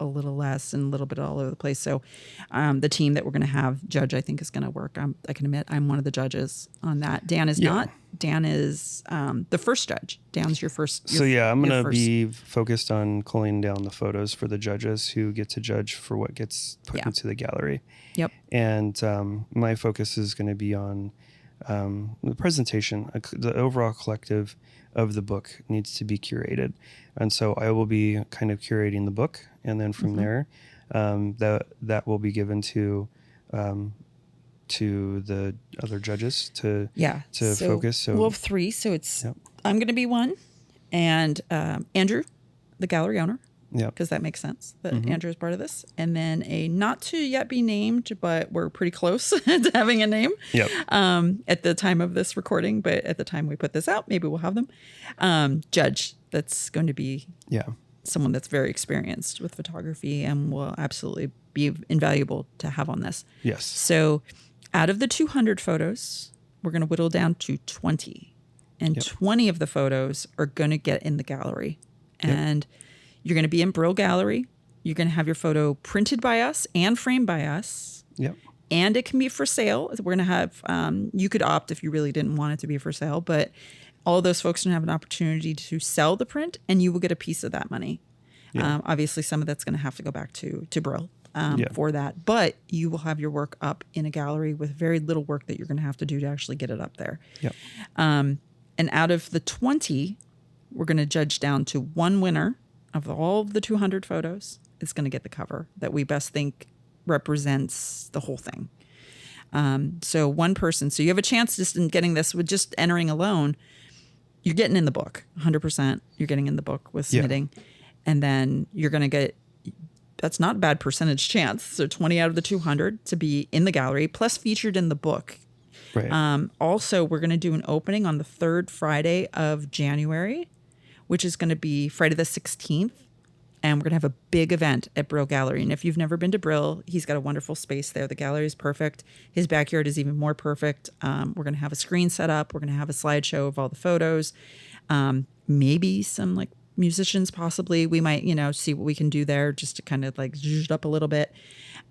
a little less and a little bit all over the place. So the team that we're going to have judge, I think, is going to work. I can admit I'm one of the judges on that. Dan is not. Dan is the first judge. Dan's your first. So I'm going to be focused on culling down the photos for the judges who get to judge for what gets put into the gallery. Yep. And my focus is going to be on the presentation. The overall collective of the book needs to be curated. And so I will be kind of curating the book. And then from there, that will be given to the other judges to focus. So we'll have 3. So it's, I'm going to be 1, and Andrew, the gallery owner, because that makes sense that Andrew is part of this. And then a not to yet be named, but we're pretty close to having a name at the time of this recording. But at the time we put this out, maybe we'll have them. Judge that's going to be someone that's very experienced with photography and will absolutely be invaluable to have on this. Yes. So out of the 200 photos, we're going to whittle down to 20. And 20 of the photos are going to get in the gallery. And you're going to be in Brill Gallery. You're going to have your photo printed by us and framed by us. Yep. And it can be for sale. We're going to have, you could opt if you really didn't want it to be for sale, but all of those folks are going to have an opportunity to sell the print, and you will get a piece of that money. Obviously, some of that's going to have to go back to Brill for that. But you will have your work up in a gallery with very little work that you're going to have to do to actually get it up there. Yep. And out of the 20, we're going to judge down to 1 winner of all of the 200 photos. Is going to get the cover that we best think represents the whole thing. So 1 person. So you have a chance just in getting this with just entering alone. You're getting in the book 100%. You're getting in the book with submitting. And then you're going to get, that's not a bad percentage chance. So 20 out of the 200 to be in the gallery, plus featured in the book. Right. Also, we're going to do an opening on the 3rd Friday of January, which is going to be Friday the 16th. And we're going to have a big event at Brill Gallery. And if you've never been to Brill, he's got a wonderful space there. The gallery is perfect. His backyard is even more perfect. We're going to have a screen set up. We're going to have a slideshow of all the photos. Maybe some like musicians, possibly. We might, see what we can do there just to kind of like zhuzh it up a little bit.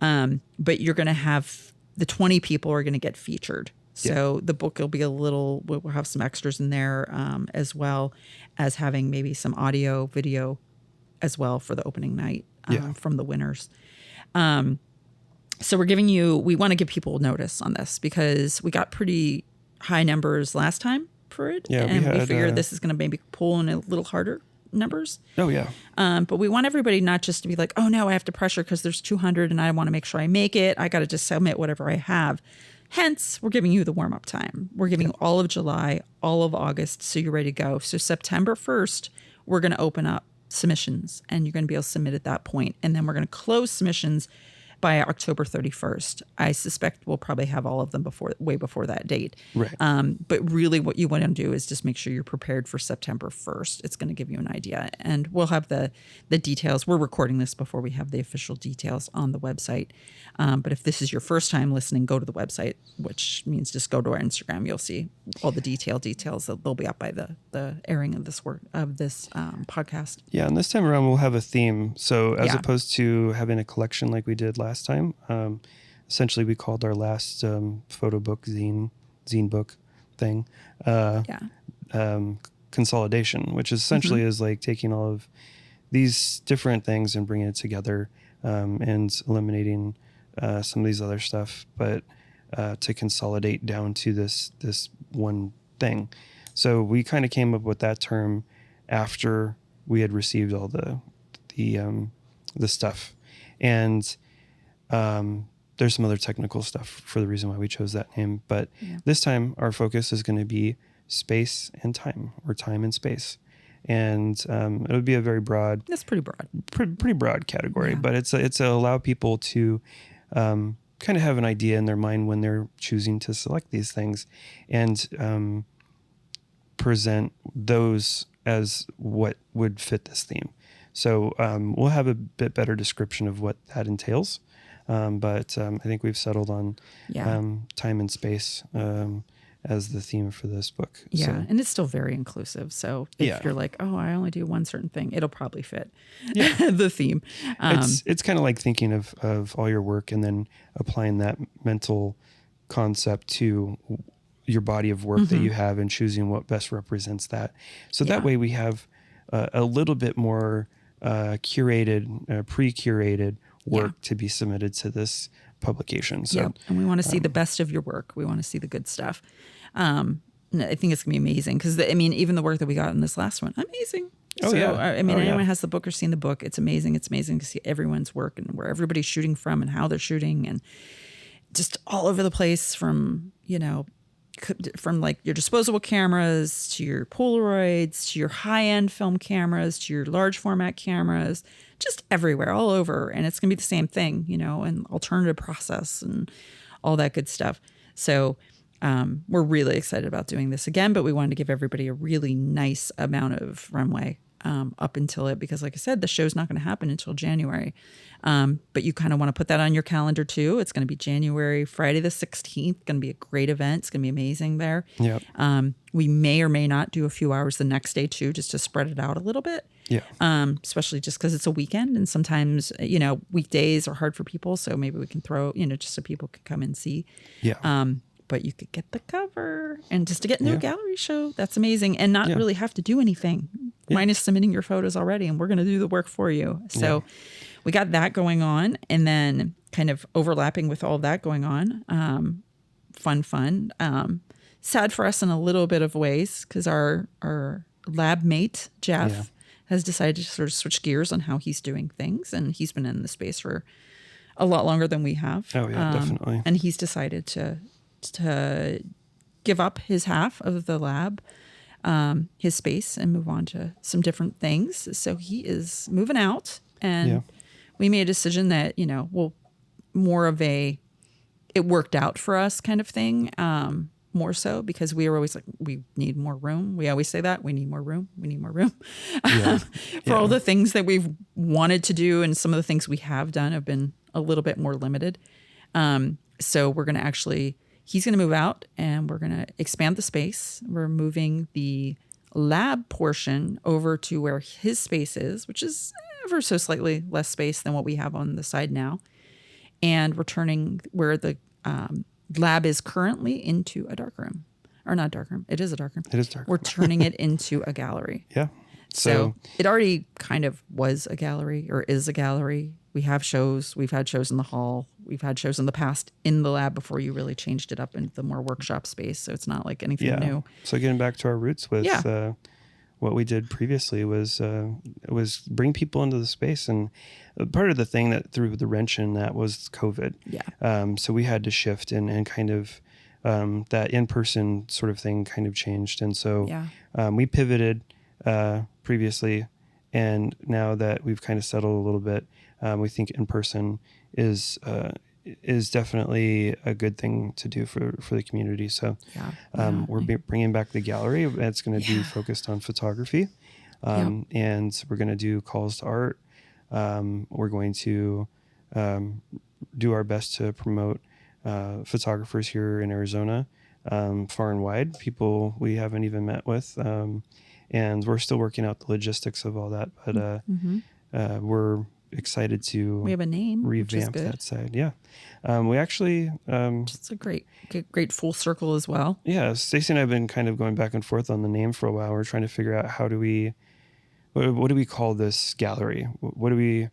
But you're going to have the 20 people are going to get featured. So the book will be we'll have some extras in there as well as having maybe some audio, video as well for the opening night from the winners. So we want to give people notice on this because we got pretty high numbers last time for it. Yeah, and we figured this is going to maybe pull in a little harder numbers. Oh, yeah. But we want everybody not just to be like, oh, no, I have to pressure because there's 200 and I want to make sure I make it. I got to just submit whatever I have. Hence, we're giving you the warm-up time. We're giving you all of July, all of August, so you're ready to go. So September 1st, we're going to open up submissions, and you're going to be able to submit at that point. And then we're going to close submissions by October 31st. I suspect we'll probably have all of them way before that date. Right. But really what you want to do is just make sure you're prepared for September 1st. It's going to give you an idea. And we'll have the details. We're recording this before we have the official details on the website. But if this is your first time listening, go to the website, which means just go to our Instagram. You'll see all the details that they'll be up by the airing of this podcast. Yeah, and this time around we'll have a theme. So as Yeah. opposed to having a collection like we did last time, essentially we called our last photo book zine book thing consolidation, which essentially is like taking all of these different things and bringing it together and eliminating some of these other stuff, but to consolidate down to this one thing. So we kind of came up with that term after we had received all the stuff, and there's some other technical stuff for the reason why we chose that name. But this time our focus is going to be space and time, or time and space, and it would be a very broad. That's pretty broad. Pretty broad category, Yeah. but it's to allow people to kind of have an idea in their mind when they're choosing to select these things, and present those as what would fit this theme. So we'll have a bit better description of what that entails, but I think we've settled on time and space as the theme for this book. Yeah, So, and it's still very inclusive. So if Yeah. you're like, oh, I only do one certain thing, it'll probably fit the theme. it's kind of like thinking of all your work and then applying that mental concept to your body of work that you have and choosing what best represents that. So that way we have a little bit more curated, pre-curated work to be submitted to this publication. So Yeah, and we want to see the best of your work. We want to see the good stuff. And I think it's gonna be amazing because even the work that we got in this last one, amazing. Oh, yeah. Anyone has the book or seen the book, it's amazing. It's amazing to see everyone's work and where everybody's shooting from and how they're shooting, and just all over the place from like your disposable cameras to your Polaroids to your high-end film cameras to your large format cameras, just everywhere, all over. And it's gonna be the same thing, and alternative process and all that good stuff. So we're really excited about doing this again, but we wanted to give everybody a really nice amount of runway up until it, because like I said, the show's not going to happen until January. But you kind of want to put that on your calendar too. It's going to be January, Friday the 16th, going to be a great event. It's going to be amazing there. Yeah. We may or may not do a few hours the next day too, just to spread it out a little bit. Yeah. Especially just because it's a weekend, and sometimes, weekdays are hard for people. So maybe we can throw, just so people can come and see. Yeah. But you could get the cover, and just to get into a gallery show, that's amazing, and not really have to do anything, minus submitting your photos already, and we're going to do the work for you. So we got that going on, and then kind of overlapping with all that going on, fun. Sad for us in a little bit of ways, because our lab mate, Jeff, has decided to sort of switch gears on how he's doing things, and he's been in the space for a lot longer than we have. Oh, yeah, definitely. And he's decided to give up his half of the lab, his space, and move on to some different things. So he is moving out, and we made a decision that, we'll more of it worked out for us kind of thing. More so because we were always like, we need more room. We always say that we need more room. We need more room for all the things that we've wanted to do. And some of the things we have done have been a little bit more limited. So we're going to he's going to move out, and we're going to expand the space. We're moving the lab portion over to where his space is, which is ever so slightly less space than what we have on the side now. And we're turning where the lab is currently into a dark room. Or not dark room. It is a dark room. It is dark We're room. turning it into a gallery. Yeah. So it already kind of was a gallery, or is a gallery. We have shows. We've had shows in the hall. We've had shows in the past in the lab before you really changed it up into the more workshop space. So it's not like anything new. So getting back to our roots with what we did previously was bring people into the space, and part of the thing that threw the wrench in that was COVID. Yeah. So we had to shift and kind of that in-person sort of thing kind of changed, and so we pivoted previously, and now that we've kind of settled a little bit, we think in person is definitely a good thing to do for the community. So we're bringing back the gallery. It's going to be focused on photography, and we're going to do calls to art. We're going to do our best to promote photographers here in Arizona, far and wide, people we haven't even met with. And we're still working out the logistics of all that, but we're excited to We have a name, which is revamp good. that side. Yeah. We actually, It's a great full circle as well. yeah, Stacey and I have been kind of going back and forth on the name for a while. We're trying to figure out what do we call this gallery? What do we,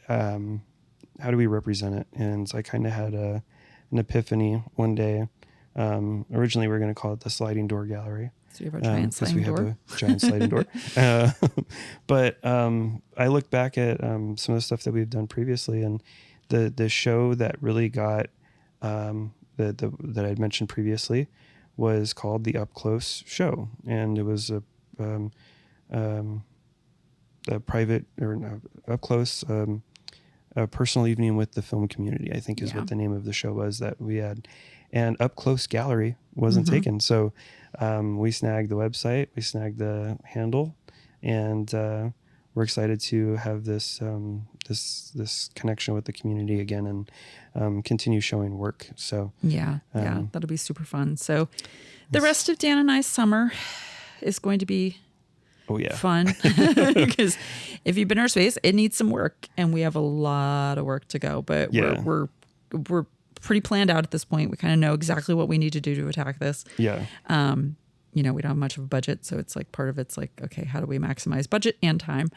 how do we represent it? And I kind of had an epiphany one day. Originally we were going to call it the Sliding Door Gallery. So you have a giant Because sliding we door. have a giant sliding door. But I look back at some of the stuff that we've done previously, and the show that really got that I'd mentioned previously was called the Up Close Show, and it was a private or no, up close a personal evening with the film community, I think is what the name of the show was that we had. And Up Close Gallery wasn't taken. So we snagged the website, we snagged the handle, and we're excited to have this this connection with the community again and continue showing work. So Yeah, that'll be super fun. So the rest of Dan and I's summer is going to be fun because if you've been in our space, it needs some work, and we have a lot of work to go. But we're pretty planned out at this point. We kind of know exactly what we need to do to attack this. Yeah. We don't have much of a budget, so it's like part of it's like, okay, how do we maximize budget and time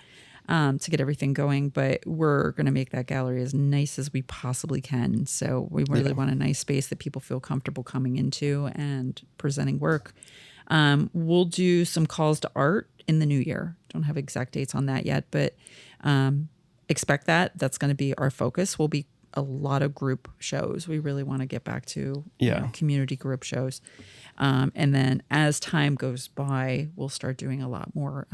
to get everything going? But we're going to make that gallery as nice as we possibly can. So we really want a nice space that people feel comfortable coming into and presenting work. We'll do some calls to art in the new year. Don't have exact dates on that yet, but expect that. That's going to be our focus. Will be a lot of group shows. We really want to get back to community group shows. And then as time goes by, we'll start doing a lot more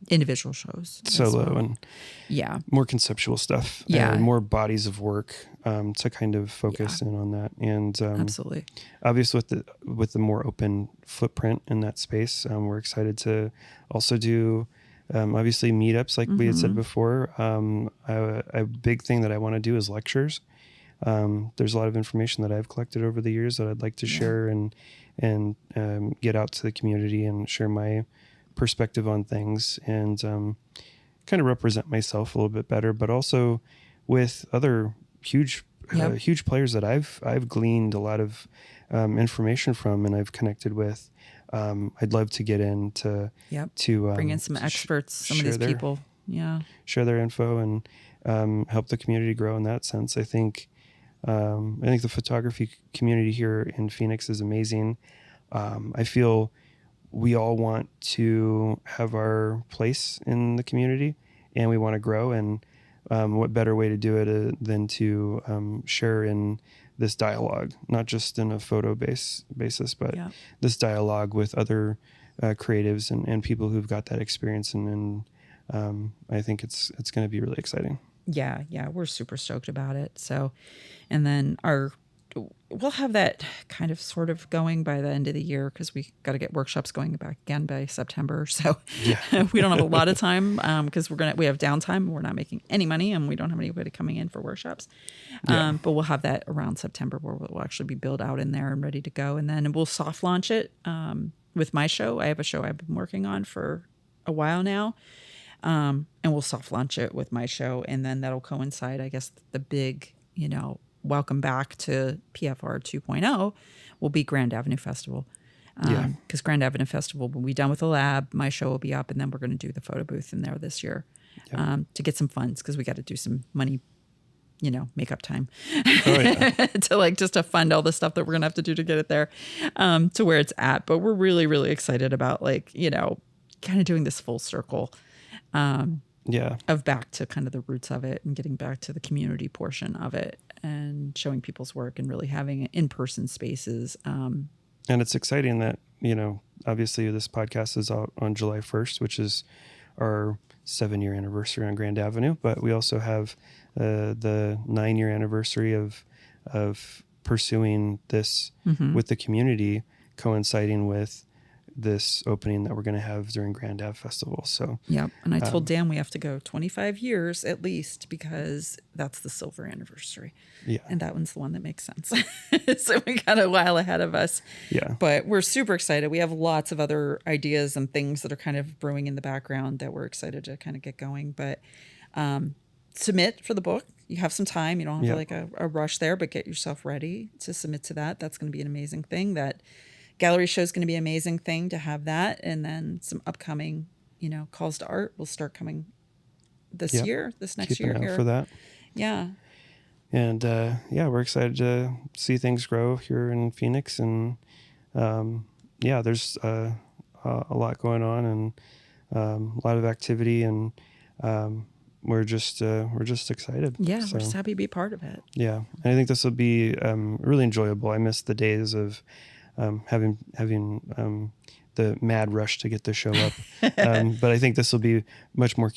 individual shows. Solo and more conceptual stuff. And more bodies of work to kind of focus in on that. And absolutely. Obviously with the more open footprint in that space, we're excited to also do obviously meetups like we had said before. A big thing that I want to do is lectures. There's a lot of information that I've collected over the years that I'd like to share and get out to the community and share my perspective on things and kind of represent myself a little bit better, but also with other huge players that I've gleaned a lot of information from and I've connected with. I'd love to get in to bring in some experts, some of these people. Yeah. Share their info and help the community grow in that sense. I think the photography community here in Phoenix is amazing. I feel we all want to have our place in the community and we want to grow. And what better way to do it than to share in this dialogue, not just in a photo basis, but this dialogue with other creatives and people who've got that experience. And I think it's going to be really exciting. Yeah. We're super stoked about it. So, and then we'll have that kind of sort of going by the end of the year because we got to get workshops going back again by September. So we don't have a lot of time because we have downtime. We're not making any money and we don't have anybody coming in for workshops. But we'll have that around September where we'll actually be built out in there and ready to go. And then we'll soft launch it with my show. I have a show I've been working on for a while now. And we'll soft launch it with my show. And then that'll coincide, I guess, the big, welcome back to PFR 2.0 will be Grand Avenue Festival. Because Grand Avenue Festival will be done with the lab. My show will be up, and then we're going to do the photo booth in there this year to get some funds because we got to do some money, makeup time to fund all the stuff that we're going to have to do to get it there to where it's at. But we're really, really excited about kind of doing this full circle of back to kind of the roots of it and getting back to the community portion of it and showing people's work and really having in-person spaces. And it's exciting that, obviously this podcast is out on July 1st, which is our 7-year anniversary on Grand Avenue, but we also have the 9-year anniversary of pursuing this with the community, coinciding with this opening that we're going to have during Grand Ave Festival. So Yep. And I told Dan we have to go 25 years at least because that's the silver anniversary. yeah, And that one's the one that makes sense. So we got a while ahead of us. yeah, But we're super excited. We have lots of other ideas and things that are kind of brewing in the background that we're excited to kind of get going. But submit for the book. You have some time. You don't have like a rush there, but get yourself ready to submit to that. That's going to be an amazing thing. That gallery show is going to be an amazing thing to have that. And then some upcoming, calls to art will start coming this next keep year an eye out here. for that. Yeah. And we're excited to see things grow here in Phoenix. And there's a lot going on and a lot of activity, and we're just excited. Yeah. So, We're just happy to be a part of it. yeah, and I think this will be really enjoyable. I miss the days of having the mad rush to get the show up, but I think this will be much more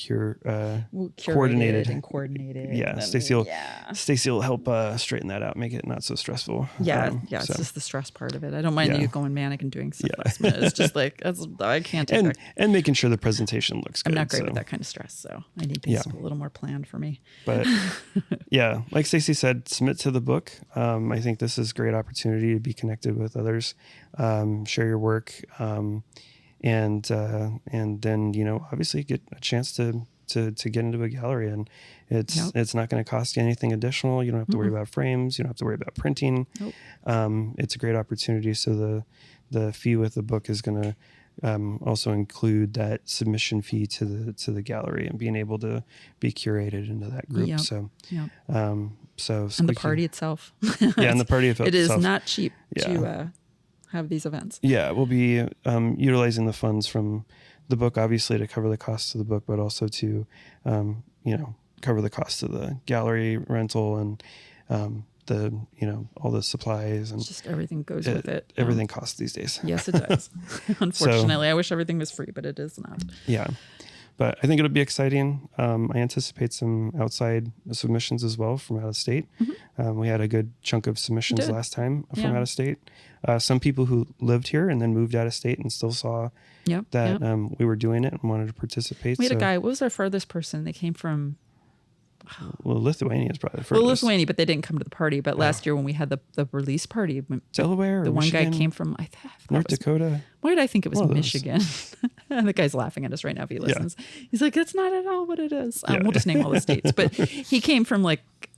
coordinated and coordinated. Yeah, and Stacy will help straighten that out, make it not so stressful. It's so. just the stress part of it. I don't mind Yeah. you going manic and doing stuff last minute. It's just like I can't take that. and making sure the presentation looks good. I'm not great so. with that kind of stress, so I need things a little more planned for me. But yeah, like Stacey said, submit to the book. I think this is a great opportunity to be connected with others, share your work, and then obviously get a chance to get into a gallery, and it's not going to cost you anything additional. You don't have to worry about frames. You don't have to worry about printing. Nope. It's a great opportunity. So the fee with the book is going to also include that submission fee to the gallery and being able to be curated into that group. Yep. So, Yep. so And the party itself. and the party itself. It is not cheap Yeah. to have these events. Yeah, we'll be utilizing the funds from the book, obviously, to cover the costs of the book, but also to, cover the cost of the gallery rental and all the supplies and Just everything goes with it. Everything costs these days. Yes, it does. Unfortunately, I wish everything was free, but it is not. Yeah. But I think it'll be exciting. I anticipate some outside submissions as well from out of state. We had a good chunk of submissions did. last time from Yeah. out of state. Some people who lived here and then moved out of state and still saw that we were doing it and wanted to participate. We had a guy. What was our furthest person? They came from Lithuania is probably the furthest. Lithuania, but they didn't come to the party. But last year when we had the release party, Delaware, the or one Michigan, guy came from North Dakota. Why did I think it was One of those. Michigan? And the guy's laughing at us right now if he listens. He's like, that's not at all what it is. We'll just name all the states. But he came from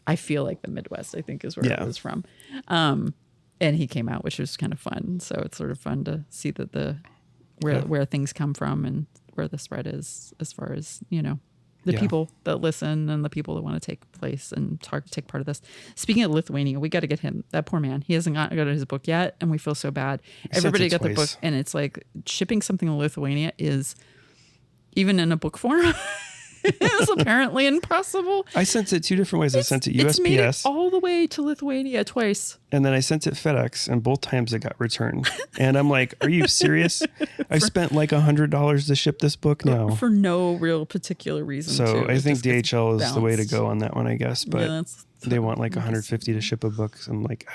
I feel like the Midwest, I think is where it was from. And he came out, which was kind of fun. So it's sort of fun to see that where things come from and where the spread is as far as, the people that listen and the people that want to take place and take part of this. Speaking of Lithuania, we got to get him, that poor man. He hasn't got his book yet, and we feel so bad. Everybody got their book, and it's like shipping something to Lithuania is, even in a book form, is apparently impossible. I sent it two different ways. I sent it It's made it USPS, all the way to Lithuania twice. and then I sent it FedEx, and both times it got returned. And I'm like, "Are you serious? I spent like $100 to ship this book now." For no real particular reason. So too. I It think just gets DHL is the way to bounced. go on that one, I guess. But that's- they want like $150 to ship a book. So I'm like,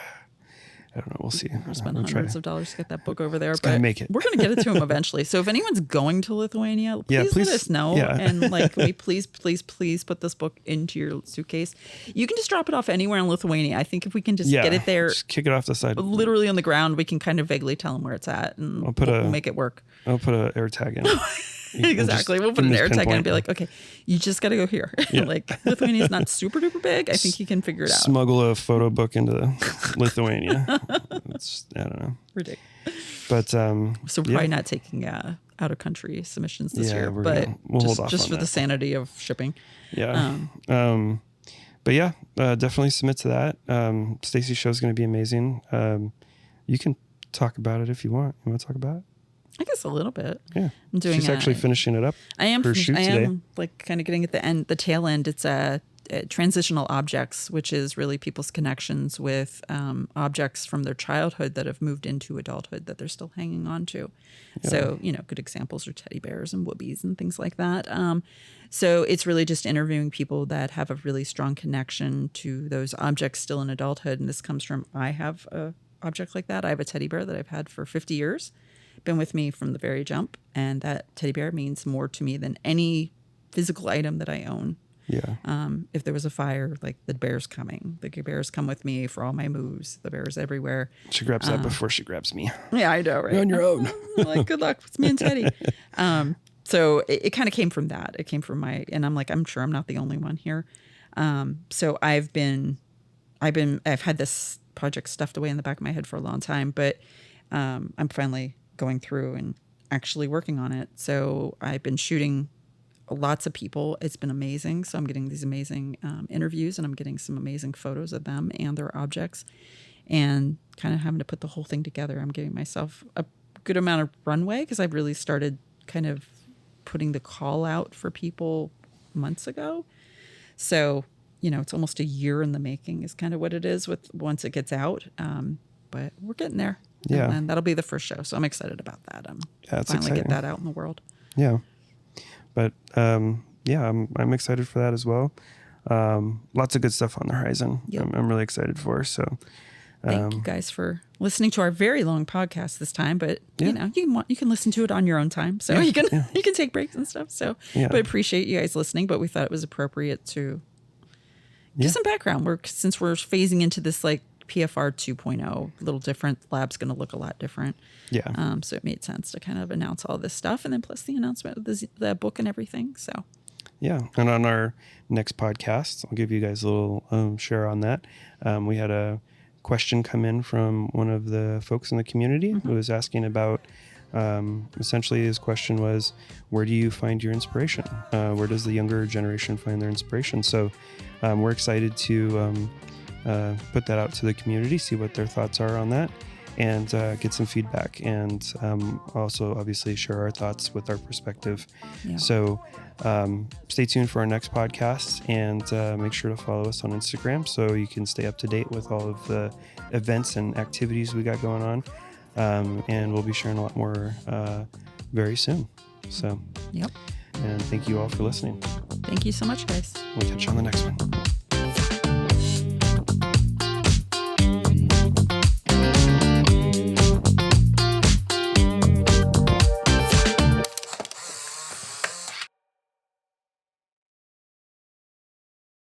I don't know. We'll see. We'll spend We'll try. hundreds of dollars to get that book over there. gotta But make it. we're going to get it to him eventually. So if anyone's going to Lithuania, please please- let us know. yeah. And can we please put this book into your suitcase? You can just drop it off anywhere in Lithuania. I think if we can just get it there, Just kick it off the side. literally on the ground, we can kind of vaguely tell them where it's at, and we'll make it work. I'll put an air tag in. Exactly. We'll put an air tag in and be like, okay, you just got to go here. Lithuania is not super duper big. I think you can figure it out. Smuggle a photo book into Lithuania. I don't know. Ridiculous. But So we're probably not taking out of country submissions this year, we're but we'll hold off just on for the that. sanity of shipping. Yeah. But yeah, definitely submit to that. Stacey's show is going to be amazing. You can talk about it if you want. You want to talk about it? I guess a little bit. Yeah. I'm doing She's actually finishing it up. I am. her shoot today. kind of getting at the tail end. It's transitional objects, which is really people's connections with objects from their childhood that have moved into adulthood that they're still hanging on to. Yeah. So, good examples are teddy bears and whoopies and things like that. So it's really just interviewing people that have a really strong connection to those objects still in adulthood. And this comes from, I have a object like that. I have a teddy bear that I've had for 50 years, been with me from the very jump. And that teddy bear means more to me than any physical item that I own. Yeah. If there was a fire, like the bear's coming. The bears come with me for all my moves. The bear's everywhere. She grabs that before she grabs me. Yeah, I know, right? You're on your own. Like, good luck. It's me and Teddy. So it kind of came from that. It came from and I'm like, I'm sure I'm not the only one here. So I've had this project stuffed away in the back of my head for a long time, but I'm finally going through and actually working on it. So I've been shooting lots of people. It's been amazing. So I'm getting these amazing interviews, and I'm getting some amazing photos of them and their objects, and kind of having to put the whole thing together. I'm giving myself a good amount of runway because I've really started kind of putting the call out for people months ago. So, it's almost a year in the making is kind of what it is with once it gets out. But we're getting there. Yeah. And that'll be the first show. So I'm excited about that. It's finally exciting. Get that out in the world. Yeah. But, I'm excited for that as well. Lots of good stuff on the horizon. Yep. I'm really excited for. So thank you guys for listening to our very long podcast this time, but Yeah. you can listen to it on your own time. So you can take breaks and stuff. So, Yeah. but appreciate you guys listening, but we thought it was appropriate to give some background since we're phasing into this like PFR 2.0, a little different. Lab's going to look a lot different. Yeah. So it made sense to kind of announce all this stuff, and then plus the announcement of the book and everything. So Yeah. And on our next podcast, I'll give you guys a little share on that. We had a question come in from one of the folks in the community who was asking about, essentially his question was, where do you find your inspiration? Where does the younger generation find their inspiration? So we're excited to put that out to the community, see what their thoughts are on that, and get some feedback, and also obviously share our thoughts with our perspective. Yeah. So stay tuned for our next podcast, and make sure to follow us on Instagram so you can stay up to date with all of the events and activities we got going on. And we'll be sharing a lot more very soon. So, yep. and thank you all for listening. Thank you so much, guys. We'll catch you on the next one.